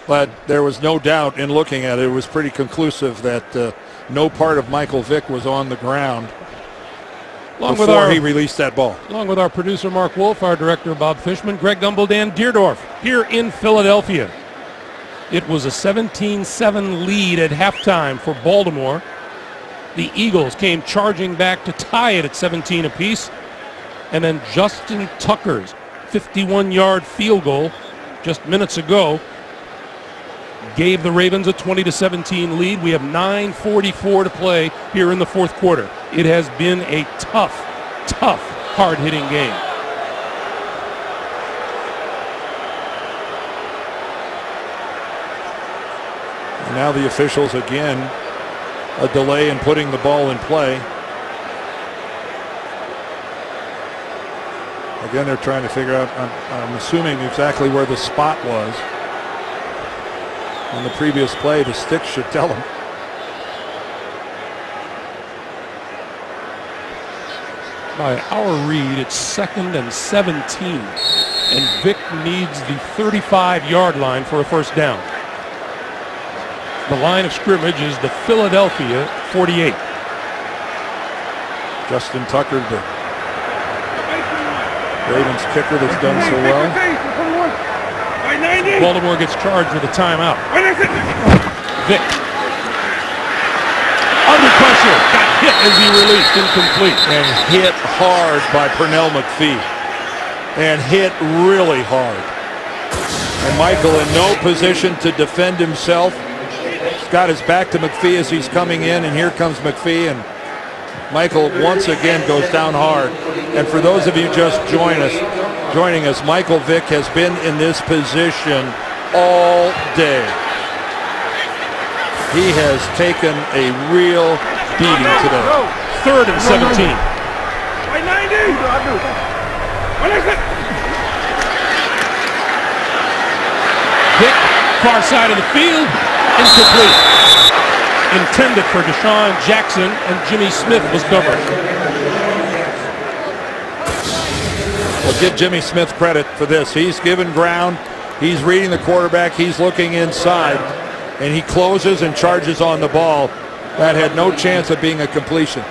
But there was no doubt in looking at it, it was pretty conclusive that no part of Michael Vick was on the ground before he released that ball. Along with our producer, Mark Wolf, our director, Bob Fishman, Greg Gumbel, Dan Deerdorf, here in Philadelphia. It was a 17-7 lead at halftime for Baltimore. The Eagles came charging back to tie it at 17 apiece. And then Justin Tucker's 51-yard field goal just minutes ago gave the Ravens a 20-17 lead. We have 9:44 to play here in the fourth quarter. It has been a tough, hard-hitting game. And now the officials again, a delay in putting the ball in play. Again, they're trying to figure out, I'm assuming exactly where the spot was. On the previous play, the sticks should tell them. By our read, it's 2nd and 17. And Vick needs the 35-yard line for a first down. The line of scrimmage is the Philadelphia 48. Justin Tucker, the Ravens kicker that's done so well. Baltimore gets charged with a timeout. Vick. Under pressure. Got hit as he released. Incomplete. And hit hard by Pernell McPhee. And hit really hard. And Michael in no position to defend himself. He's got his back to McPhee as he's coming in, and here comes McPhee, and Michael once again goes down hard. And for those of you just joining us, Michael Vick has been in this position all day. He has taken a real beating today. 3rd and 17. Vick, far side of the field, incomplete. Intended for Deshaun Jackson, and Jimmy Smith was covered. Well, give Jimmy Smith credit for this. He's given ground. He's reading the quarterback. He's looking inside. And he closes and charges on the ball. That had no chance of being a completion.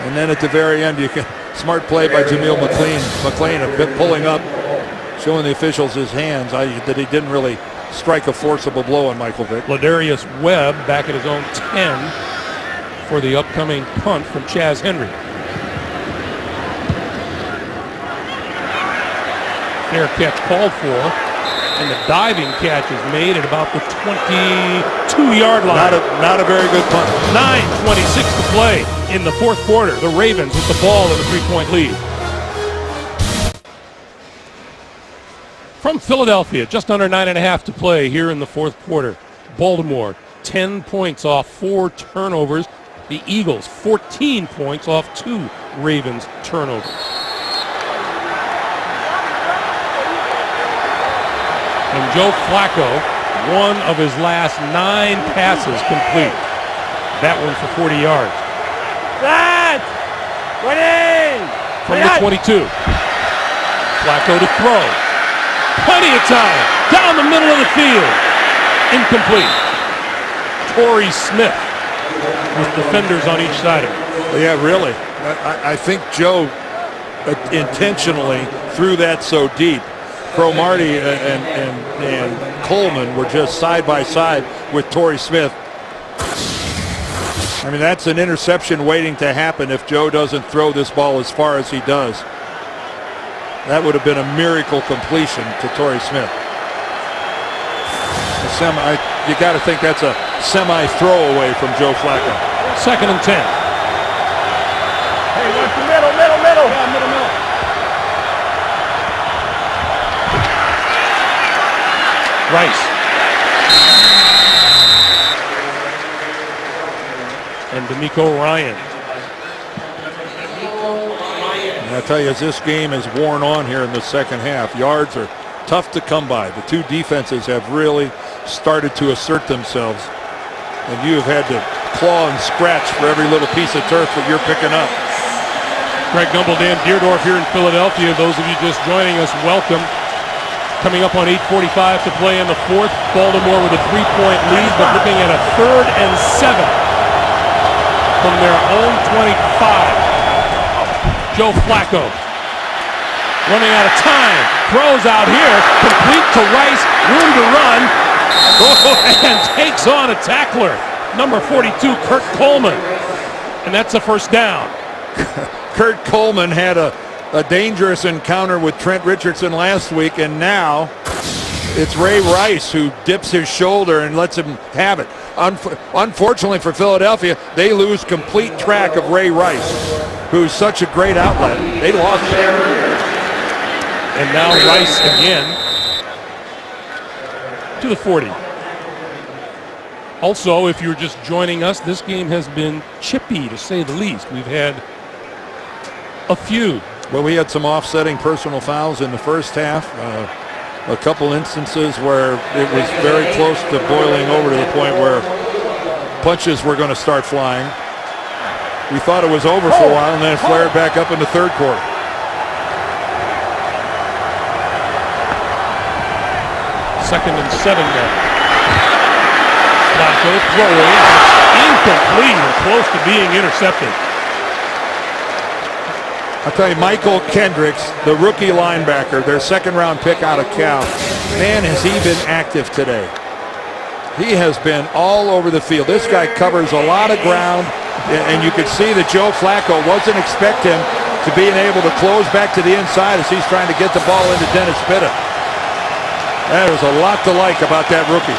And then at the very end, smart play by Jameel McLean, a bit pulling up, showing the officials his hands, that he didn't really strike a forcible blow on Michael Vick. Ladarius Webb back at his own 10 for the upcoming punt from Chaz Henry. Fair catch called for, and the diving catch is made at about the 22-yard line. Not a very good punt. 9:26 to play in the fourth quarter. The Ravens with the ball in a 3-point lead. From Philadelphia, just under 9.5 to play here in the fourth quarter. Baltimore, 10 points off 4 turnovers. The Eagles, 14 points off 2 Ravens turnovers. And Joe Flacco, one of his last 9 passes complete. That one for 40 yards. From the 22. Flacco to throw. Plenty of time. Down the middle of the field. Incomplete. Torrey Smith with defenders on each side of him. Yeah, really. I think Joe intentionally threw that so deep. Cromartie and Coleman were just side by side with Torrey Smith. I mean, that's an interception waiting to happen if Joe doesn't throw this ball as far as he does. That would have been a miracle completion to Torrey Smith. you got to think that's a semi-throwaway from Joe Flacco. 2nd and 10. Hey, watch the middle. Yeah, middle. Rice. And D'Amico Ryan. And I tell you, as this game is worn on here in the second half, yards are tough to come by. The two defenses have really started to assert themselves, and you have had to claw and scratch for every little piece of turf that you're picking up. Greg Gumbel, Dan Deerdorf here in Philadelphia. Those of you just joining us, welcome. Coming up on 8:45 to play in the fourth. Baltimore with a 3-point lead, but looking at a 3rd and 7 from their own 25. Joe Flacco running out of time. Throws out here, complete to Rice, room to run, and takes on a tackler. Number 42, Kurt Coleman. And that's a first down. Kurt Coleman had a dangerous encounter with Trent Richardson last week, and now it's Ray Rice who dips his shoulder and lets him have it. Unfortunately for Philadelphia, they lose complete track of Ray Rice, who's such a great outlet. They lost him. And now Rice again to the 40. Also, if you're just joining us, this game has been chippy, to say the least. We've had a few. Well, we had some offsetting personal fouls in the first half. A couple instances where it was very close to boiling over to the point where punches were going to start flying. We thought it was over for a while, and then it flared back up in the third quarter. Second and 7 now. Flacco throwing, incomplete and close to being intercepted. I'll tell you, Michael Kendricks, the rookie linebacker, their second-round pick out of Cal, man, has he been active today. He has been all over the field. This guy covers a lot of ground, and you could see that Joe Flacco wasn't expecting him to being able to close back to the inside as he's trying to get the ball into Dennis Pitta. There's a lot to like about that rookie.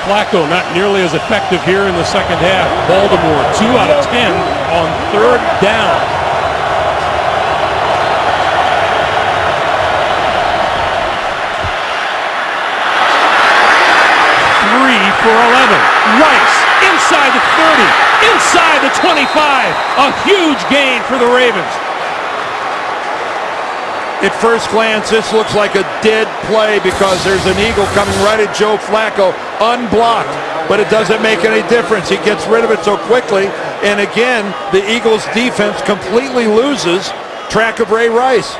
Flacco not nearly as effective here in the second half. Baltimore 2 out of 10 on 3rd down. Three for 11. Rice inside the 30, inside the 25. A huge gain for the Ravens. At first glance, this looks like a dead play because there's an Eagle coming right at Joe Flacco, unblocked. But it doesn't make any difference. He gets rid of it so quickly. And again, the Eagles' defense completely loses track of Ray Rice.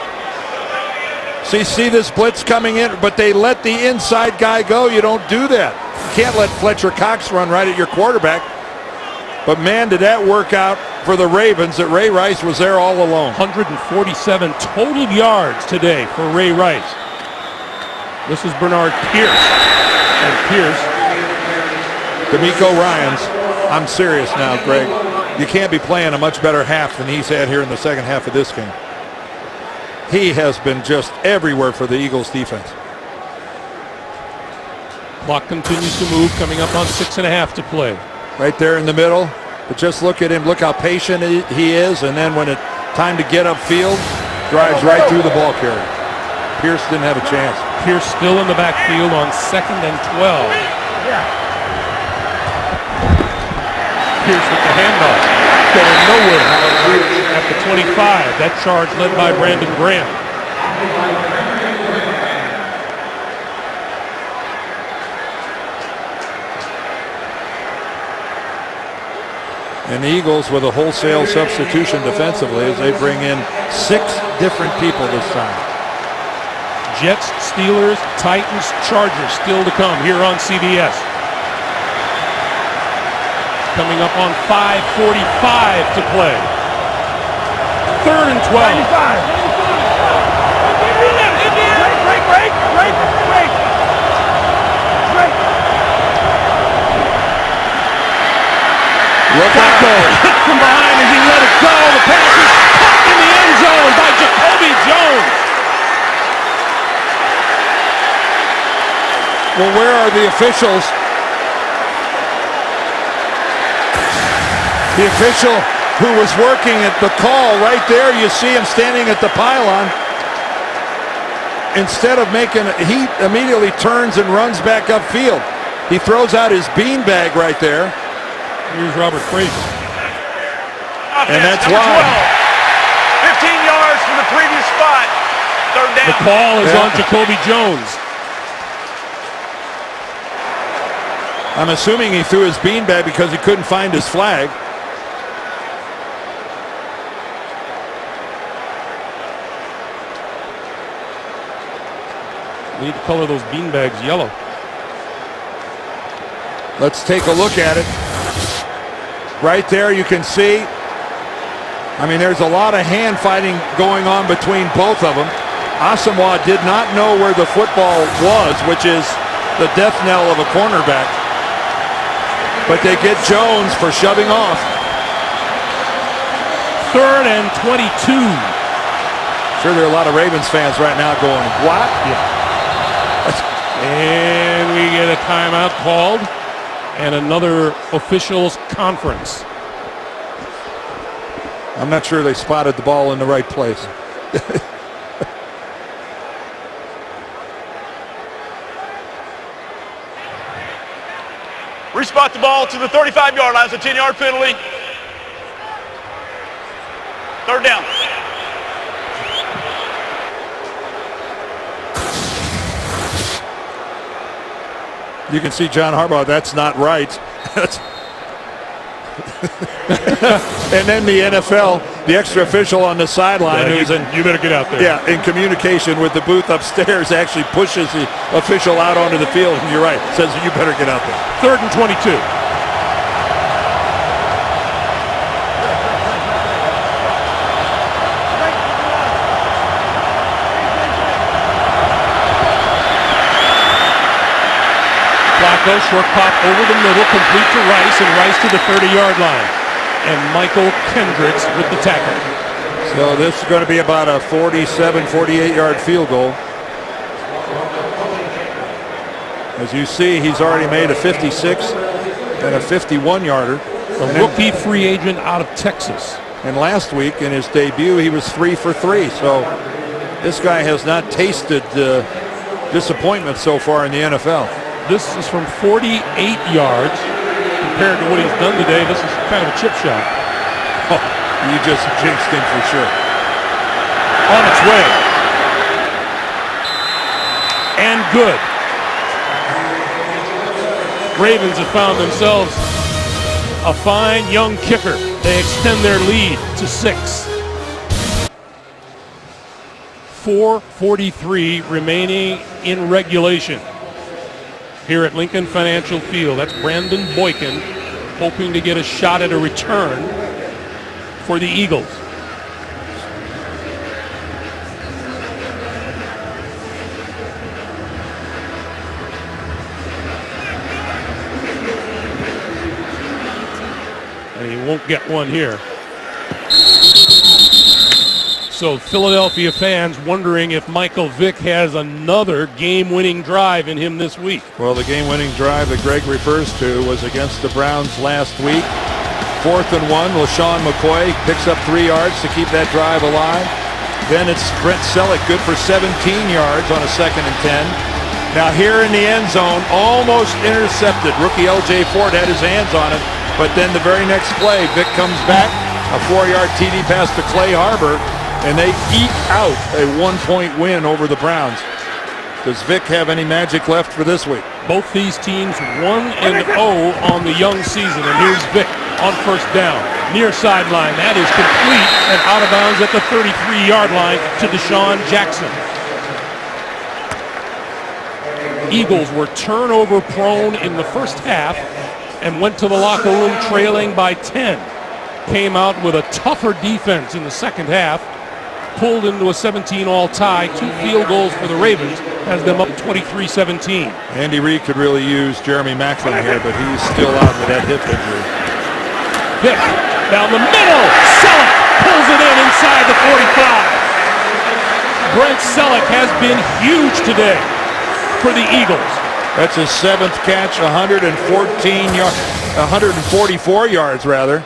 So you see this blitz coming in, but they let the inside guy go. You don't do that. You can't let Fletcher Cox run right at your quarterback. But man, did that work out for the Ravens that Ray Rice was there all alone. 147 total yards today for Ray Rice. This is Bernard Pierce. And Pierce. D'Amico Ryans, I'm serious now, Greg. You can't be playing a much better half than he's had here in the second half of this game. He has been just everywhere for the Eagles defense. Clock continues to move, coming up on 6.5 to play. Right there in the middle. But just look at him. Look how patient he is. And then when it's time to get upfield, drives right through the ball carrier. Pierce didn't have a chance. Pierce still in the backfield on 2nd and 12. Pierce with the handoff. Going nowhere at the 25. That charge led by Brandon Graham. And the Eagles with a wholesale substitution defensively as they bring in 6 different people this time. Jets, Steelers, Titans, Chargers still to come here on CBS. Coming up on 5:45 to play. 3rd and 12. Flacco hit from behind as he let it go. The pass is caught in the end zone by Jacoby Jones. Well, where are the officials? The official who was working at the call right there, you see him standing at the pylon. Instead of making, he immediately turns and runs back upfield. He throws out his beanbag right there. Here's Robert Frazier. And that's number why. 12. 15 yards from the previous spot. Third down. The call is on Jacoby Jones. I'm assuming he threw his beanbag because he couldn't find his flag. Need to color those beanbags yellow. Let's take a look at it. Right there you can see, I mean, there's a lot of hand fighting going on between both of them. Asamoah did not know where the football was, which is the death knell of a cornerback. But they get Jones for shoving off. 3rd and 22. Sure, there are a lot of Ravens fans right now going, what? Yeah. And we get a timeout called and another officials conference. I'm not sure they spotted the ball in the right place. Respot the ball to the 35-yard line. It's a 10-yard penalty. Third down. You can see John Harbaugh, that's not right. And then the NFL, the extra official on the sideline, who's in, you better get out there. yeah, in communication with the booth upstairs, actually pushes the official out onto the field. And you're right, says you better get out there. 3rd and 22. Flacco, short pop over the middle, complete to Rice, and Rice to the 30-yard line. And Michael Kendricks with the tackle. So this is going to be about a 47, 48-yard field goal. As you see, he's already made a 56 and a 51-yarder. A rookie free agent out of Texas. And last week in his debut, he was 3 for 3. So this guy has not tasted disappointment so far in the NFL. This is from 48 yards. Compared to what he's done today, this is kind of a chip shot. Oh, you just jinxed him for sure. On its way. And good. Ravens have found themselves a fine young kicker. They extend their lead to 6. 4:43 remaining in regulation here at Lincoln Financial Field. That's Brandon Boykin hoping to get a shot at a return for the Eagles. And he won't get one here. So Philadelphia fans wondering if Michael Vick has another game-winning drive in him this week. Well, the game-winning drive that Greg refers to was against the Browns last week. 4th and 1, LaShawn McCoy picks up 3 yards to keep that drive alive. Then it's Brent Selleck, good for 17 yards on a 2nd and 10. Now here in the end zone, almost intercepted. Rookie L.J. Ford had his hands on it, but then the very next play, Vick comes back, a 4-yard TD pass to Clay Harbor, and they eke out a 1-point win over the Browns. Does Vick have any magic left for this week? Both these teams 1-0 on the young season, and here's Vick on 1st down. Near sideline, that is complete and out of bounds at the 33-yard line to Deshaun Jackson. Eagles were turnover prone in the first half and went to the locker room trailing by 10. Came out with a tougher defense in the second half. Pulled into a 17-all tie. 2 field goals for the Ravens has them up 23-17. Andy Reid could really use Jeremy Maclin here, but he's still out with that hip injury. Vick down the middle. Selleck pulls it in inside the 45. Brent Selleck has been huge today for the Eagles. That's his 7th catch, 144 yards rather.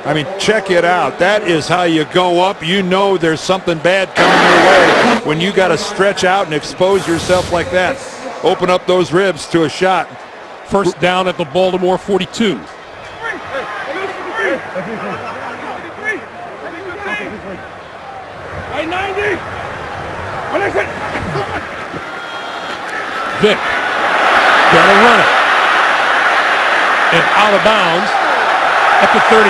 I mean, check it out. That is how you go up. You know there's something bad coming your way when you got to stretch out and expose yourself like that. Open up those ribs to a shot. First down at the Baltimore 42. Vick gonna run it. And out of bounds at the 35.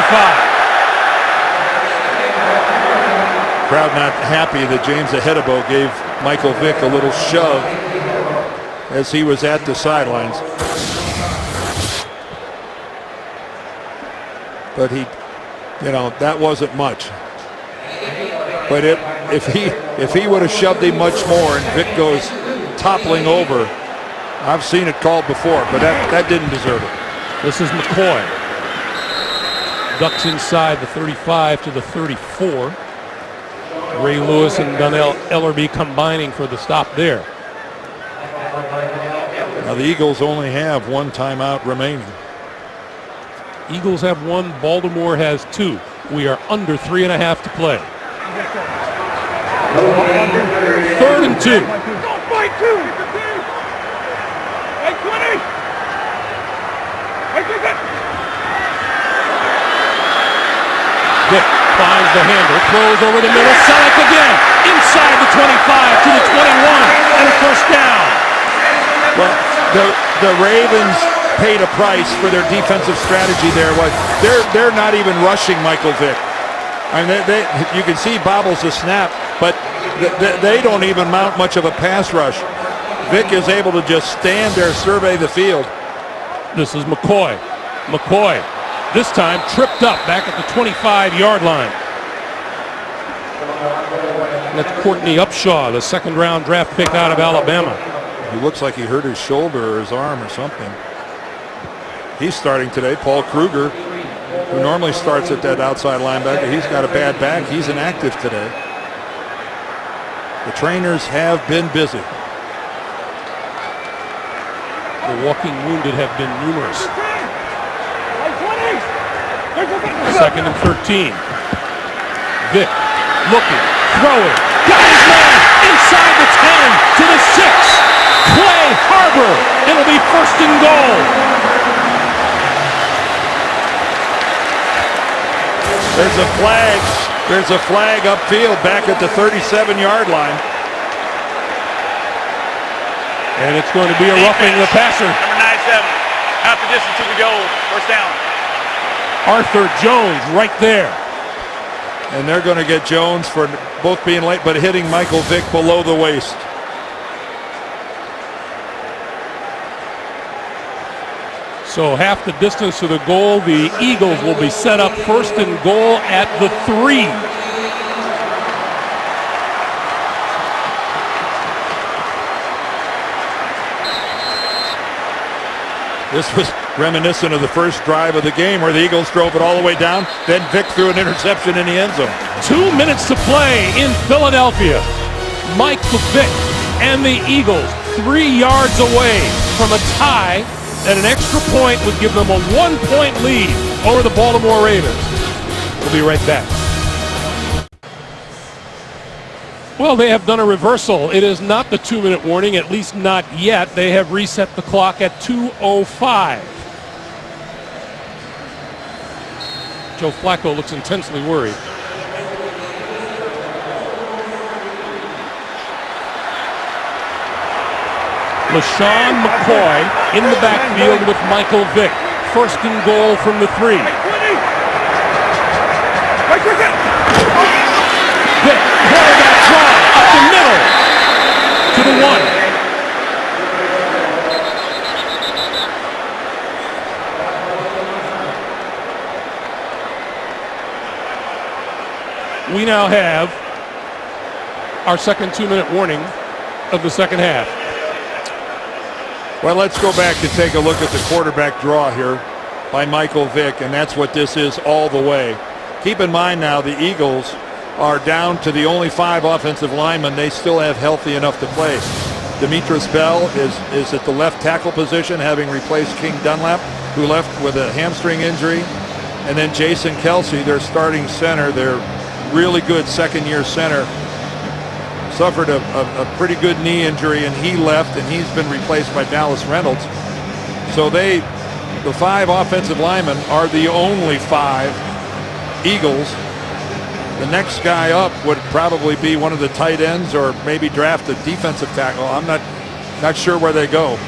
Crowd not happy that James Ahedebo gave Michael Vick a little shove as he was at the sidelines. But he, that wasn't much. But if he would have shoved him much more and Vick goes toppling over, I've seen it called before, but that didn't deserve it. This is McCoy. Ducks inside the 35 to the 34. Ray Lewis and Donnell Ellerby combining for the stop there. Now the Eagles only have one timeout remaining. Eagles have one, Baltimore has 2. We are under 3.5 to play. 3rd and 2. Vick finds the handle, throws over the middle, Selleck again, inside the 25 to the 21, and a first down. Well, the Ravens paid a price for their defensive strategy there. They're not even rushing Michael Vick. I mean, you can see bobbles the snap, but they don't even mount much of a pass rush. Vick is able to just stand there, survey the field. This is McCoy. McCoy, this time tripped up back at the 25-yard line. And that's Courtney Upshaw, the 2nd-round draft pick out of Alabama. He looks like he hurt his shoulder or his arm or something. He's starting today. Paul Kruger, who normally starts at that outside linebacker, he's got a bad back. He's inactive today. The trainers have been busy. The walking wounded have been numerous. 2nd and 13. Vick looking, throwing, got his man inside the 10 to the 6. Clay Harbor. It'll be 1st and goal. There's a flag. There's a flag upfield back at the 37-yard line. And it's going to be a roughing the passer. Number 97. Half the distance to the goal. First down. Arthur Jones right there. And they're going to get Jones for both being late but hitting Michael Vick below the waist. So half the distance to the goal. The Eagles will be set up 1st and goal at the 3. This was reminiscent of the first drive of the game where the Eagles drove it all the way down. Then Vick threw an interception in the end zone. 2 minutes to play in Philadelphia. Michael Vick and the Eagles 3 yards away from a tie. And an extra point would give them a 1-point lead over the Baltimore Ravens. We'll be right back. Well, they have done a reversal. It is not the 2-minute warning, at least not yet. They have reset the clock at 2:05. Joe Flacco looks intensely worried. LaShawn McCoy in the backfield with Michael Vick. 1st and goal from the 3. Vick, quarterback draw, up the middle to the 1. We now have our second 2-minute warning of the second half. Well, let's go back to take a look at the quarterback draw here by Michael Vick, and that's what this is all the way. Keep in mind now the Eagles are down to the only 5 offensive linemen they still have healthy enough to play. Demetris Bell is at the left tackle position, having replaced King Dunlap, who left with a hamstring injury. And then Jason Kelsey, their starting center, their really good second-year center, suffered a pretty good knee injury, and he left, and he's been replaced by Dallas Reynolds. So the 5 offensive linemen are the only 5 Eagles. The next guy up would probably be one of the tight ends, or maybe draft a defensive tackle. I'm not sure where they go.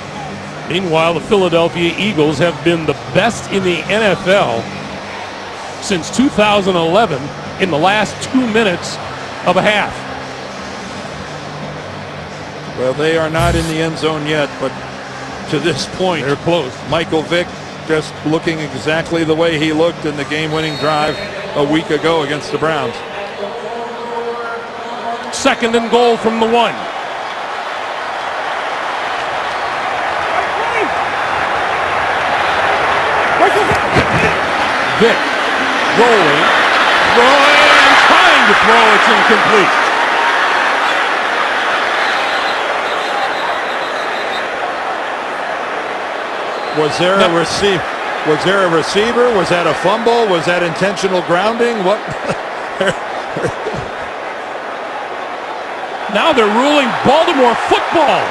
Meanwhile, the Philadelphia Eagles have been the best in the NFL since 2011 in the last 2 minutes of a half. Well, they are not in the end zone yet, but to this point, they're close. Michael Vick just looking exactly the way he looked in the game-winning drive a week ago against the Browns. 2nd and goal from the 1. Vick rolling, throwing, trying to throw. It's incomplete. Was there a receiver? Was there a receiver? Was that a fumble? Was that intentional grounding? What? Now they're ruling Baltimore football.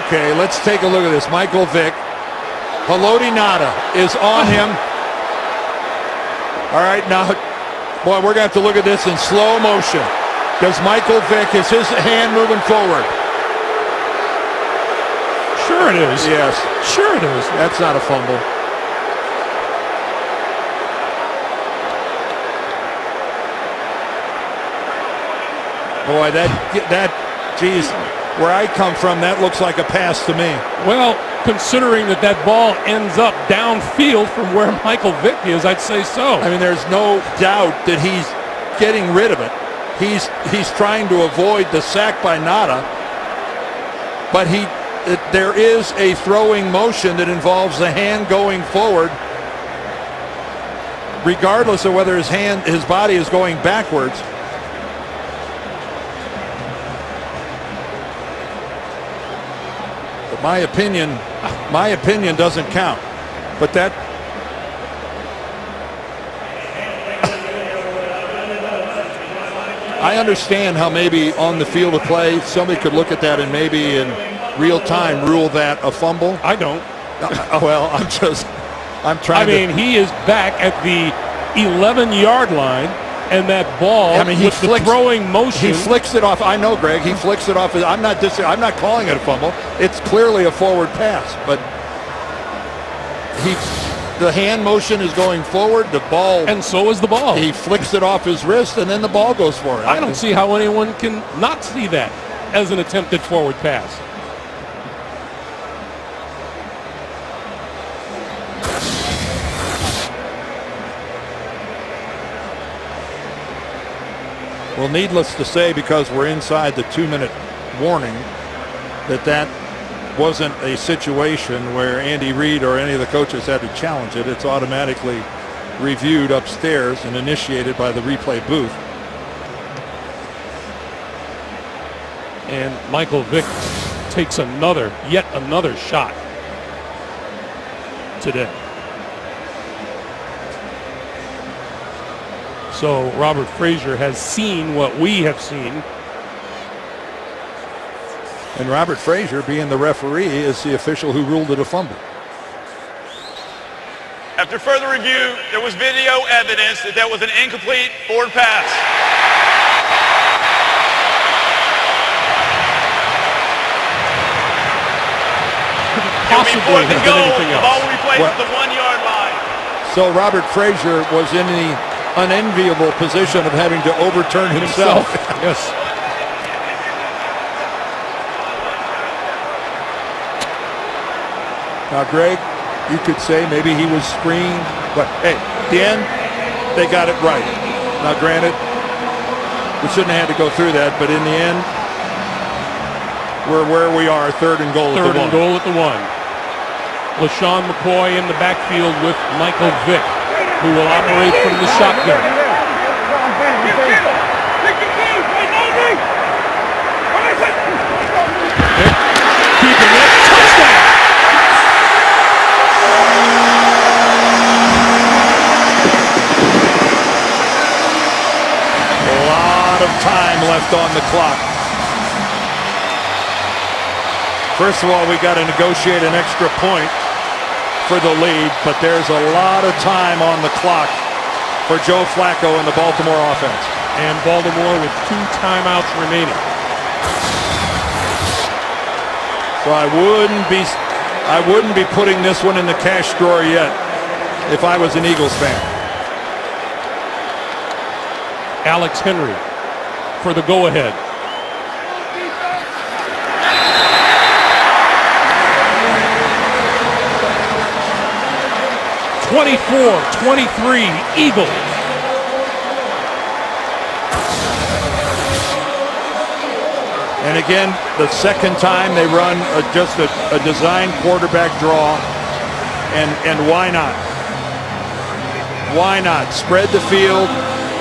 Okay, let's take a look at this. Michael Vick. Haloti Ngata is on him. All right, now, boy, we're going to have to look at this in slow motion. Does Michael Vick, is his hand moving forward? Sure it is. Yes. Sure it is. That's not a fumble. Boy, geez, where I come from, that looks like a pass to me. Well, considering that ball ends up downfield from where Michael Vick is, I'd say so. I mean, there's no doubt that he's getting rid of it. He's trying to avoid the sack by Ngata, but there is a throwing motion that involves the hand going forward, regardless of whether his body is going backwards. But my opinion doesn't count. But that I understand how maybe on the field of play somebody could look at that and maybe in real time rule that a fumble. I don't. Well, I'm trying. I mean, he is back at the 11-yard line, and that ball, with the throwing motion, he flicks it off. I know, Greg. He flicks it off. I'm not calling it a fumble. It's clearly a forward pass, but the hand motion is going forward. The ball, and so is the ball. He flicks it off his wrist, and then the ball goes for it. I don't see how anyone can not see that as an attempted forward pass. Well, needless to say, because we're inside the 2-minute warning, that wasn't a situation where Andy Reid or any of the coaches had to challenge it. It's automatically reviewed upstairs and initiated by the replay booth. And Michael Vick takes yet another shot today. So Robert Frazier has seen what we have seen. And Robert Frazier, being the referee, is the official who ruled it a fumble. After further review, there was video evidence that was an incomplete forward pass. Possibly Fourth and have been goal, anything the else. ball replaced at the 1-yard line. So Robert Frazier was in the unenviable position of having to overturn himself. Yes. Now, Greg, you could say maybe he was screened, but hey, at the end, they got it right. Now, granted, we shouldn't have had to go through that, but in the end, we're where we are, 3rd and goal at the 1. 3rd and goal at the 1. LaShawn McCoy in the backfield with Michael Vick, who will operate from the shotgun. lot of time left on the clock. First of all, we got to negotiate an extra point for the lead, but there's a lot of time on the clock for Joe Flacco and the Baltimore offense. And Baltimore with 2 timeouts remaining. So I wouldn't be putting this one in the cash drawer yet if I was an Eagles fan. Alex Henry for the go-ahead. (24-23) Eagles. And again, the second time they run just a design quarterback draw. And why not? Why not? Spread the field.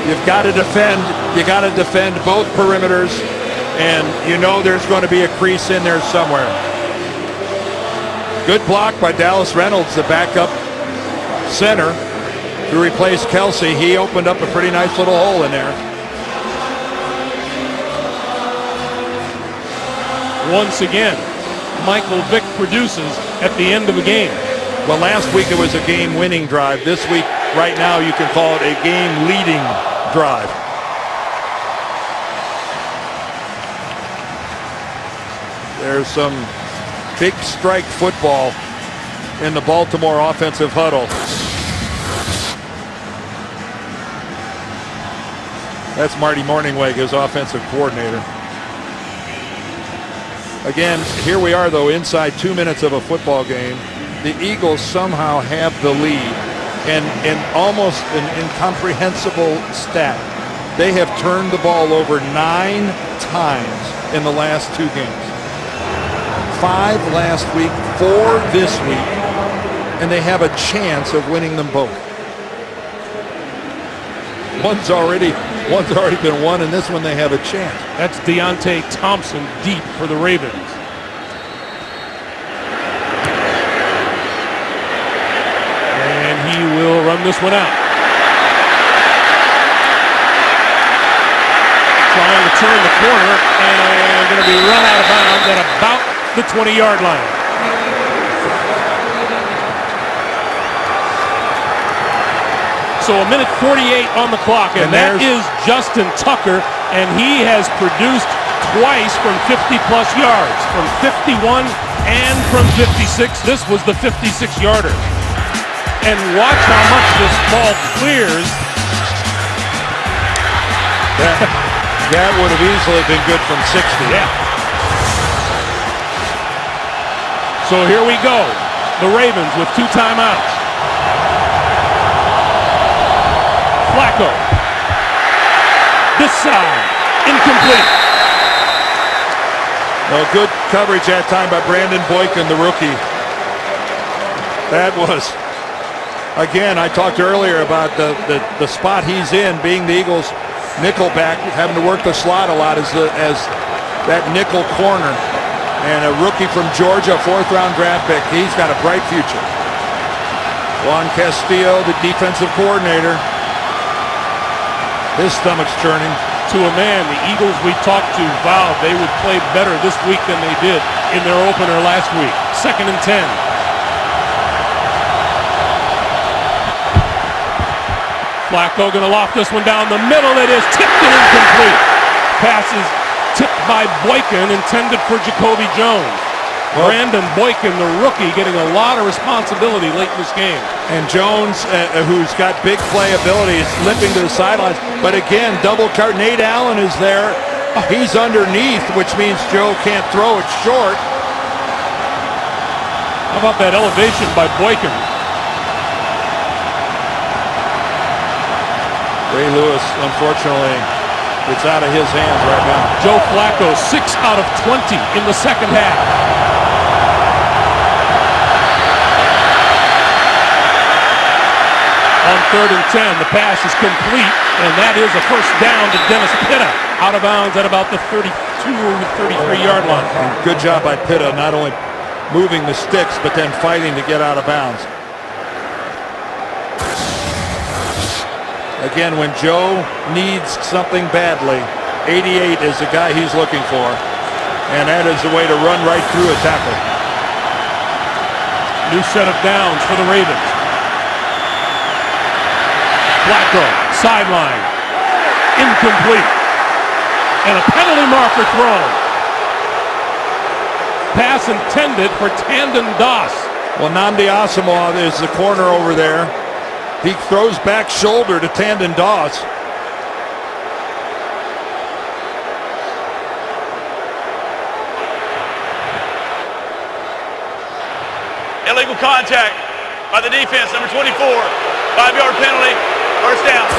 You've got to defend. You got to defend both perimeters. And you know there's going to be a crease in there somewhere. Good block by Dallas Reynolds, the backup center, to replace Kelsey. He opened up a pretty nice little hole in there. Once again, Michael Vick produces at the end of a game. Well, last week it was a game-winning drive. This week, right now, you can call it a game-leading drive. There's some big strike football in the Baltimore offensive huddle. That's Marty Mornhinweg, his offensive coordinator. Again, here we are, though, inside 2 minutes of a football game. The Eagles somehow have the lead, and almost an incomprehensible stat. They have turned the ball over 9 times in the last 2 games. 5 last week, 4 this week, and they have a chance of winning them both. One's already been won, and this one they have a chance. That's Deontay Thompson deep for the Ravens. And he will run this one out. Trying to turn the corner and going to be run out of bounds at about the 20-yard line. So a minute 48 on the clock, and that is Justin Tucker, and he has produced twice from 50-plus yards, from 51 and from 56. This was the 56-yarder. And watch how much this ball clears. That would have easily been good from 60. Yeah. So here we go. The Ravens with 2 timeouts. Flacco. This side. Incomplete. Well, good coverage that time by Brandon Boykin, the rookie. That was, again, I talked earlier about the spot he's in, being the Eagles' nickel back, having to work the slot a lot as that nickel corner. And a rookie from Georgia, 4th-round draft pick. He's got a bright future. Juan Castillo, the defensive coordinator. His stomach's churning. To a man, the Eagles we talked to vowed they would play better this week than they did in their opener last week. 2nd and 10. Flacco going to loft this one down the middle. It is tipped and incomplete. Passes tipped by Boykin, intended for Jacoby Jones. Brandon Boykin, the rookie, getting a lot of responsibility late in this game. And Jones, who's got big playability, is limping to the sidelines. But again, double cover. Nate Allen is there. He's underneath, which means Joe can't throw it short. How about that elevation by Boykin? Ray Lewis, unfortunately, it's out of his hands right now. Joe Flacco, 6 out of 20 in the second half. On 3rd and 10, the pass is complete, and that is a first down to Dennis Pitta, out of bounds at about the 32 or 33-yard line. Good job by Pitta, not only moving the sticks, but then fighting to get out of bounds. Again, when Joe needs something badly, 88 is the guy he's looking for. And that is the way to run right through a tackle. New set of downs for the Ravens. Flacco, sideline, incomplete. And a penalty marker thrown. Pass intended for Tandon Doss. Well, Nnamdi Asamoah is the corner over there. He throws back shoulder to Tandon Doss. Illegal contact by the defense, number 24. 5-yard penalty, first down.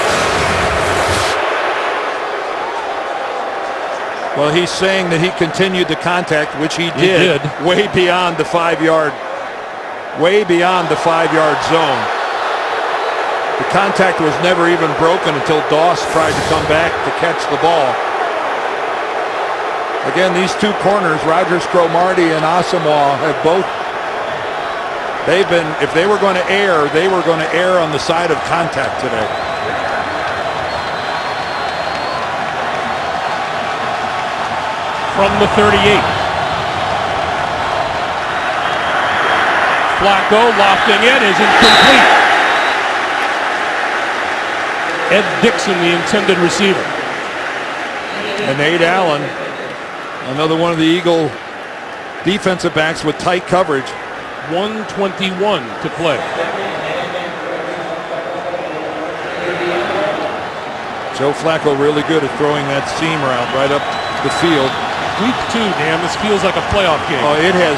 Well, he's saying that he continued the contact, which he did. Way beyond the 5-yard zone. The contact was never even broken until Doss tried to come back to catch the ball. Again, these two corners, Rogers Cromartie and Asamoah, have both, if they were going to err, they were going to err on the side of contact today. From the 38. Flacco lofting it is incomplete. Ed Dixon, the intended receiver. And Nate Allen, another one of the Eagle defensive backs with tight coverage. 1:21 to play. Joe Flacco really good at throwing that seam route right up the field. Week 2, Dan, this feels like a playoff game. Oh, it has.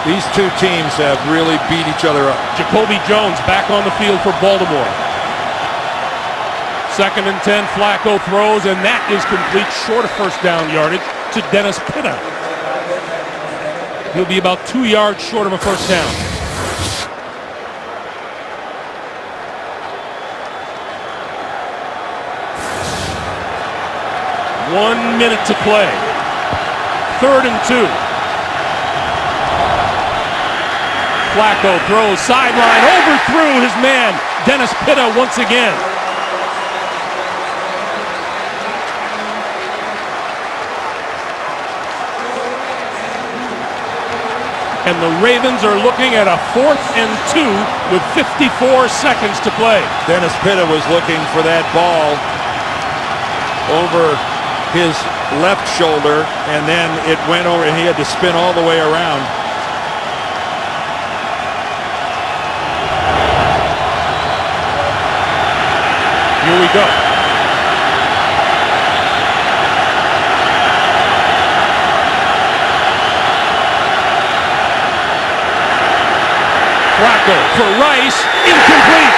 These two teams have really beat each other up. Jacoby Jones back on the field for Baltimore. 2nd and 10, Flacco throws, and that is complete, short of first down yardage to Dennis Pitta. He'll be about 2 yards short of a first down. One minute to play. 3rd and 2. Flacco throws sideline, overthrew his man, Dennis Pitta once again. And the Ravens are looking at a 4th and 2 with 54 seconds to play. Dennis Pitta was looking for that ball over his left shoulder, and then it went over, and he had to spin all the way around. Here we go. Flacco for Rice, incomplete.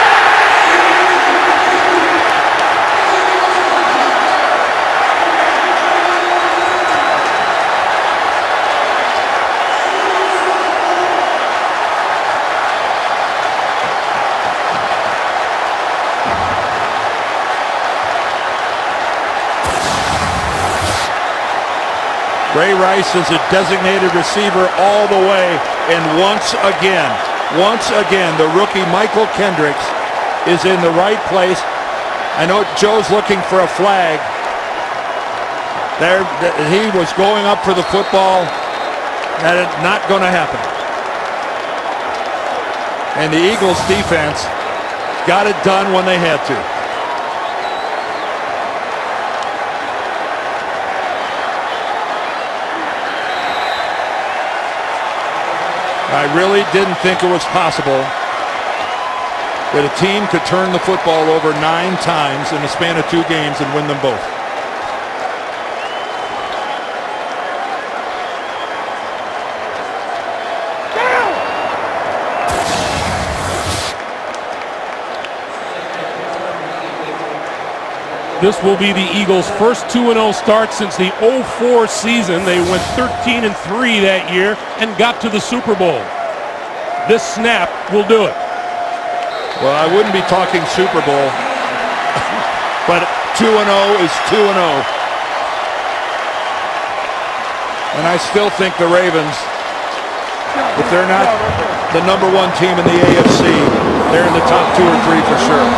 Ray Rice is a designated receiver all the way, and once again, the rookie Michael Kendricks is in the right place. I know Joe's looking for a flag. There, he was going up for the football. That is not going to happen. And the Eagles defense got it done when they had to. I really didn't think it was possible that a team could turn the football over 9 times in the span of 2 games and win them both. This will be the Eagles' first 2-0 start since the 2004 season. They went 13-3 that year and got to the Super Bowl. This snap will do it. Well, I wouldn't be talking Super Bowl, but 2-0 is 2-0. And I still think the Ravens, if they're not the #1 team in the AFC, they're in the top 2 or 3 for sure.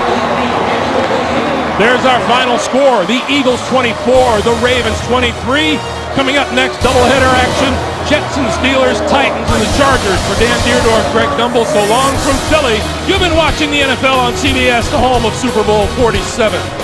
There's our final score. The Eagles 24, the Ravens 23. Coming up next, doubleheader action. Jets and Steelers, Titans and the Chargers. For Dan Deerdorf, Greg Gumbel, so long from Philly. You've been watching the NFL on CBS, the home of Super Bowl 47.